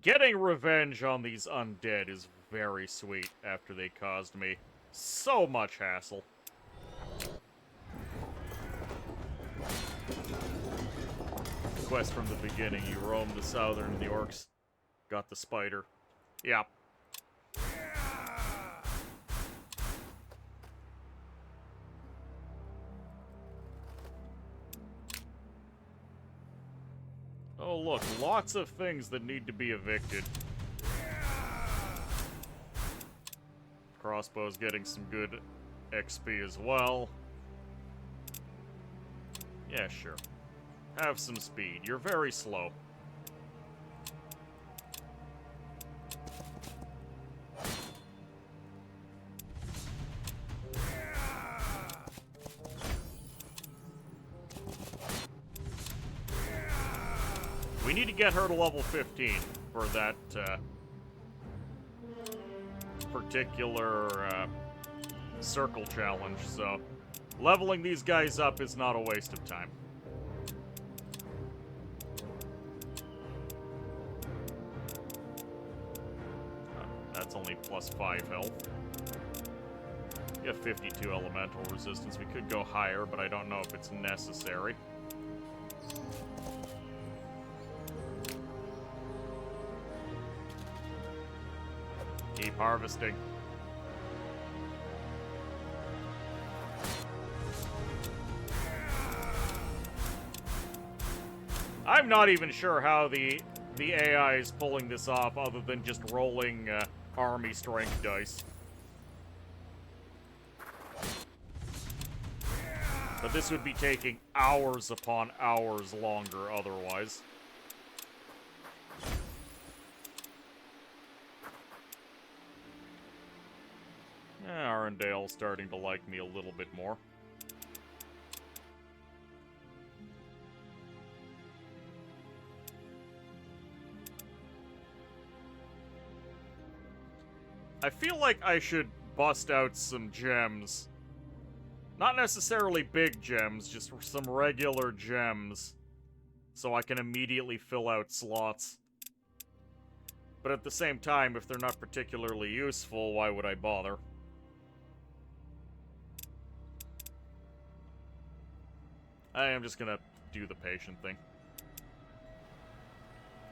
Getting revenge on these undead is very sweet after they caused me so much hassle. Quest from the beginning, you roamed the southern, the orcs got the spider. Yeah. Oh look, lots of things that need to be evicted. crossbow's getting some good XP as well. Yeah, sure. Have some speed. You're very slow. We need to get her to level 15 for that particular circle challenge, so leveling these guys up is not a waste of time. That's only plus 5 health. We have 52 elemental resistance. We could go higher, but I don't know if it's necessary. Keep harvesting. I'm not even sure how the AI is pulling this off other than just rolling army strength dice. But this would be taking hours upon hours longer otherwise. Arendale's starting to like me a little bit more. I feel like I should bust out some gems. Not necessarily big gems, just some regular gems. So I can immediately fill out slots. But at the same time, if they're not particularly useful, why would I bother? I am just gonna do the patient thing.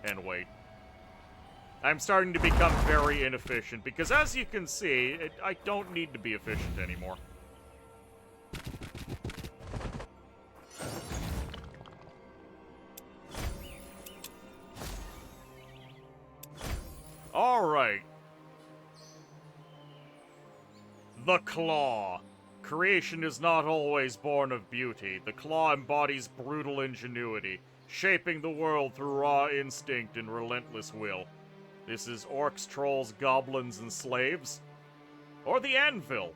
And wait. I'm starting to become very inefficient, because as you can see, I don't need to be efficient anymore. Alright. The Claw. Creation is not always born of beauty. The Claw embodies brutal ingenuity, shaping the world through raw instinct and relentless will. This is orcs, trolls, goblins, and slaves. Or the Anvil,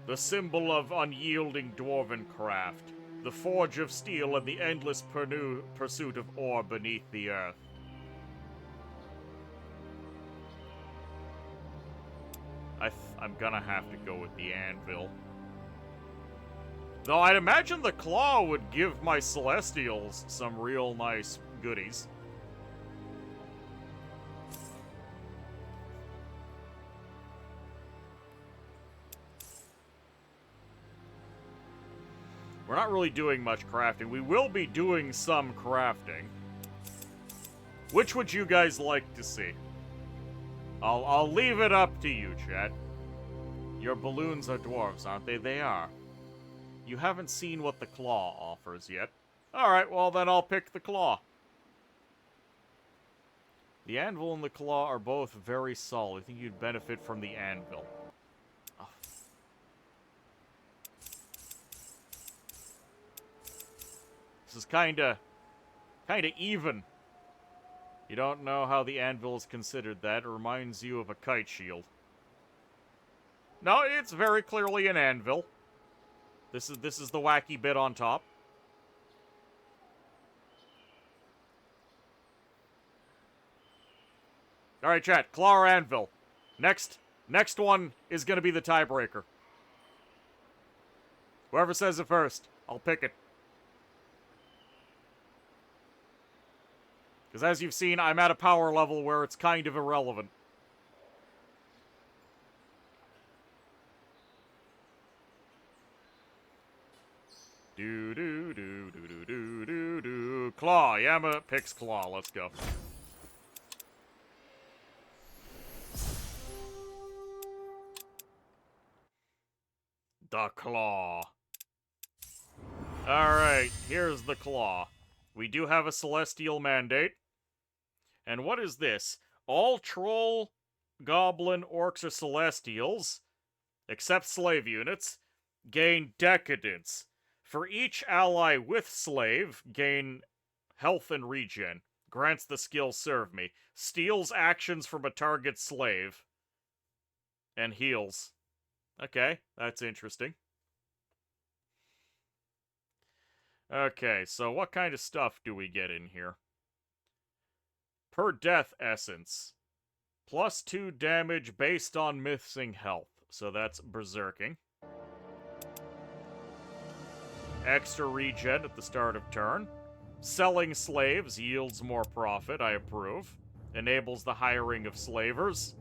the symbol of unyielding dwarven craft, the forge of steel and the endless pursuit of ore beneath the earth. I'm gonna have to go with the Anvil. Though I'd imagine the Claw would give my Celestials some real nice goodies. We're not really doing much crafting. We will be doing some crafting. Which would you guys like to see? I'll leave it up to you, chat. Your balloons are dwarves, aren't they? They are. You haven't seen what the Claw offers yet. Alright, well then I'll pick the Claw. The Anvil and the Claw are both very solid. I think you'd benefit from the Anvil. Oh. This is kinda even. You don't know how the Anvil is considered that. It reminds you of a kite shield. No, it's very clearly an Anvil. This is the wacky bit on top. Alright, chat. Claw or Anvil? Next one is gonna be the tiebreaker. Whoever says it first, I'll pick it. Because as you've seen, I'm at a power level where it's kind of irrelevant. Do. Claw. Yama picks Claw. Let's go. The Claw. Alright, here's the Claw. We do have a Celestial mandate. And what is this? All troll, goblin, orcs, or Celestials Except slave units. Gain Decadence. For each ally with slave, gain health and regen. Grants the skill Serve Me. Steals actions from a target slave. And heals. Okay, that's interesting. Okay, so what kind of stuff do we get in here? Per death essence. +2 damage based on missing health. So that's berserking. Extra regen at the start of turn. Selling slaves yields more profit, I approve. Enables the hiring of slavers.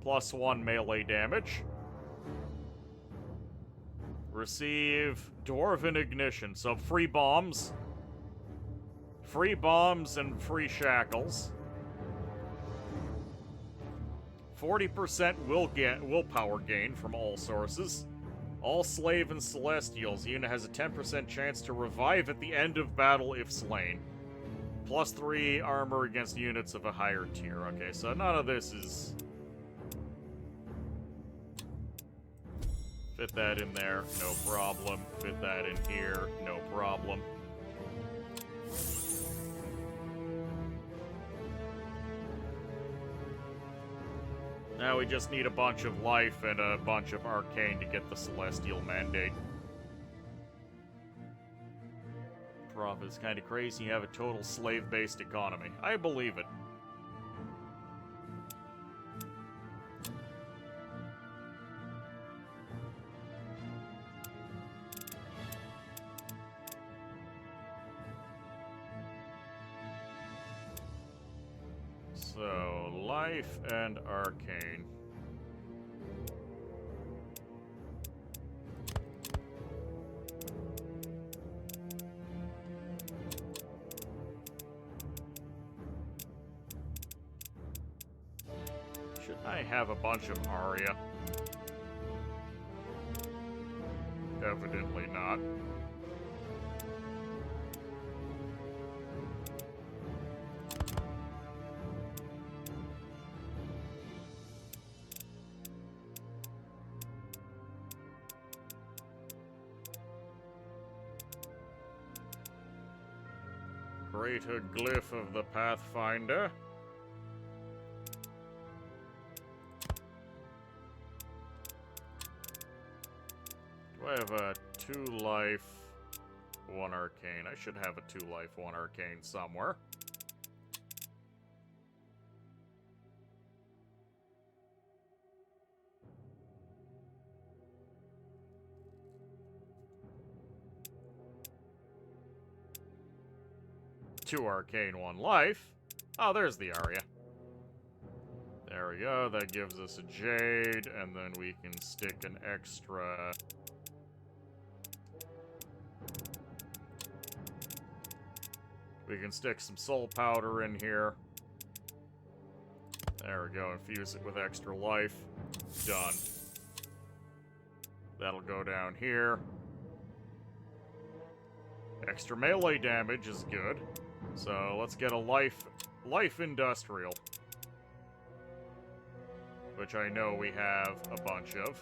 +1 melee damage. Receive Dwarven Ignition, so free bombs. Free bombs and free shackles. 40% willpower gain from all sources. All slave and celestials. Unit has a 10% chance to revive at the end of battle if slain. +3 armor against units of a higher tier. Okay, so none of this is... Fit that in there, no problem. Fit that in here, no problem. Now we just need a bunch of life and a bunch of arcane to get the Celestial Mandate. Prof is kind of crazy. You have a total slave-based economy. I believe it. So, life and arcane. Should I have a bunch of Aria? Evidently not. Greater glyph of the Pathfinder. Do I have a 2 life, 1 arcane? I should have a 2 life, 1 arcane somewhere. Two arcane, 1 life. Oh, there's the Aria. There we go. That gives us a jade, and then we can stick an extra. We can stick some soul powder in here. There we go. Infuse it with extra life. Done. That'll go down here. Extra melee damage is good. So let's get a life industrial. Which I know we have a bunch of.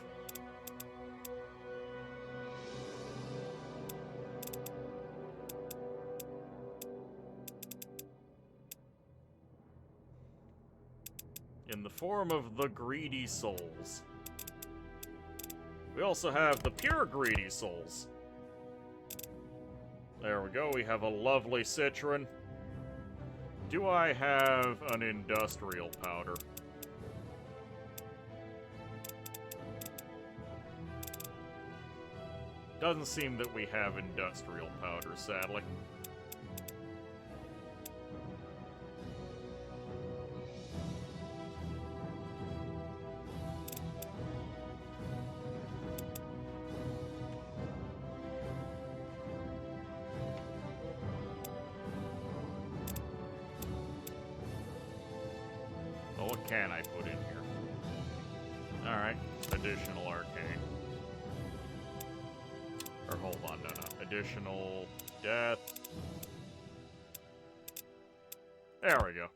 In the form of the Greedy Souls. We also have the Pure Greedy Souls. There we go, we have a lovely citron. Do I have an industrial powder? Doesn't seem that we have industrial powder, sadly. Well, what can I put in here? Alright, additional arcane. Or hold on, no. Additional death. There we go.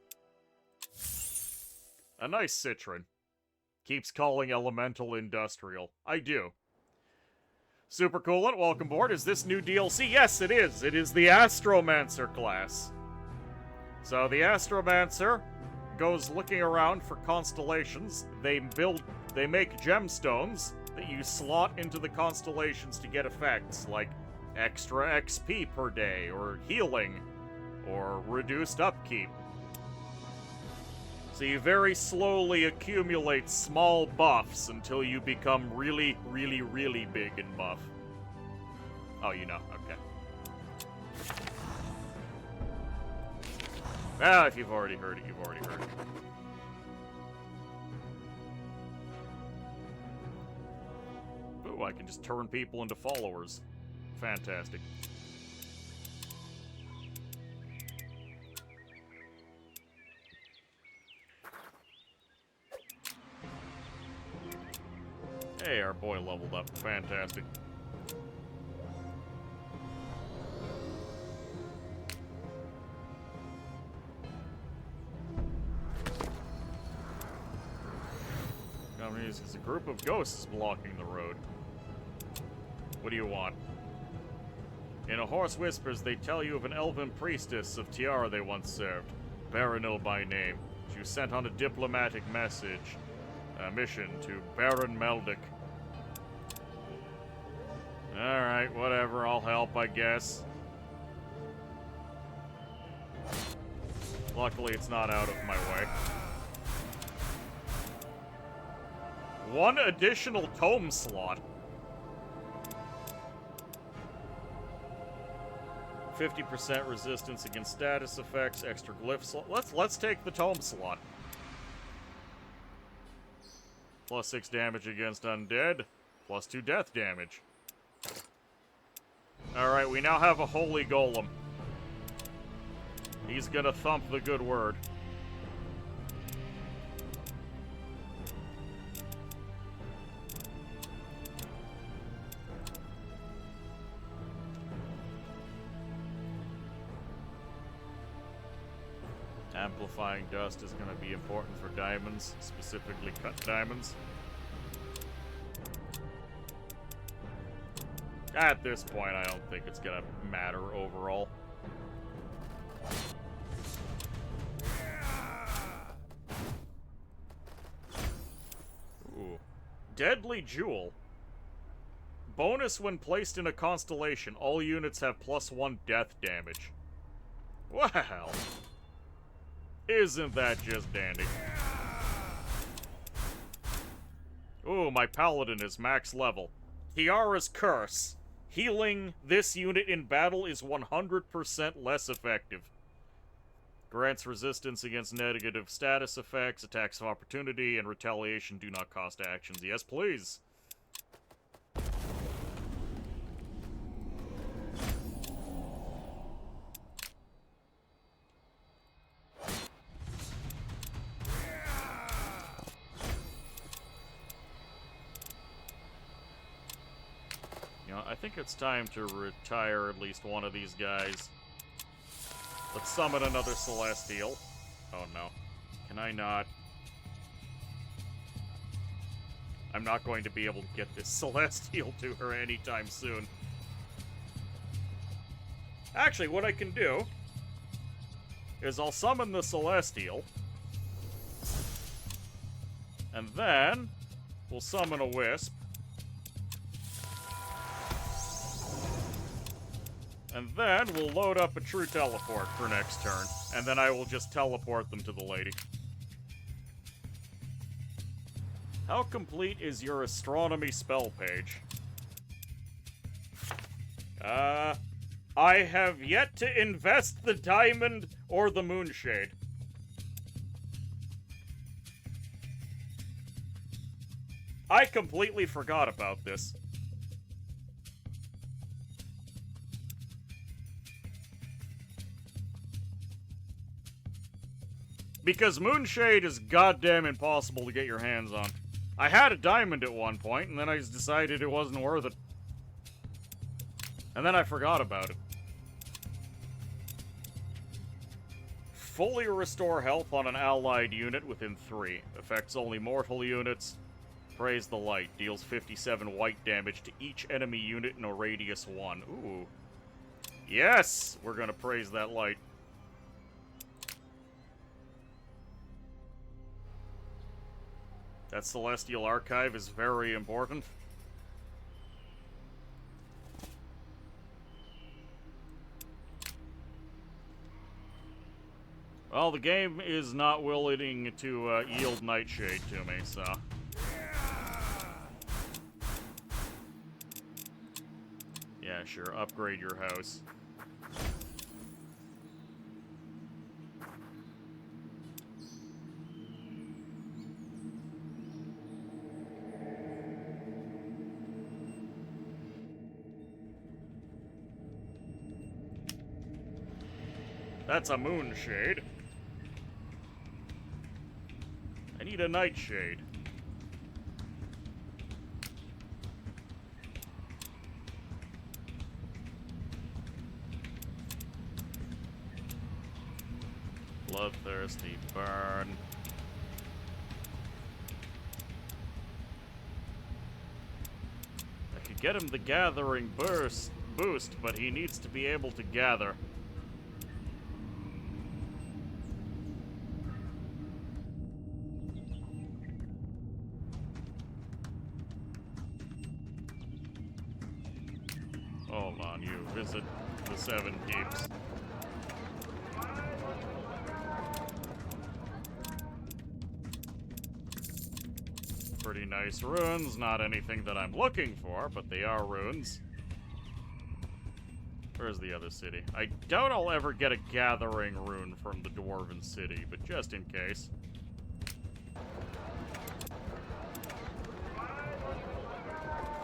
A nice citron. Keeps calling elemental industrial. I do. Super Coolant, welcome aboard. Is this new DLC? Yes, it is. It is the Astromancer class. So the Astromancer goes looking around for constellations. They make gemstones that you slot into the constellations to get effects like extra XP per day, or healing, or reduced upkeep. So you very slowly accumulate small buffs until you become really, really, really big and buff. Oh, you know, okay. Ah, if you've already heard it, you've already heard it. Ooh, I can just turn people into followers. Fantastic. Hey, our boy leveled up. Fantastic. Because a group of ghosts blocking the road. What do you want? In a hoarse whispers, they tell you of an elven priestess of Tiara they once served, Baronil by name. She was sent on a diplomatic mission to Baron Meldick. Alright, whatever, I'll help, I guess. Luckily, it's not out of my way. One additional tome slot. 50% resistance against status effects, extra glyph slot. Let's take the tome slot. Plus 6 damage against undead, plus 2 death damage. Alright, we now have a holy golem. He's gonna thump the good word. Amplifying dust is going to be important for diamonds, specifically cut diamonds. At this point, I don't think it's going to matter overall. Ooh. Deadly Jewel. Bonus when placed in a constellation. All units have +1 death damage. Wow. Isn't that just dandy? Ooh, my paladin is max level. Tiara's Curse. Healing this unit in battle is 100% less effective. Grants resistance against negative status effects, attacks of opportunity, and retaliation do not cost actions. Yes, please. I think it's time to retire at least one of these guys. Let's summon another Celestial. Oh no. Can I not? I'm not going to be able to get this Celestial to her anytime soon. Actually, what I can do is I'll summon the Celestial. And then we'll summon a Wisp. And then we'll load up a true teleport for next turn. And then I will just teleport them to the lady. How complete is your astronomy spell page? I have yet to invest the diamond or the moonshade. I completely forgot about this. Because Moonshade is goddamn impossible to get your hands on. I had a diamond at one point, and then I just decided it wasn't worth it. And then I forgot about it. Fully restore health on an allied unit within 3. Affects only mortal units. Praise the light. Deals 57 white damage to each enemy unit in a radius 1. Ooh. Yes! We're gonna praise that light. That Celestial Archive is very important. Well, the game is not willing to yield Nightshade to me, so... Yeah, sure, upgrade your house. That's a moonshade. I need a nightshade. Bloodthirsty burn. I could get him the gathering boost, but he needs to be able to gather. Hold on, you visit the 7 Peeps. Pretty nice runes, not anything that I'm looking for, but they are runes. Where's the other city? I doubt I'll ever get a gathering rune from the Dwarven city, but just in case.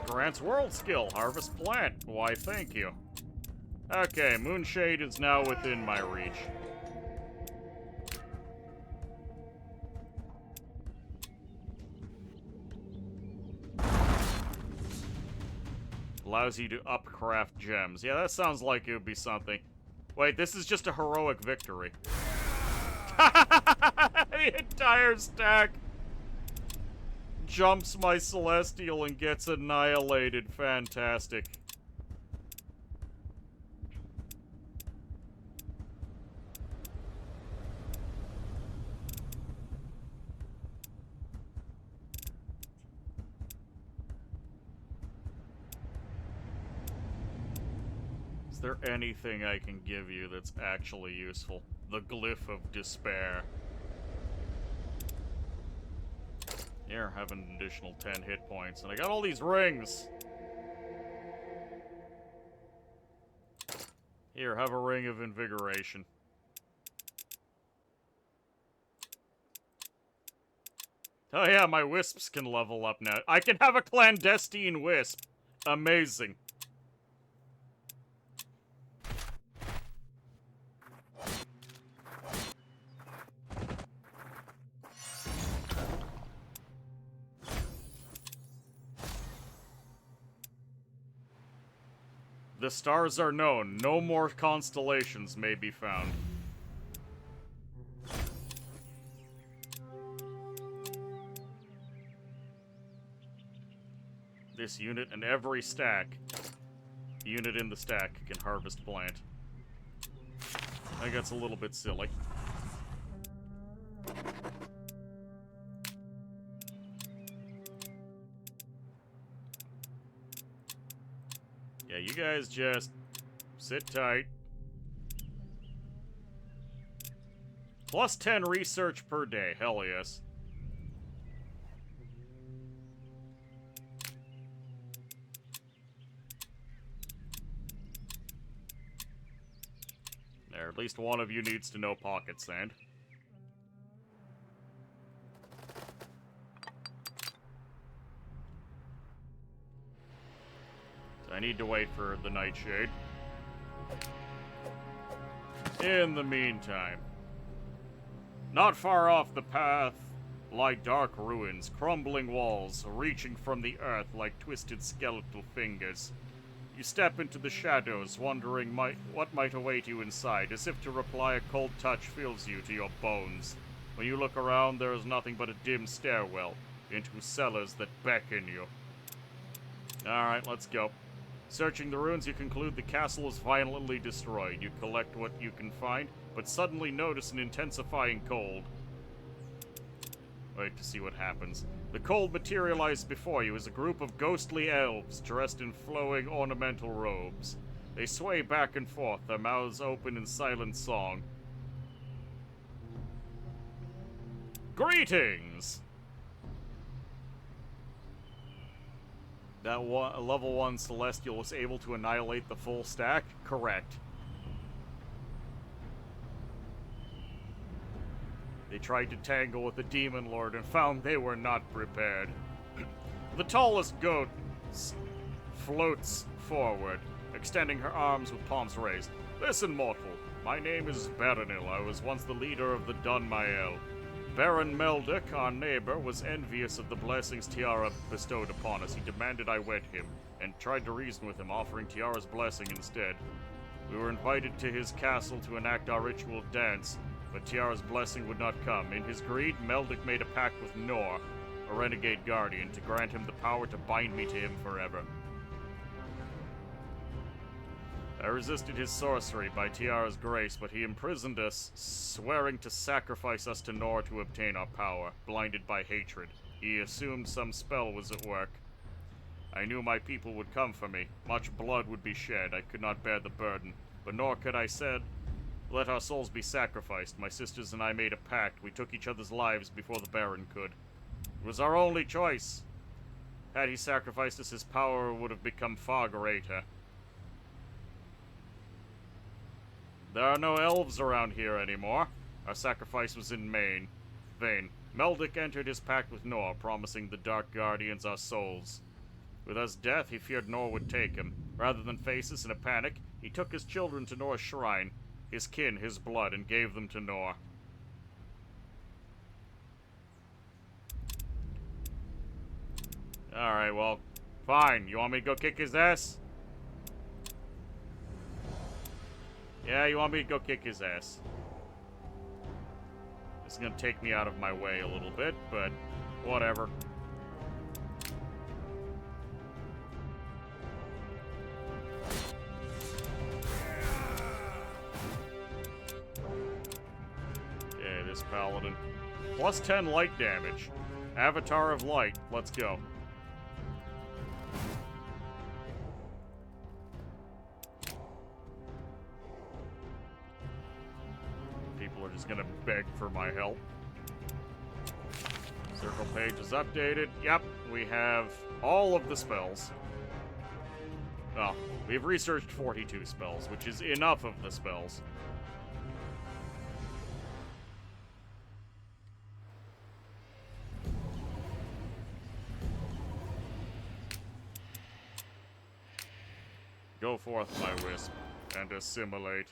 Grants world skill, harvest plant. Why, thank you. Okay, Moonshade is now within my reach. Allows you to upcraft gems. Yeah, that sounds like it would be something. Wait, this is just a heroic victory. The entire stack jumps my Celestial and gets annihilated. Fantastic. Is there anything I can give you that's actually useful? The Glyph of Despair. Here, have an additional 10 hit points. And I got all these rings! Here, have a Ring of Invigoration. Oh yeah, my wisps can level up now. I can have a clandestine wisp. Amazing. The stars are known. No more constellations may be found. This unit and every stack. Unit in the stack can harvest plant. That gets a little bit silly. Yeah, you guys just sit tight. Plus 10 research per day. Hell yes. There, at least one of you needs to know pocket sand. I need to wait for the Nightshade. In the meantime, not far off the path lie dark ruins, crumbling walls, reaching from the earth like twisted skeletal fingers. You step into the shadows, wondering what might await you inside. As if to reply, a cold touch fills you to your bones. When you look around, there is nothing but a dim stairwell into cellars that beckon you. Alright, let's go. Searching the ruins, you conclude the castle is violently destroyed. You collect what you can find, but suddenly notice an intensifying cold. Wait to see what happens. The cold materialized before you as a group of ghostly elves dressed in flowing ornamental robes. They sway back and forth, their mouths open in silent song. Greetings! That level 1 Celestial was able to annihilate the full stack? Correct. They tried to tangle with the Demon Lord and found they were not prepared. The tallest goat floats forward, extending her arms with palms raised. Listen, mortal. My name is Baranil. I was once the leader of the Dunmael. Baron Meldick, our neighbor, was envious of the blessings Tiara bestowed upon us. He demanded I wed him, and tried to reason with him, offering Tiara's blessing instead. We were invited to his castle to enact our ritual dance, but Tiara's blessing would not come. In his greed, Meldick made a pact with Nor, a renegade guardian, to grant him the power to bind me to him forever. I resisted his sorcery by Tiara's grace, but he imprisoned us, swearing to sacrifice us to Nor to obtain our power. Blinded by hatred, he assumed some spell was at work. I knew my people would come for me. Much blood would be shed. I could not bear the burden. But nor could I said, let our souls be sacrificed. My sisters and I made a pact. We took each other's lives before the Baron could. It was our only choice. Had he sacrificed us, his power would have become far greater. There are no elves around here anymore. Our sacrifice was in vain. Meldick entered his pact with Nor, promising the Dark Guardians our souls. With us death, he feared Nor would take him. Rather than face us in a panic, he took his children to Nor's shrine, his kin, his blood, and gave them to Nor. Alright, well, fine. You want me to go kick his ass? Yeah, you want me to go kick his ass. This is gonna take me out of my way a little bit, but whatever. Okay, this paladin. Plus 10 light damage. Avatar of Light. Let's go. People are just gonna beg for my help. Circle page is updated. Yep, we have all of the spells. Well, we've researched 42 spells, which is enough of the spells. Go forth, my wisp, and assimilate.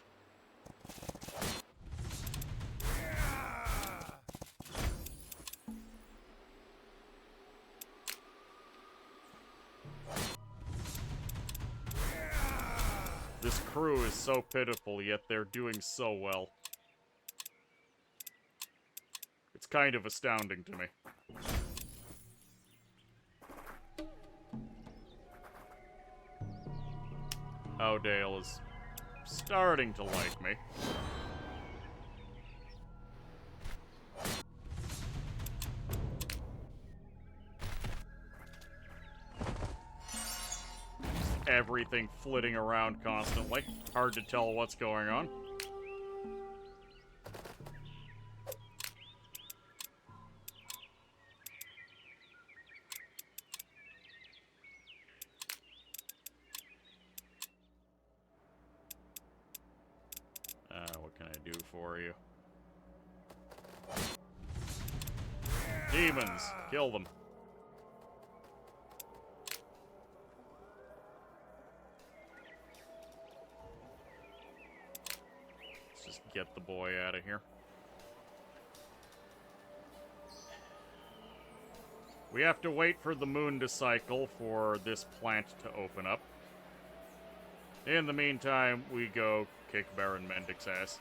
This crew is so pitiful, yet they're doing so well. It's kind of astounding to me. O'Dale is starting to like me. Everything flitting around constantly. Hard to tell what's going on. What can I do for you? Demons! Kill them. Let's just get the boy out of here. We have to wait for the moon to cycle for this plant to open up. In the meantime, we go kick Baron Mendic's ass.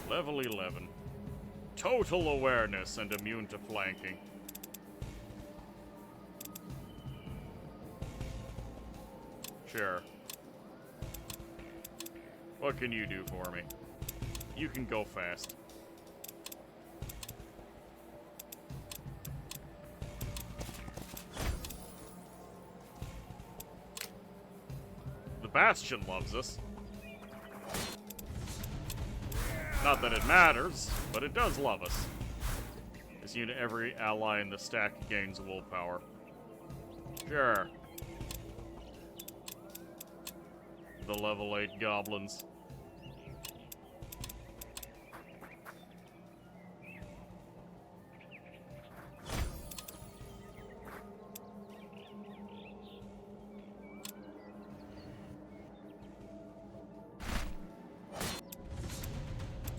Level 11. Total awareness and immune to flanking. Sure. What can you do for me? You can go fast. The Bastion loves us. Not that it matters, but it does love us. This unit, every ally in the stack gains willpower. Sure. The level 8 goblins.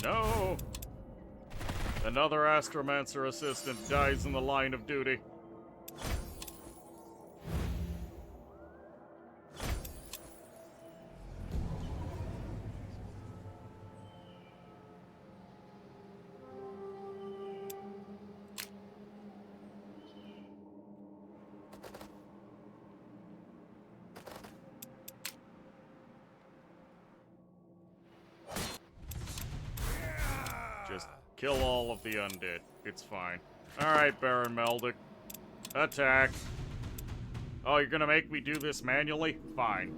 No! Another Astromancer assistant dies in the line of duty. Just kill all of the undead. It's fine. Alright, Baron Meldick. Attack. Oh, you're gonna make me do this manually? Fine.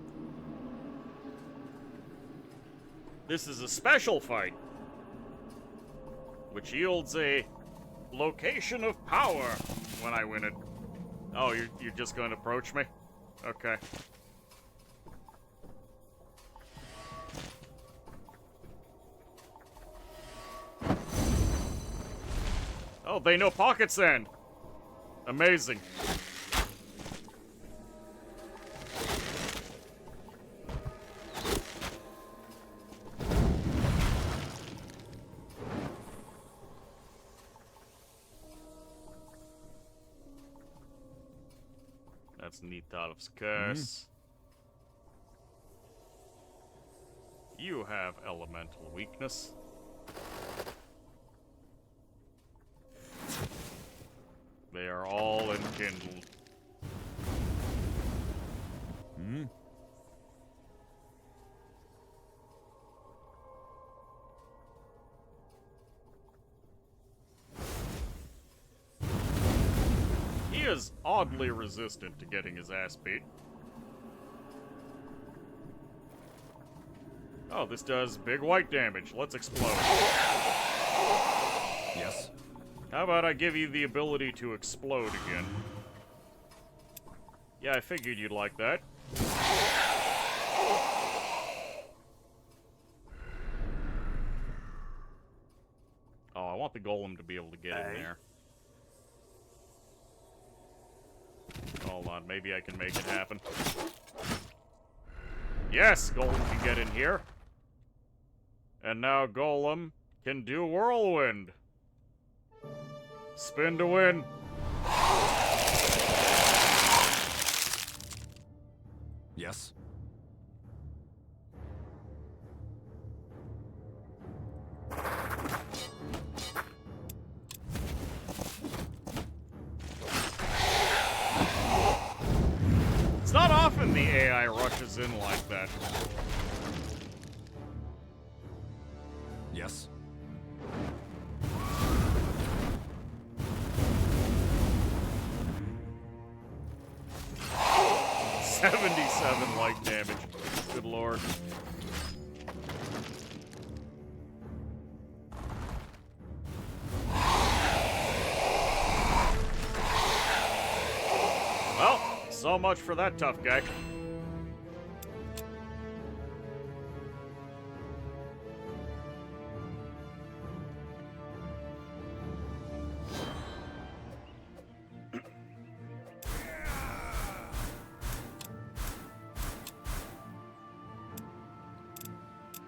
This is a special fight, which yields a location of power when I win it. Oh, you're just going to approach me? Okay. Oh, they know pocket sand. Amazing. That's Nitalov's curse. You have elemental weakness. They are all enkindled. He is oddly resistant to getting his ass beat. Oh, this does big white damage. Let's explode. Yes. How about I give you the ability to explode again? Yeah, I figured you'd like that. Oh, I want the golem to be able to get in there. Hold on, maybe I can make it happen. Yes, golem can get in here. And now golem can do whirlwind. Spin to win. Yes. It's not often the AI rushes in like that. Yes. $77 light damage. Good lord. Well, so much for that tough guy.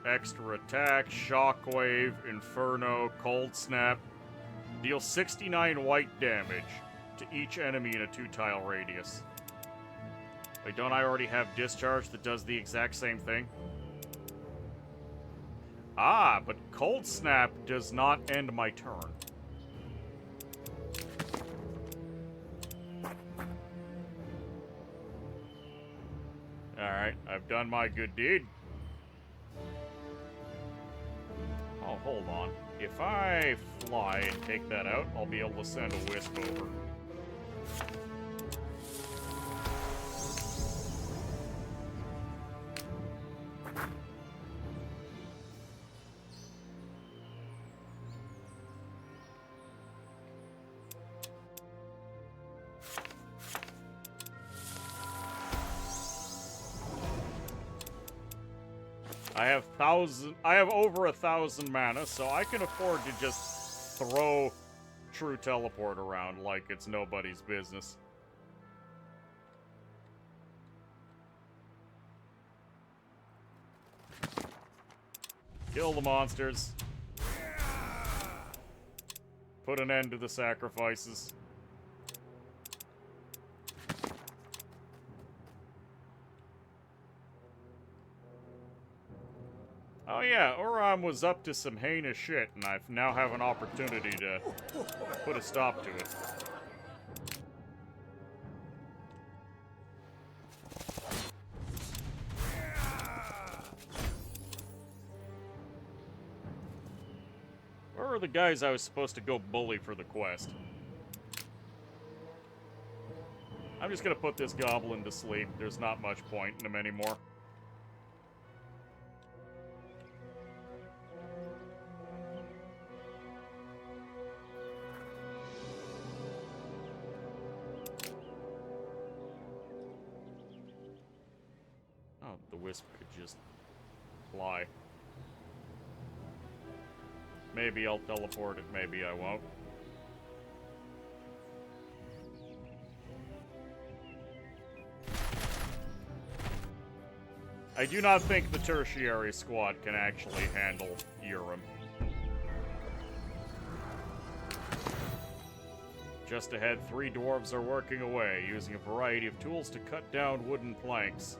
Extra attack, shockwave, inferno, cold snap. Deal 69 white damage to each enemy in a 2-tile radius. Wait, don't I already have Discharge that does the exact same thing? Ah, but Cold Snap does not end my turn. Alright, I've done my good deed. Oh, hold on. If I fly and take that out, I'll be able to send a Wisp over. I have over 1,000 mana, so I can afford to just throw True Teleport around like it's nobody's business. Kill the monsters. Put an end to the sacrifices. Oh yeah, Uram was up to some heinous shit, and I now have an opportunity to put a stop to it. Where are the guys I was supposed to go bully for the quest? I'm just gonna put this goblin to sleep. There's not much point in him anymore. Oh, the Wisp could just fly. Maybe I'll teleport it, maybe I won't. I do not think the tertiary squad can actually handle Urim. Just ahead, 3 dwarves are working away, using a variety of tools to cut down wooden planks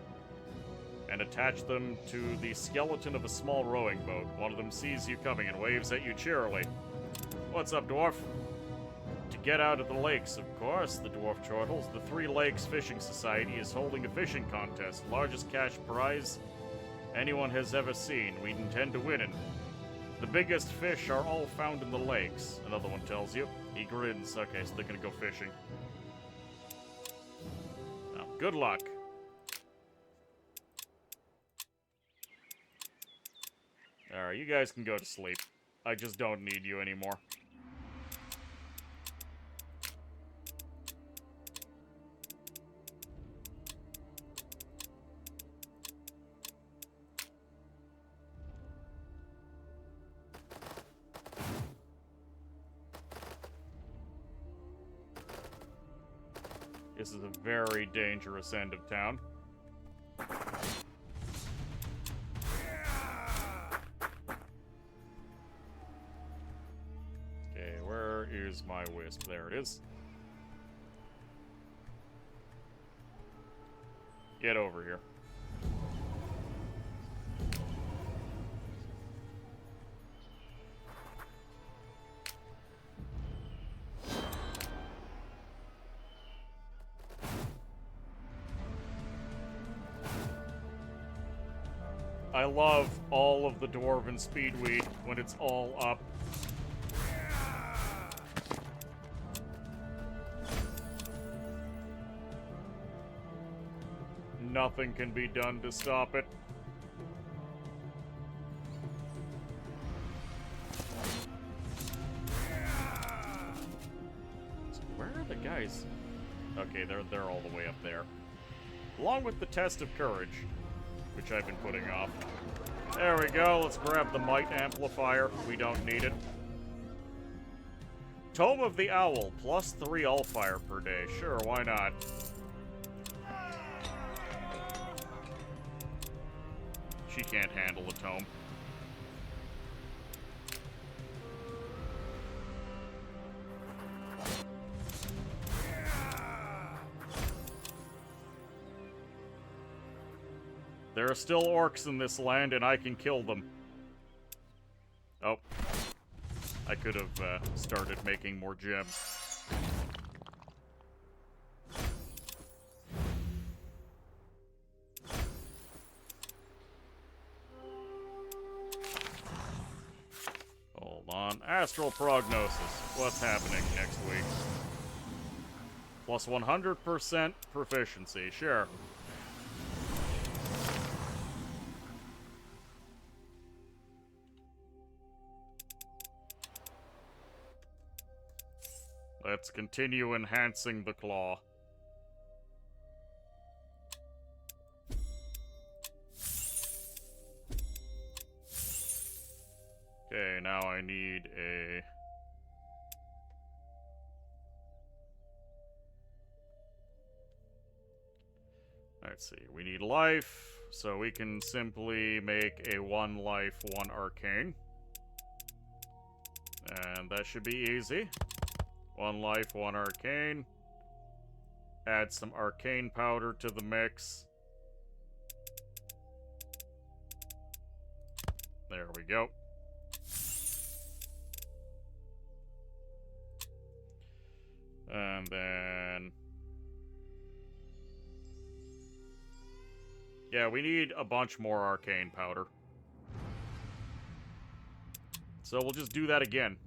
and attach them to the skeleton of a small rowing boat. One of them sees you coming and waves at you cheerily. What's up, dwarf? To get out of the lakes, of course, the dwarf chortles. The 3 Lakes Fishing Society is holding a fishing contest. Largest cash prize anyone has ever seen. We intend to win it. The biggest fish are all found in the lakes, another one tells you. He grins. Okay, so they're gonna go fishing. Now, good luck. Alright, you guys can go to sleep. I just don't need you anymore. This is a very dangerous end of town. Okay, where is my Wisp? There it is. Get over here. I love all of the Dwarven Speedweed when it's all up. Nothing can be done to stop it. So where are the guys? Okay, they're all the way up there. Along with the Test of Courage, which I've been putting off. There we go, let's grab the Might Amplifier. We don't need it. Tome of the Owl, plus 3 Allfire per day. Sure, why not? She can't handle a tome. There are still orcs in this land, and I can kill them. Oh. I could have started making more gems. Hold on. Astral prognosis. What's happening next week? Plus 100% proficiency. Sure. Let's continue enhancing the claw. Okay, now I need a... Let's see, we need life, so we can simply make a 1 life, 1 arcane. And that should be easy. 1 life, 1 arcane. Add some arcane powder to the mix. There we go. And then... yeah, we need a bunch more arcane powder. So we'll just do that again.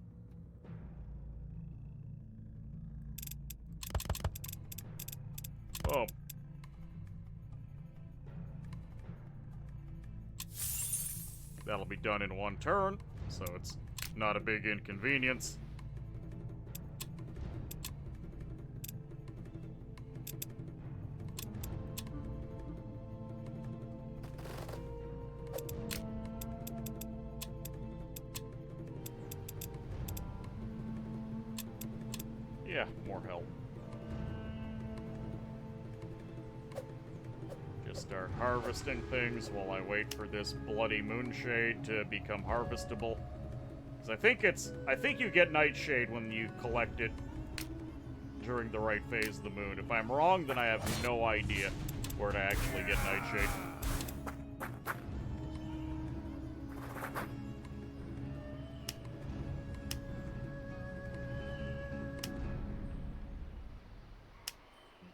Oh. That'll be done in 1 turn, so it's not a big inconvenience. Yeah, more help. Just start harvesting things while I wait for this bloody moonshade to become harvestable. Because I think you get nightshade when you collect it during the right phase of the moon. If I'm wrong, then I have no idea where to actually get nightshade.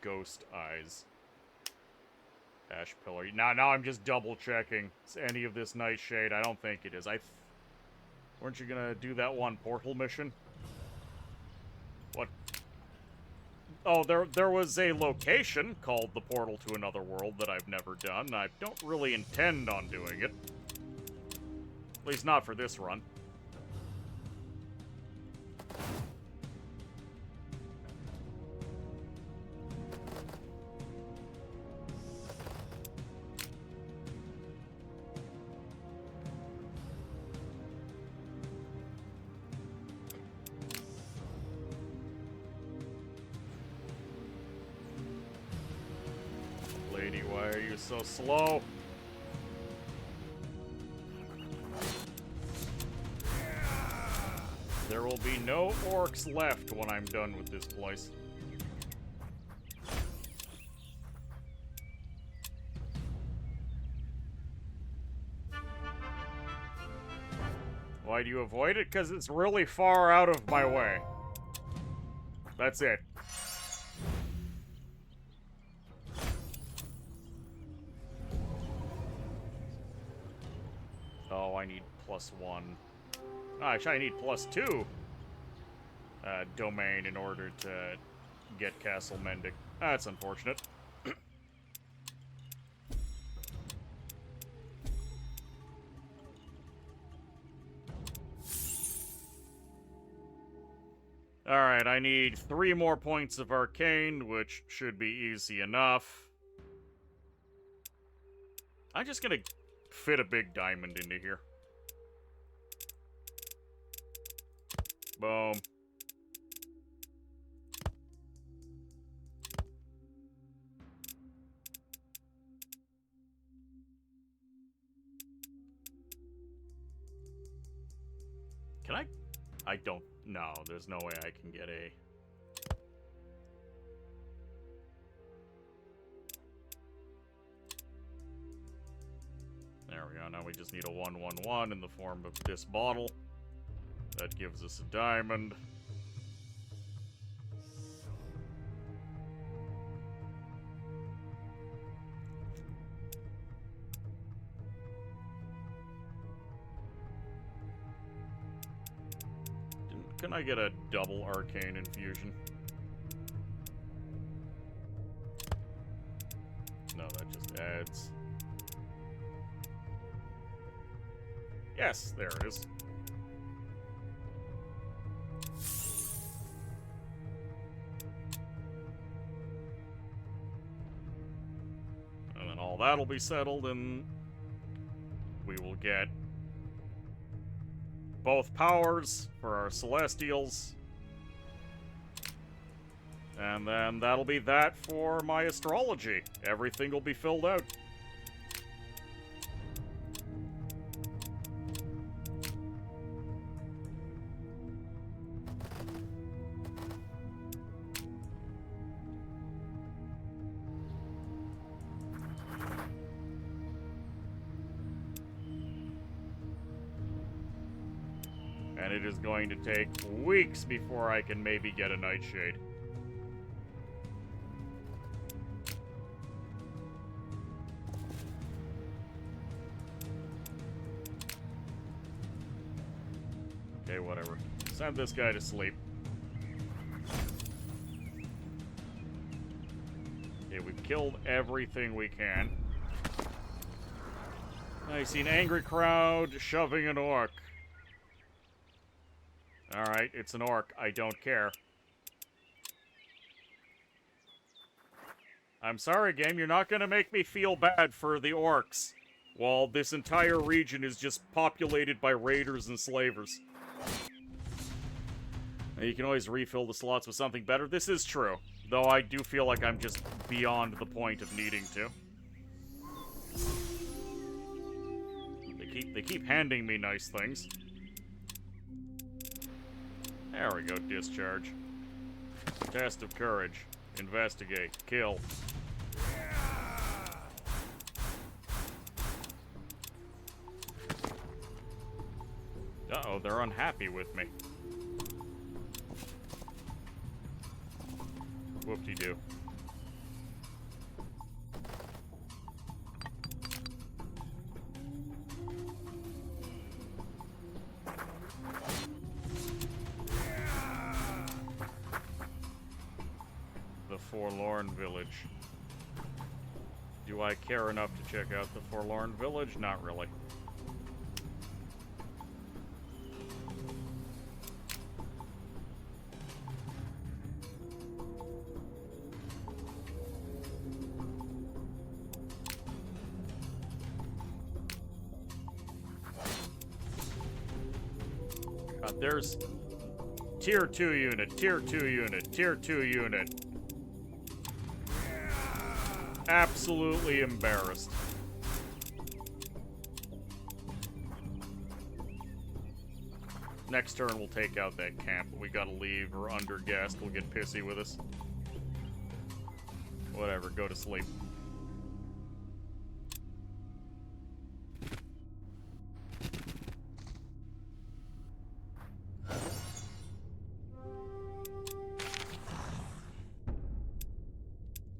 Ghost eyes. Ash pillar. Now I'm just double checking. Is any of this nightshade? I don't think it is. Weren't you gonna do that 1 portal mission? What? Oh, there was a location called the Portal to Another World that I've never done. I don't really intend on doing it. At least not for this run. Lady, why are you so slow? There will be no orcs left when I'm done with this place. Why do you avoid it? Because it's really far out of my way. That's it. Oh, I need +1. Oh, actually, I need +2 domain in order to get Castle Mendic. That's unfortunate. Alright, I need 3 more points of Arcane, which should be easy enough. I'm just gonna fit a big diamond into here. Boom. Can I don't... no, there's no way I can get a... we go. Now we just need a 111 in the form of this bottle. That gives us a diamond. Can I get a double arcane infusion? No, that just adds. Yes, there it is. And then all that'll be settled, and we will get both powers for our Celestials. And then that'll be that for my astrology. Everything will be filled out. And it is going to take weeks before I can maybe get a Nightshade. Okay, whatever. Send this guy to sleep. Okay, we've killed everything we can. I see an angry crowd shoving an orc. Alright, it's an orc. I don't care. I'm sorry, game. You're not gonna make me feel bad for the orcs, while this entire region is just populated by raiders and slavers. Now, you can always refill the slots with something better. This is true, though I do feel like I'm just beyond the point of needing to. They keep handing me nice things. There we go, discharge. Test of courage. Investigate. Kill. Uh-oh, they're unhappy with me. Whoop-de-doo. The Forlorn Village. Do I care enough to check out the Forlorn Village? Not really. God, there's Tier 2 unit, Tier 2 unit, Tier 2 unit. Absolutely embarrassed. Next turn we'll take out that camp, but we gotta leave or underguessed will get pissy with us. Whatever, go to sleep.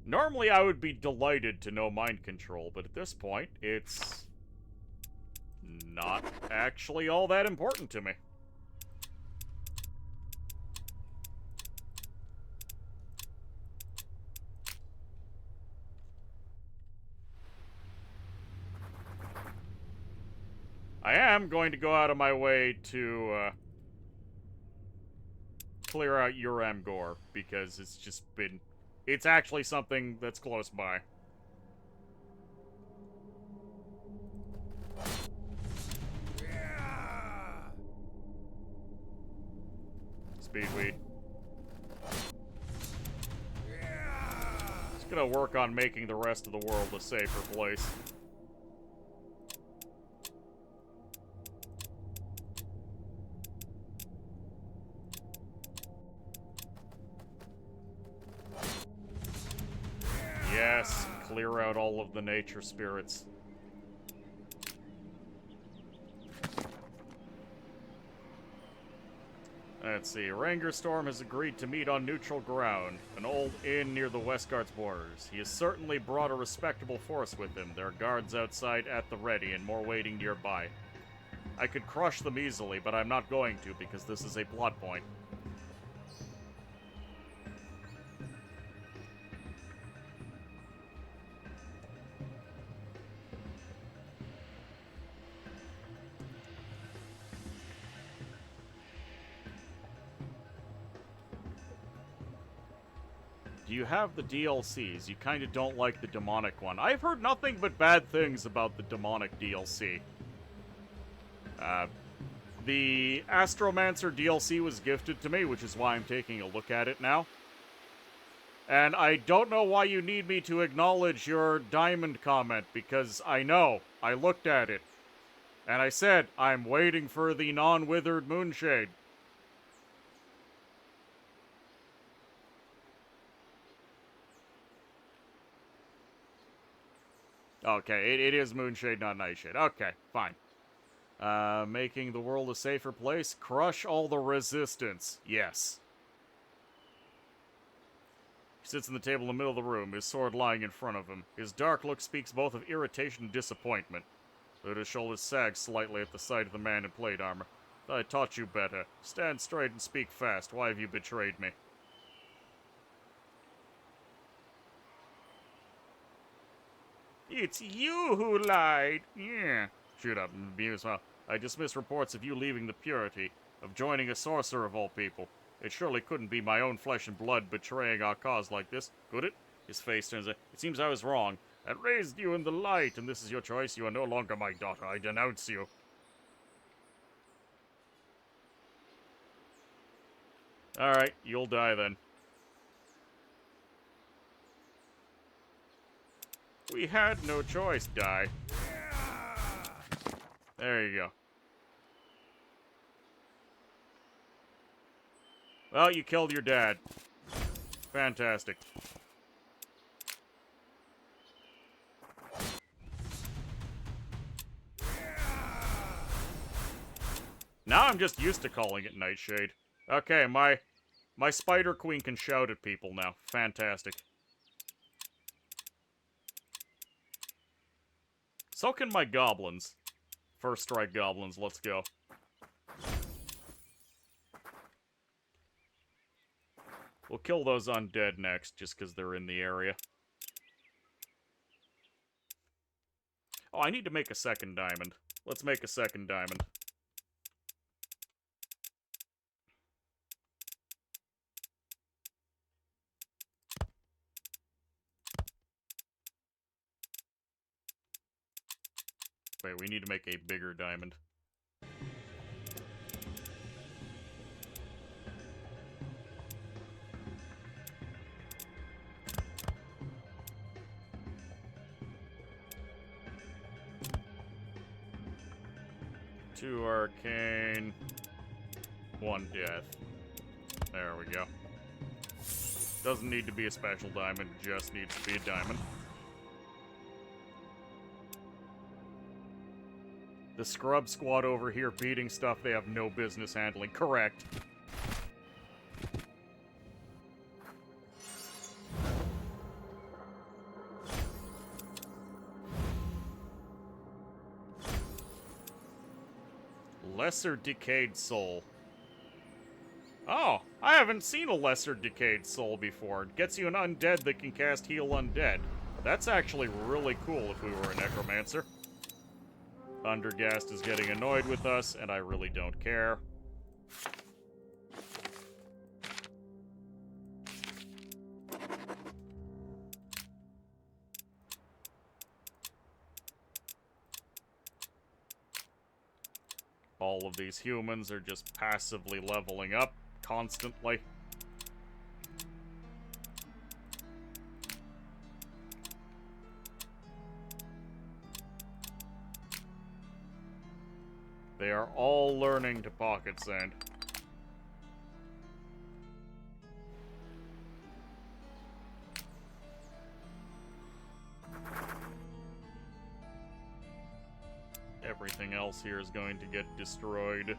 Normally, I would be delighted to know mind control, but at this point, it's not actually all that important to me. I am going to go out of my way to clear out Uramgor, because it's just been... It's actually something that's close by. Speedweed. Just gonna work on making the rest of the world a safer place. Yes, clear out all of the nature spirits. Let's see. Rangerstorm has agreed to meet on neutral ground, an old inn near the Westguard's borders. He has certainly brought a respectable force with him. There are guards outside at the ready and more waiting nearby. I could crush them easily, but I'm not going to because this is a plot point. Do you have the DLCs? You kind of don't like the demonic one. I've heard nothing but bad things about the demonic DLC. The Astromancer DLC was gifted to me, which is why I'm taking a look at it now. And I don't know why you need me to acknowledge your diamond comment, because I know. I looked at it. And I said, I'm waiting for the non-withered moonshade. Okay, it is Moonshade, not Nightshade. Okay, fine. Making the world a safer place. Crush all the resistance. Yes. He sits on the table in the middle of the room, his sword lying in front of him. His dark look speaks both of irritation and disappointment. Though his shoulders sag slightly at the sight of the man in plate armor. Thought I taught you better. Stand straight and speak fast. Why have you betrayed me? It's you who lied. Yeah. Shoot up and be as well. I dismiss reports of you leaving the purity, of joining a sorcerer of all people. It surely couldn't be my own flesh and blood betraying our cause like this, could it? His face turns. It seems I was wrong. I raised you in the light, and this is your choice. You are no longer my daughter. I denounce you. Alright, you'll die then. We had no choice, die. There you go. Well, you killed your dad. Fantastic. Now I'm just used to calling it Nightshade. Okay, my Spider Queen can shout at people now. Fantastic. So can my goblins. First strike goblins, let's go. We'll kill those undead next, just because they're in the area. Oh, I need to make a second diamond. Let's make a second diamond. Wait, we need to make a bigger diamond. Two arcane, one death. There we go. Doesn't need to be a special diamond, just needs to be a diamond. The scrub squad over here beating stuff they have no business handling. Correct. Lesser Decayed Soul. Oh, I haven't seen a Lesser Decayed Soul before. It gets you an undead that can cast Heal Undead. That's actually really cool if we were a Necromancer. Thundergast is getting annoyed with us, and I really don't care. All of these humans are just passively leveling up constantly. They are all learning to pocket sand. Everything else here is going to get destroyed.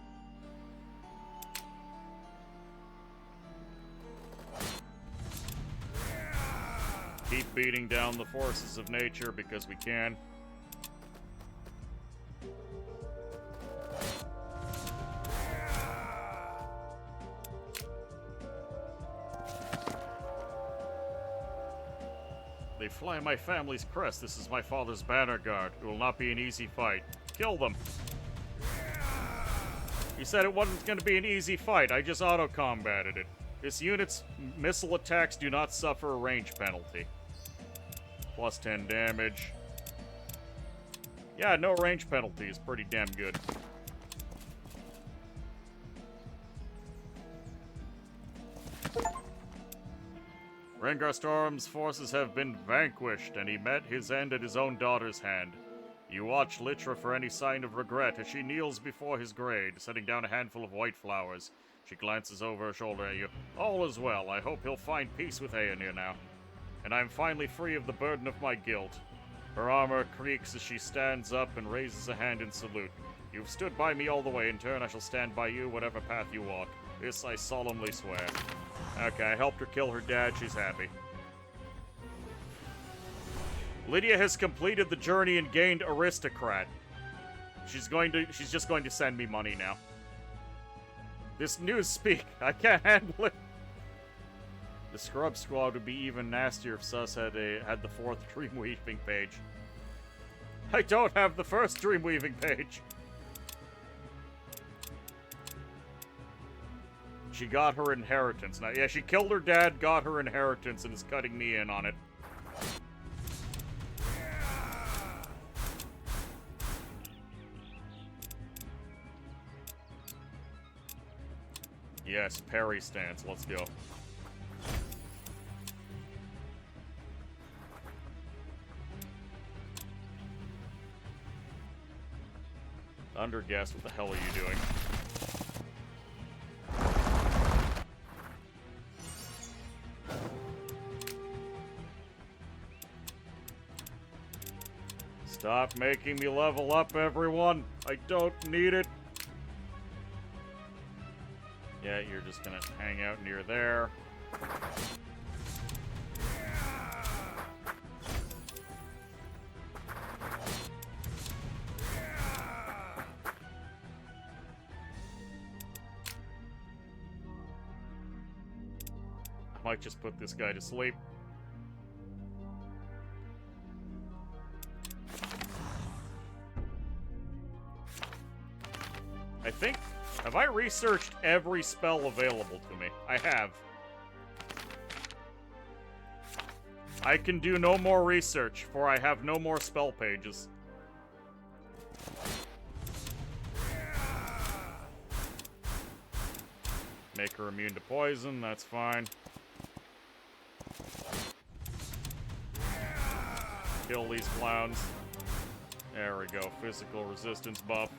Keep beating down the forces of nature because we can. They fly my family's crest. This is my father's banner guard. It will not be an easy fight. Kill them. You said it wasn't going to be an easy fight. I just auto-combated it. This unit's missile attacks do not suffer a range penalty. Plus 10 damage. Yeah, no range penalty is pretty damn good. Rengar Storm's forces have been vanquished, and he met his end at his own daughter's hand. You watch Litra for any sign of regret as she kneels before his grave, setting down a handful of white flowers. She glances over her shoulder at you. All is well. I hope he'll find peace with Aenir now. And I'm finally free of the burden of my guilt. Her armor creaks as she stands up and raises a hand in salute. You've stood by me all the way. In turn, I shall stand by you whatever path you walk. This I solemnly swear. Okay, I helped her kill her dad. She's happy. Lydia has completed the journey and gained Aristocrat. She's just going to send me money now. This news speak. I can't handle it. The Scrub Squad would be even nastier if Sus had the fourth Dreamweaving page. I don't have the first Dreamweaving page. She got her inheritance. Now, yeah, she killed her dad, got her inheritance, and is cutting me in on it. Yes, parry stance. Let's go. Underguess, what the hell are you doing? Stop making me level up, everyone. I don't need it. Yeah, you're just gonna hang out near there. I might just put this guy to sleep. I think... Have I researched every spell available to me? I have. I can do no more research, for I have no more spell pages. Make her immune to poison, that's fine. Kill these clowns. There we go, physical resistance buff.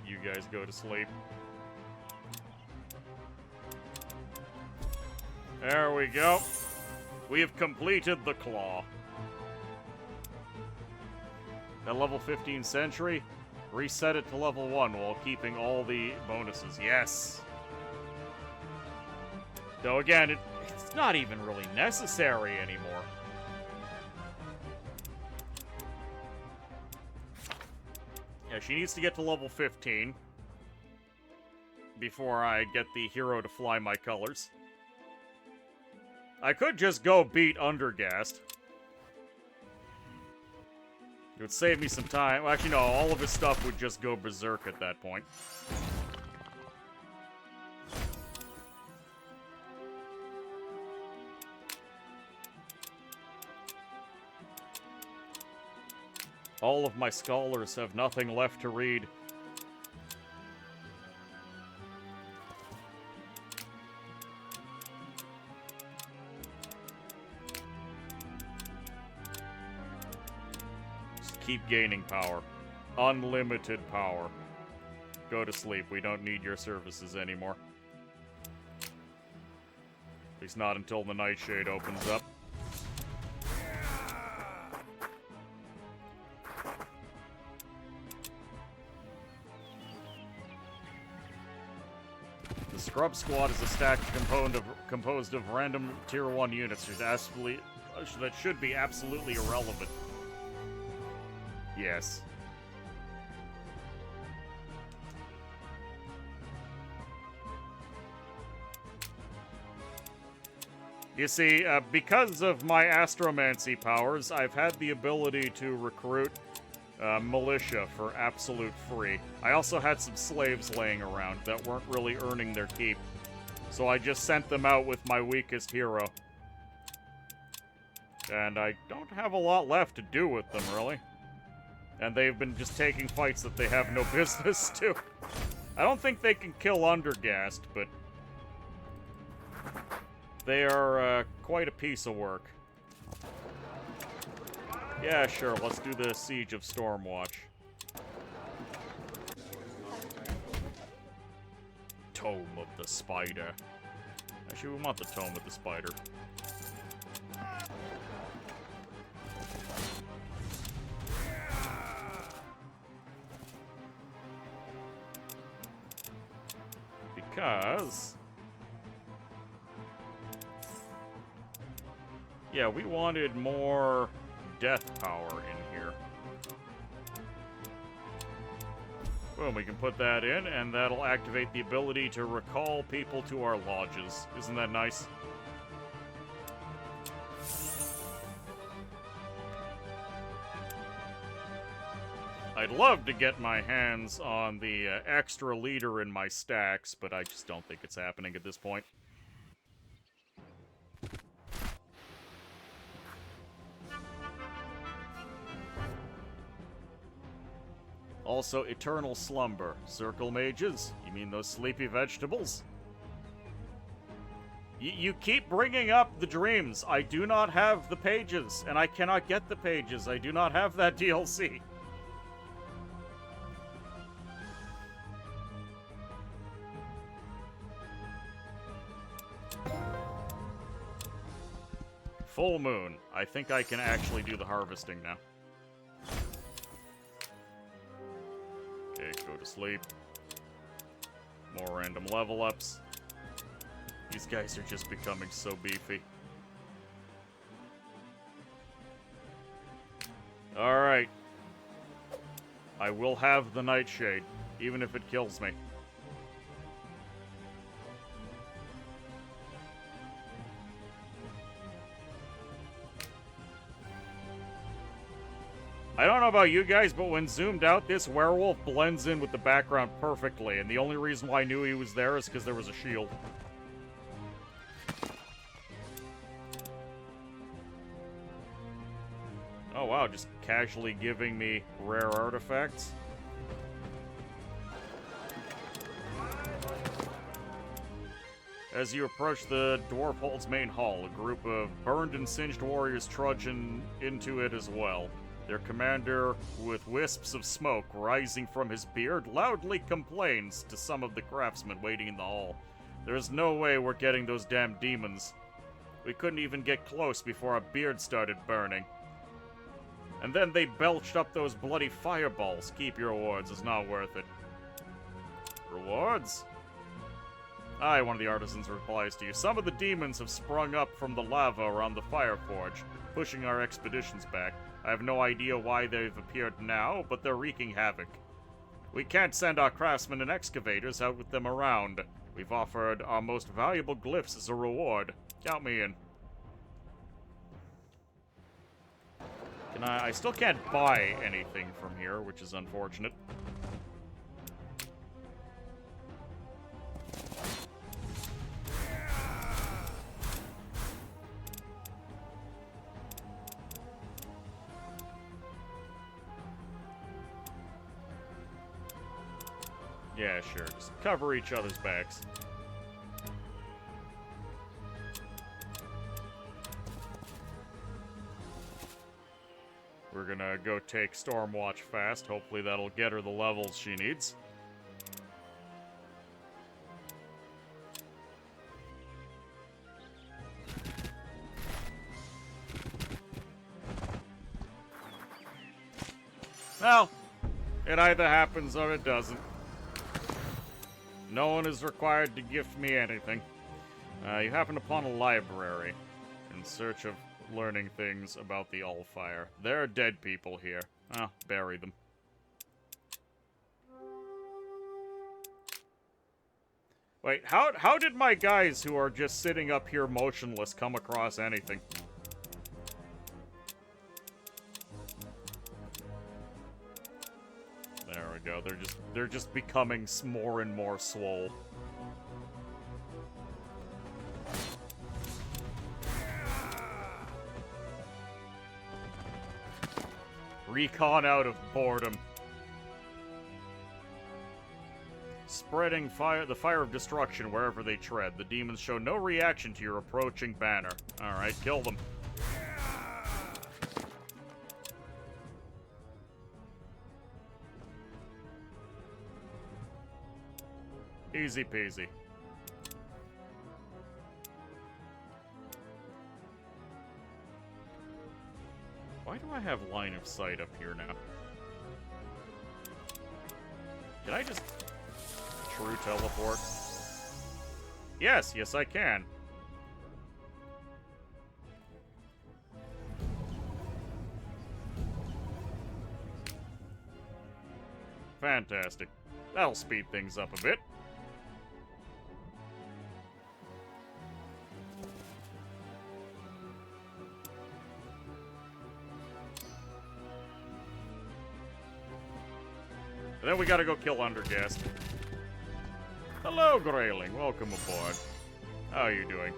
You guys go to sleep. There we go. We have completed the claw. At level 15 Sentry, reset it to level 1 while keeping all the bonuses. Yes! Though again, it's not even really necessary anymore. Yeah, she needs to get to level 15 before I get the hero to fly my colors. I could just go beat Undergast. It would save me some time. Well, actually, no, all of his stuff would just go berserk at that point. All of my scholars have nothing left to read. Just keep gaining power. Unlimited power. Go to sleep. We don't need your services anymore. At least not until the Nightshade opens up. Scrub Squad is a stack composed of random Tier 1 units that should be absolutely irrelevant. Yes. You see, because of my astromancy powers, I've had the ability to recruit militia for absolute free. I also had some slaves laying around that weren't really earning their keep, so I just sent them out with my weakest hero. And I don't have a lot left to do with them, really. And they've been just taking fights that they have no business to. I don't think they can kill Undergast, but they are quite a piece of work. Yeah, sure, let's do the Siege of Stormwatch. Tome of the Spider. Actually, we want the Tome of the Spider. Because... yeah, we wanted more death power in here. Boom, we can put that in, and that'll activate the ability to recall people to our lodges. Isn't that nice? I'd love to get my hands on the extra leader in my stacks, but I just don't think it's happening at this point. Also, Eternal Slumber. Circle mages? You mean those sleepy vegetables? You keep bringing up the dreams. I do not have the pages, and I cannot get the pages. I do not have that DLC. Full moon. I think I can actually do the harvesting now. Okay, go to sleep. More random level ups. These guys are just becoming so beefy. Alright. I will have the Nightshade, even if it kills me. I don't know about you guys, but when zoomed out, this werewolf blends in with the background perfectly, and the only reason why I knew he was there is because there was a shield. Oh wow, just casually giving me rare artifacts. As you approach the Dwarf Hold's main hall, a group of burned and singed warriors trudge into it as well. Their commander, with wisps of smoke rising from his beard, loudly complains to some of the craftsmen waiting in the hall. There's no way we're getting those damn demons. We couldn't even get close before our beard started burning. And then they belched up those bloody fireballs. Keep your rewards, it's not worth it. Rewards? Aye, one of the artisans replies to you. Some of the demons have sprung up from the lava around the fire forge, pushing our expeditions back. I have no idea why they've appeared now, but they're wreaking havoc. We can't send our craftsmen and excavators out with them around. We've offered our most valuable glyphs as a reward. Count me in. I still can't buy anything from here, which is unfortunate. Yeah, sure. Just cover each other's backs. We're gonna go take Stormwatch fast. Hopefully that'll get her the levels she needs. Well, it either happens or it doesn't. No one is required to gift me anything. You happen upon a library in search of learning things about the Allfire. There are dead people here. Ah, bury them. Wait, how did my guys who are just sitting up here motionless come across anything? There we go. They're just becoming more and more swole. Recon out of boredom. Spreading fire, the fire of destruction wherever they tread. The demons show no reaction to your approaching banner. Alright, kill them. Easy peasy. Why do I have line of sight up here now? Can I just true teleport? Yes, yes I can. Fantastic. That'll speed things up a bit. And then we gotta go kill Undergast. Hello, Grayling. Welcome aboard. How are you doing?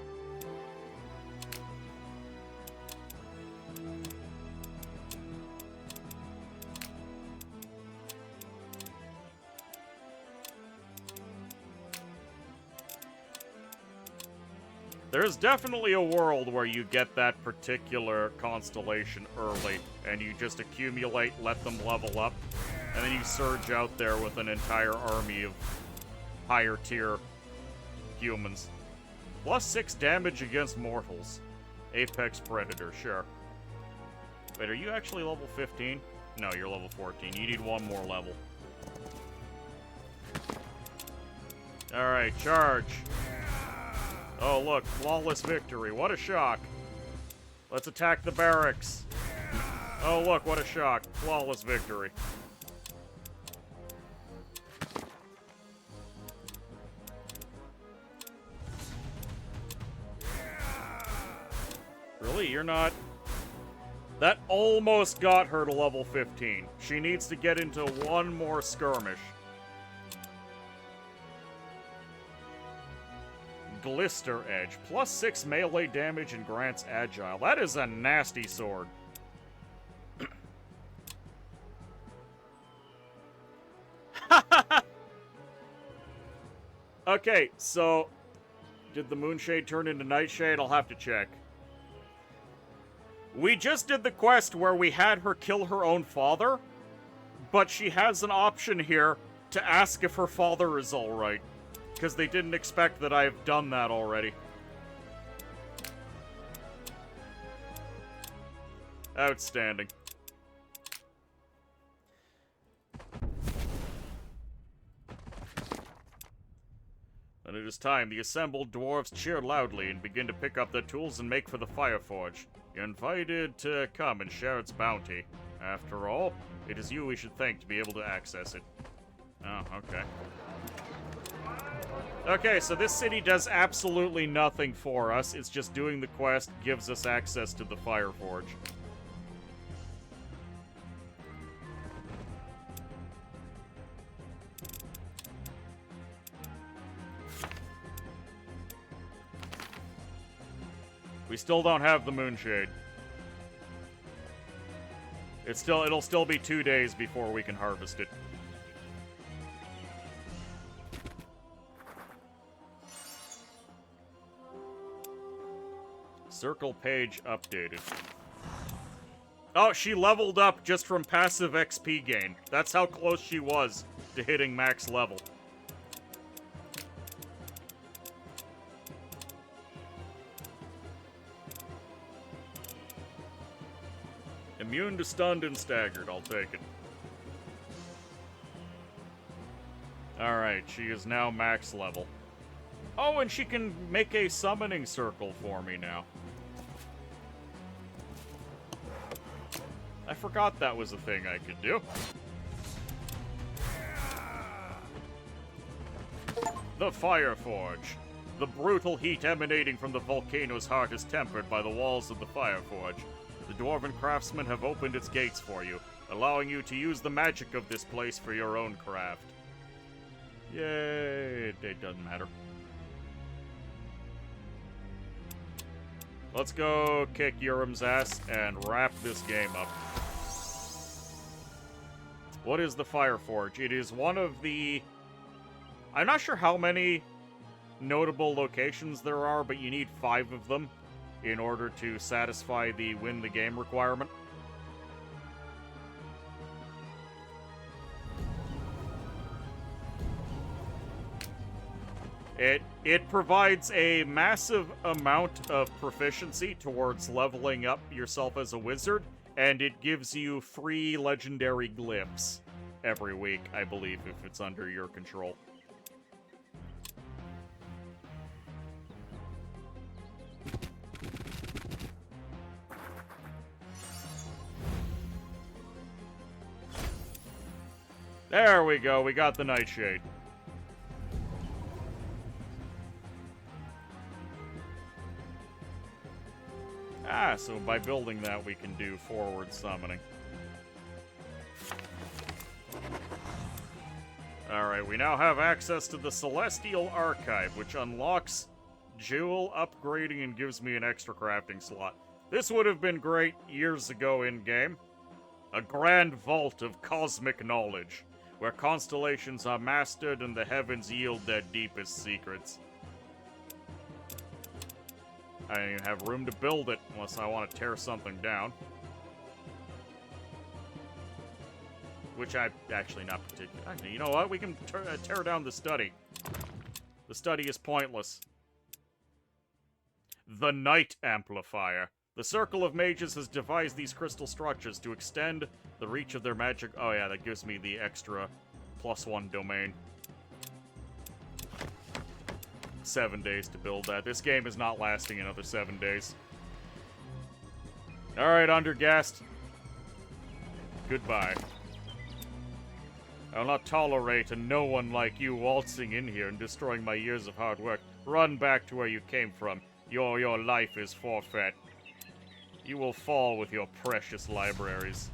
There's definitely a world where you get that particular constellation early, and you just accumulate, let them level up, and then you surge out there with an entire army of higher tier humans. +6 damage against mortals. Apex Predator, sure. Wait, are you actually level 15? No, you're level 14. You need one more level. Alright, charge. Oh, look, flawless victory. What a shock. Let's attack the barracks. Oh, look, what a shock. Flawless victory. Really? You're not... That almost got her to level 15. She needs to get into one more skirmish. Glister Edge. +6 melee damage and grants agile. That is a nasty sword. Okay, so... Did the Moonshade turn into Nightshade? I'll have to check. We just did the quest where we had her kill her own father, but she has an option here to ask if her father is alright. Because they didn't expect that I've done that already. Outstanding. And it is time. The assembled dwarves cheer loudly and begin to pick up their tools and make for the Fireforge. You're invited to come and share its bounty. After all, it is you we should thank to be able to access it. Oh, okay. Okay, so this city does absolutely nothing for us. It's just doing the quest, gives us access to the Fireforge. We still don't have the Moonshade. It'll still be 2 days before we can harvest it. Circle page updated. Oh, she leveled up just from passive XP gain. That's how close she was to hitting max level. Immune to stunned and staggered. I'll take it. Alright. Alright, she is now max level. Oh, and she can make a summoning circle for me now. I forgot that was a thing I could do. The Fire Forge. The brutal heat emanating from the volcano's heart is tempered by the walls of the Fire Forge. The Dwarven craftsmen have opened its gates for you, allowing you to use the magic of this place for your own craft. Yay, it doesn't matter. Let's go kick Urim's ass and wrap this game up. What is the Fire Forge? It is one of the... I'm not sure how many notable locations there are, but you need 5 of them in order to satisfy the win the game requirement. It provides a massive amount of proficiency towards leveling up yourself as a wizard, and it gives you free legendary glyphs every week, I believe, if it's under your control. There we go, we got the Nightshade. Ah, so by building that, we can do forward summoning. Alright, we now have access to the Celestial Archive, which unlocks jewel upgrading and gives me an extra crafting slot. This would have been great years ago in-game. A grand vault of cosmic knowledge, where constellations are mastered and the heavens yield their deepest secrets. I don't even have room to build it unless I want to tear something down. Which I actually not particularly. Actually, you know what? We can tear down the study. The study is pointless. The Night Amplifier. The Circle of Mages has devised these crystal structures to extend the reach of their magic. Oh yeah, that gives me the extra +1 domain. 7 days to build that. This game is not lasting another 7 days. Alright, Undergast. Goodbye. I will not tolerate a no one like you waltzing in here and destroying my years of hard work. Run back to where you came from. Your life is forfeit. You will fall with your precious libraries.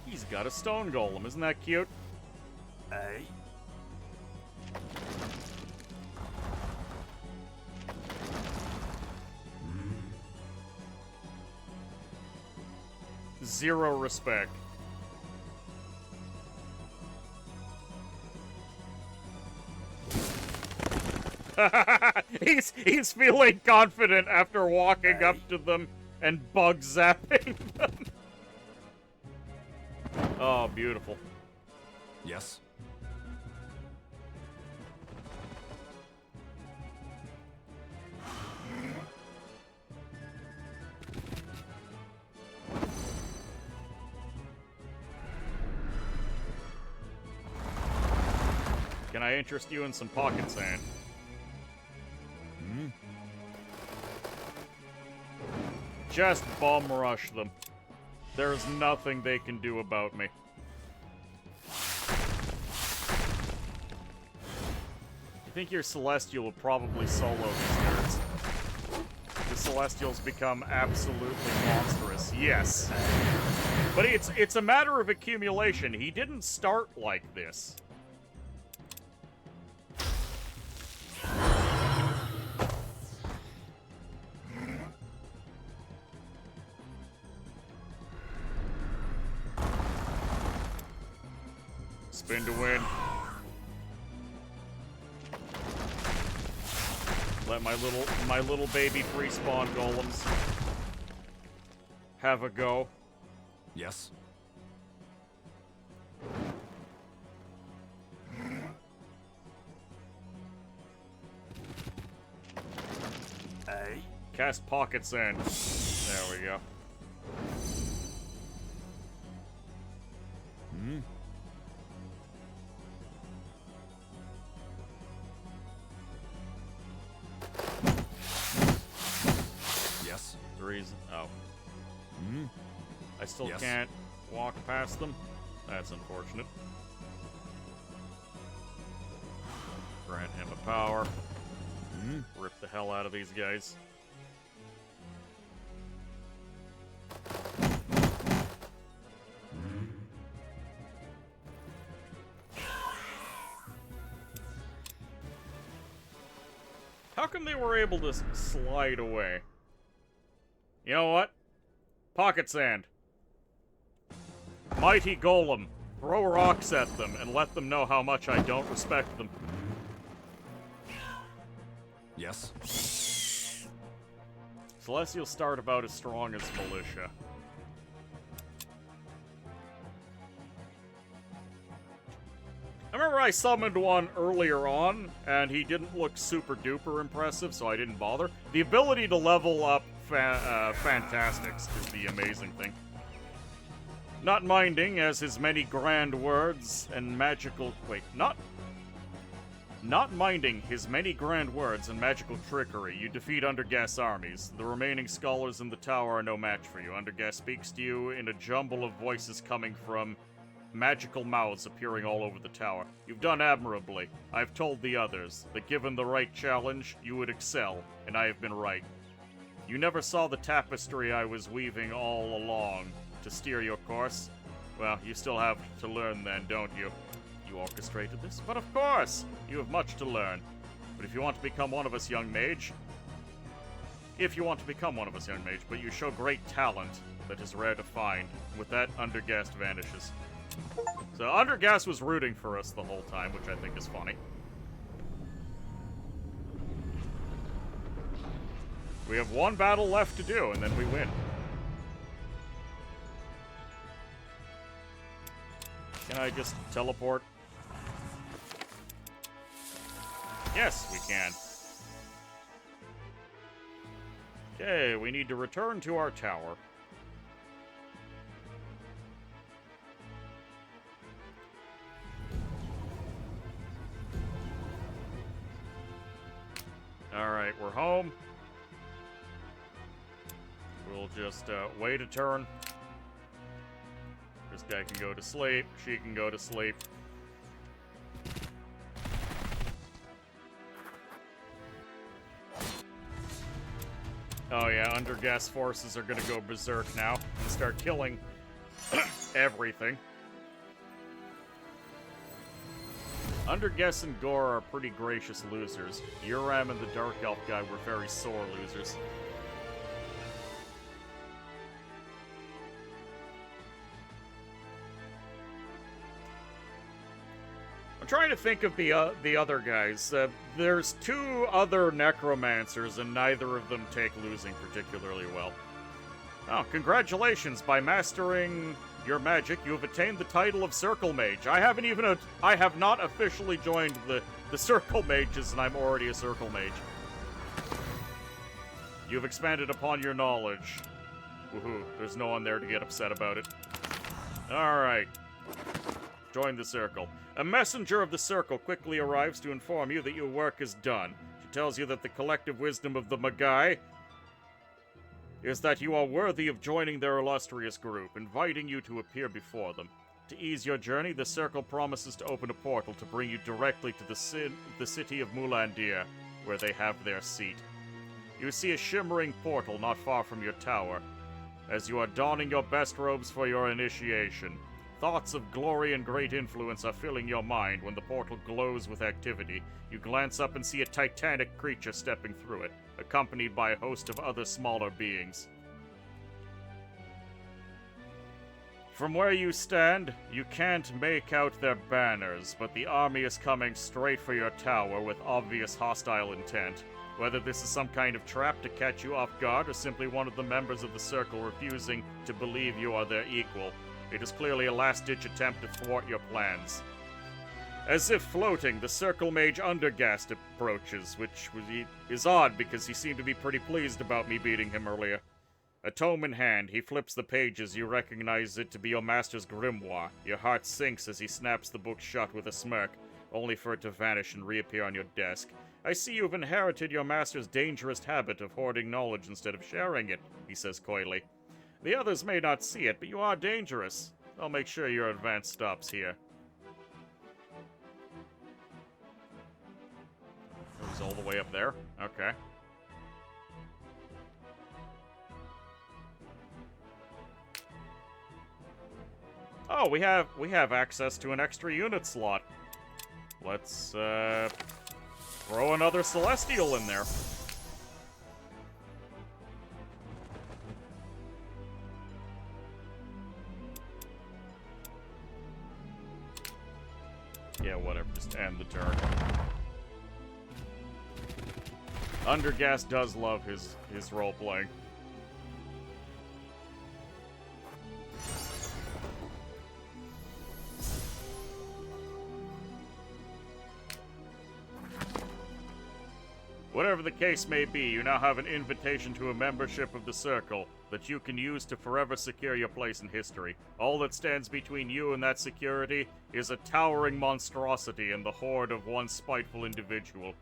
He's got a stone golem, isn't that cute? Hey. Zero respect. he's feeling confident after walking up to them and bug zapping them. Oh, beautiful. Yes. Can I interest you in some pocket sand? Just bum rush them. There's nothing they can do about me. I think your Celestial will probably solo these nerds. The Celestials become absolutely monstrous. Yes. But it's a matter of accumulation. He didn't start like this. Spin to win. Let my little baby free spawn golems have a go. Yes. Cast Pocket Sand. There we go. Hmm? Yes. The reason. Oh. Hmm? I still Yes. can't walk past them. That's unfortunate. Grant him a power. Hmm? Rip the hell out of these guys. How come they were able to slide away? You know what? Pocket Sand. Mighty Golem. Throw rocks at them and let them know how much I don't respect them. Yes. Celestials start about as strong as Militia. I remember I summoned one earlier on, and he didn't look super duper impressive, so I didn't bother. The ability to level up Fantastics is the amazing thing. Not minding, as his many grand words and magical... Wait, Not minding his many grand words and magical trickery, you defeat Undergas armies. The remaining scholars in the tower are no match for you. Undergas speaks to you in a jumble of voices coming from magical mouths appearing all over the tower. You've done admirably. I've told the others that given the right challenge, you would excel, and I have been right. You never saw the tapestry I was weaving all along to steer your course? Well, you still have to learn then, don't you? You orchestrated this? But of course! You have much to learn. But if you want to become one of us, young mage... but you show great talent that is rare to find. With that, Undergast vanishes. So Undergast was rooting for us the whole time, which I think is funny. We have one battle left to do, and then we win. Can I just teleport? Yes, we can. Okay, we need to return to our tower. Alright, we're home. We'll just wait a turn. This guy can go to sleep. She can go to sleep. Oh yeah, Undergas forces are gonna go berserk now and start killing everything. Undergas and Gore are pretty gracious losers. Uram and the Dark Elf guy were very sore losers. I'm trying to think of the other guys. There's two other necromancers, and neither of them take losing particularly well. Oh, congratulations! By mastering your magic, you have attained the title of Circle Mage. I have not officially joined the Circle Mages, and I'm already a Circle Mage. You've expanded upon your knowledge. Woohoo! There's no one there to get upset about it. All right. Join the Circle. A messenger of the Circle quickly arrives to inform you that your work is done. She tells you that the collective wisdom of the Magai is that you are worthy of joining their illustrious group, inviting you to appear before them. To ease your journey, the Circle promises to open a portal to bring you directly to the city of Mulandir, where they have their seat. You see a shimmering portal not far from your tower. As you are donning your best robes for your initiation, thoughts of glory and great influence are filling your mind when the portal glows with activity. You glance up and see a titanic creature stepping through it, accompanied by a host of other smaller beings. From where you stand, you can't make out their banners, but the army is coming straight for your tower with obvious hostile intent. Whether this is some kind of trap to catch you off guard or simply one of the members of the Circle refusing to believe you are their equal, it is clearly a last-ditch attempt to thwart your plans. As if floating, the Circle Mage Undergast approaches, which is odd because he seemed to be pretty pleased about me beating him earlier. A tome in hand, he flips the pages. You recognize it to be your master's grimoire. Your heart sinks as he snaps the book shut with a smirk, only for it to vanish and reappear on your desk. I see you've inherited your master's dangerous habit of hoarding knowledge instead of sharing it, he says coyly. The others may not see it, but you are dangerous. I'll make sure your advance stops here. It was all the way up there? Okay. Oh, we have access to an extra unit slot. Let's throw another Celestial in there. Yeah, whatever, just end the turn. Undergast does love his role-playing. Whatever the case may be, you now have an invitation to a membership of the Circle that you can use to forever secure your place in history. All that stands between you and that security is a towering monstrosity and the horde of one spiteful individual.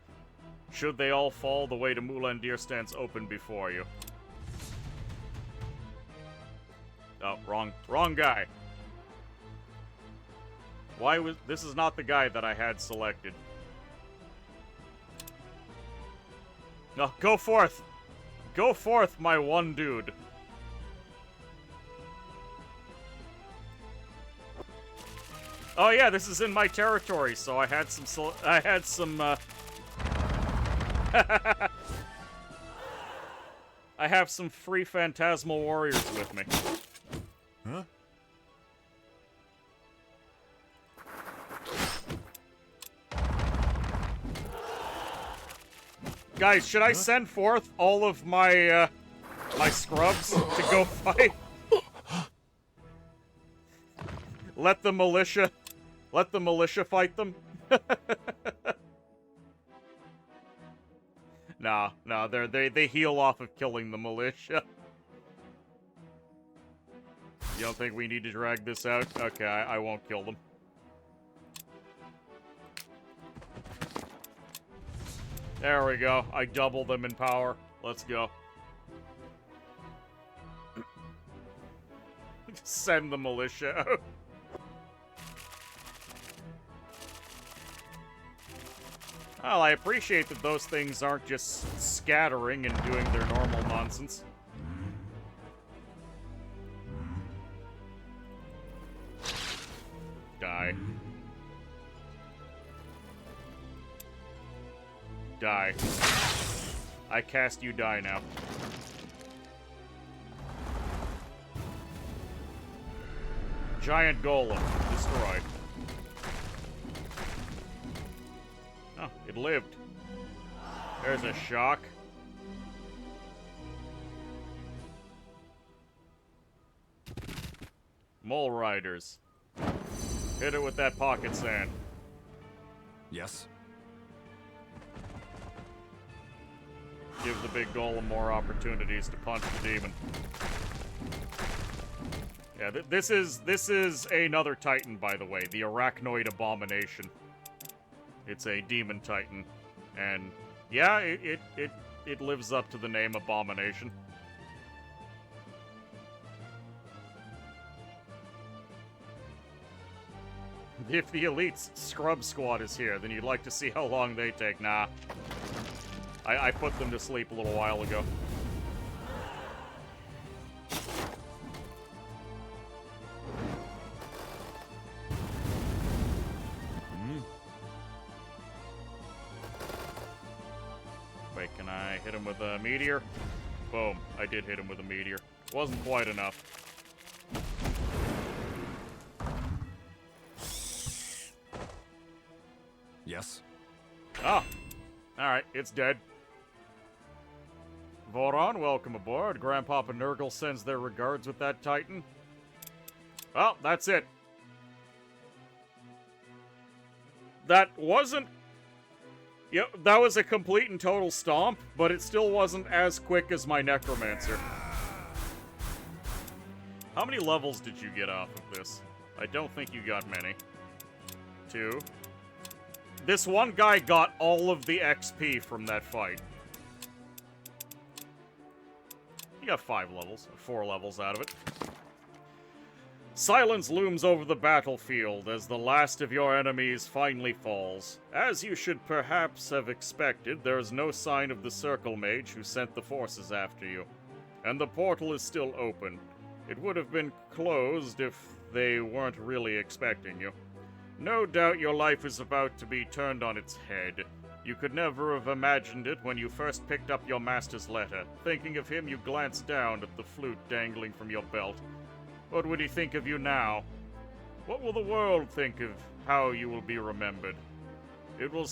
Should they all fall, the way to Mulandir stands open before you. Oh, wrong guy. This is not the guy that I had selected. No, go forth! Go forth, my one dude! Oh yeah, this is in my territory, so I had some I have some free Phantasmal Warriors with me. Huh? Guys, should I send forth all of my, my scrubs to go fight? Let the militia fight them? Nah, they heal off of killing the militia. You don't think we need to drag this out? Okay, I won't kill them. There we go. I double them in power. Let's go. Send the militia out. Well, I appreciate that those things aren't just scattering and doing their normal nonsense. Die. Die. I cast you die now. Giant golem destroyed. Oh, it lived. There's a shock. Mole riders. Hit it with that pocket sand. Yes. Give the big golem more opportunities to punch the demon. Yeah, this is another Titan, by the way, the Arachnoid Abomination. It's a demon Titan, and yeah, it lives up to the name Abomination. If the Elite's Scrub Squad is here, then you'd like to see how long they take. Nah. I put them to sleep a little while ago. Wait, can I hit him with a meteor? Boom. I did hit him with a meteor. Wasn't quite enough. Yes. Oh. Alright, it's dead. Voron, welcome aboard. Grandpapa Nurgle sends their regards with that Titan. Well, that's it. that wasn't... Yep, that was a complete and total stomp, but it still wasn't as quick as my Necromancer. How many levels did you get off of this? I don't think you got many. 2. This one guy got all of the XP from that fight. He got 5 levels, or 4 levels out of it. Silence looms over the battlefield as the last of your enemies finally falls. As you should perhaps have expected, there is no sign of the Circle Mage who sent the forces after you. And the portal is still open. It would have been closed if they weren't really expecting you. No doubt your life is about to be turned on its head. You could never have imagined it when you first picked up your master's letter. Thinking of him, you glanced down at the flute dangling from your belt. What would he think of you now? What will the world think of how you will be remembered? It will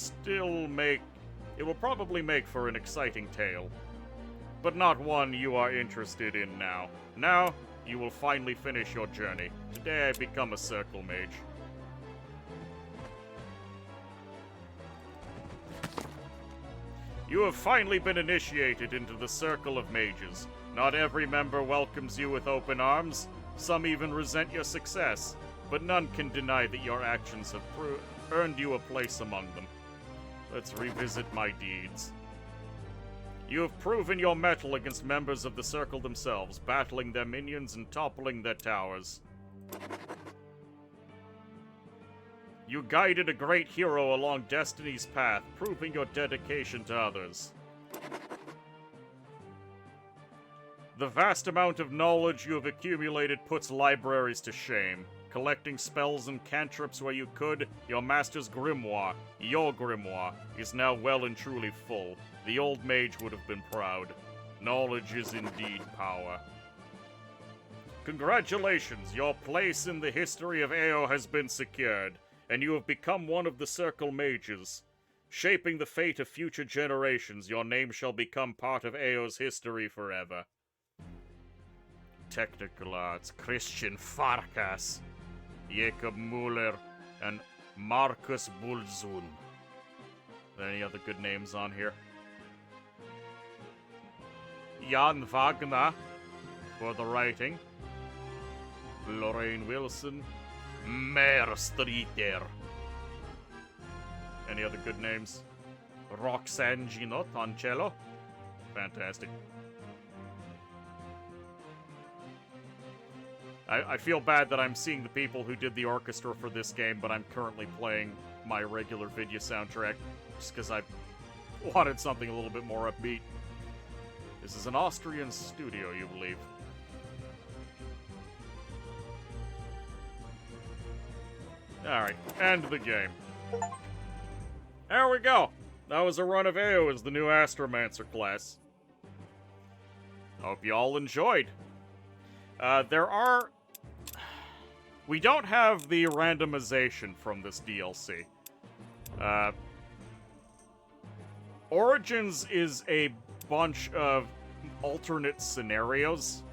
probably make for an exciting tale. But not one you are interested in now. Now, you will finally finish your journey. Today I become a Circle Mage. You have finally been initiated into the Circle of Mages. Not every member welcomes you with open arms. Some even resent your success, but none can deny that your actions have earned you a place among them. Let's revisit my deeds. You have proven your mettle against members of the Circle themselves, battling their minions and toppling their towers. You guided a great hero along destiny's path, proving your dedication to others. The vast amount of knowledge you have accumulated puts libraries to shame. Collecting spells and cantrips where you could, your master's grimoire, your grimoire, is now well and truly full. The old mage would have been proud. Knowledge is indeed power. Congratulations, your place in the history of AO has been secured, and you have become one of the Circle Mages. Shaping the fate of future generations, your name shall become part of AO's history forever. Technical Arts, Christian Farkas, Jacob Muller, and Marcus Bulzun. Are there any other good names on here? Jan Wagner for the writing. Lorraine Wilson. Mare Streeter. Any other good names? Roxanne Ginot on cello. Fantastic. I feel bad that I'm seeing the people who did the orchestra for this game, but I'm currently playing my regular video soundtrack just because I wanted something a little bit more upbeat. This is an Austrian studio, you believe. Alright, end the game. There we go. That was a run of AO as the new Astromancer class. Hope you all enjoyed. We don't have the randomization from this DLC. Origins is a bunch of alternate scenarios.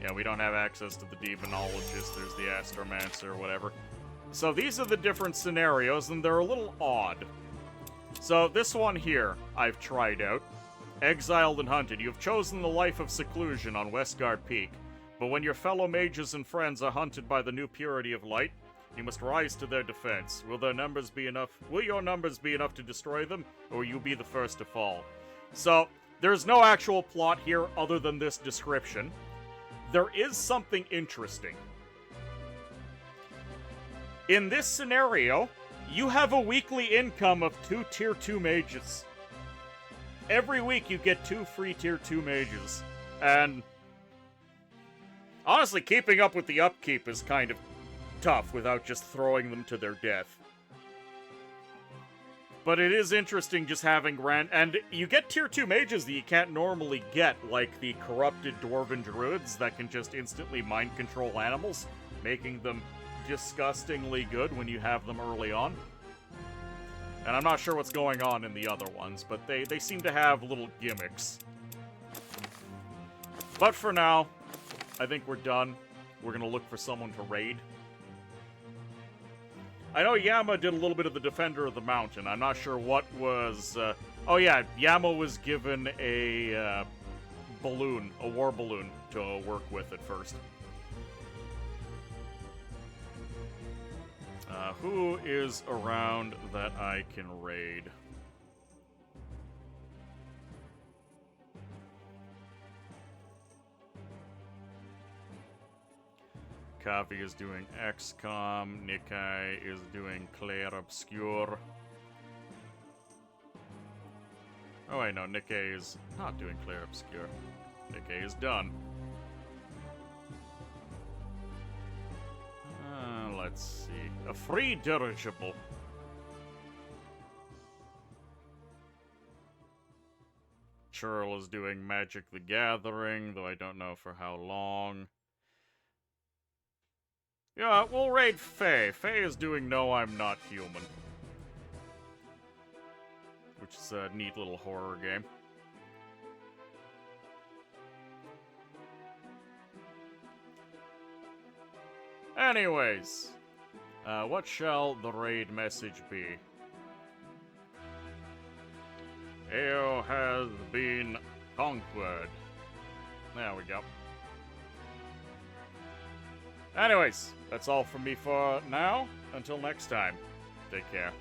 Yeah, we don't have access to the Demonologist, there's the Astromancer, whatever. So these are the different scenarios, and they're a little odd. So this one here, I've tried out. Exiled and hunted, you have chosen the life of seclusion on Westguard Peak. But when your fellow mages and friends are hunted by the new purity of light, you must rise to their defense. Will your numbers be enough to destroy them, or will you be the first to fall? So, there's no actual plot here other than this description. There is something interesting. In this scenario, you have a weekly income of 2 Tier 2 mages. Every week you get 2 free Tier 2 mages. And honestly, keeping up with the upkeep is kind of tough without just throwing them to their death. But it is interesting just having and you get Tier 2 mages that you can't normally get, like the corrupted Dwarven Druids that can just instantly mind control animals, making them disgustingly good when you have them early on. And I'm not sure what's going on in the other ones, but they seem to have little gimmicks. But for now, I think we're done. We're gonna look for someone to raid. I know Yama did a little bit of the Defender of the Mountain. I'm not sure what was... oh yeah, Yama was given a balloon, a war balloon, to work with at first. Who is around that I can raid? Kavi is doing XCOM. Nikai is doing Clair Obscure. Oh wait, no, Nikkei is not doing Clair Obscure. Nikkei is done. Let's see. A free dirigible. Churl is doing Magic the Gathering, though I don't know for how long. Yeah, we'll raid Faye. Faye is doing No, I'm Not Human. Which is a neat little horror game. Anyways, what shall the raid message be? AO has been conquered. There we go. Anyways, that's all from me for now. Until next time, take care.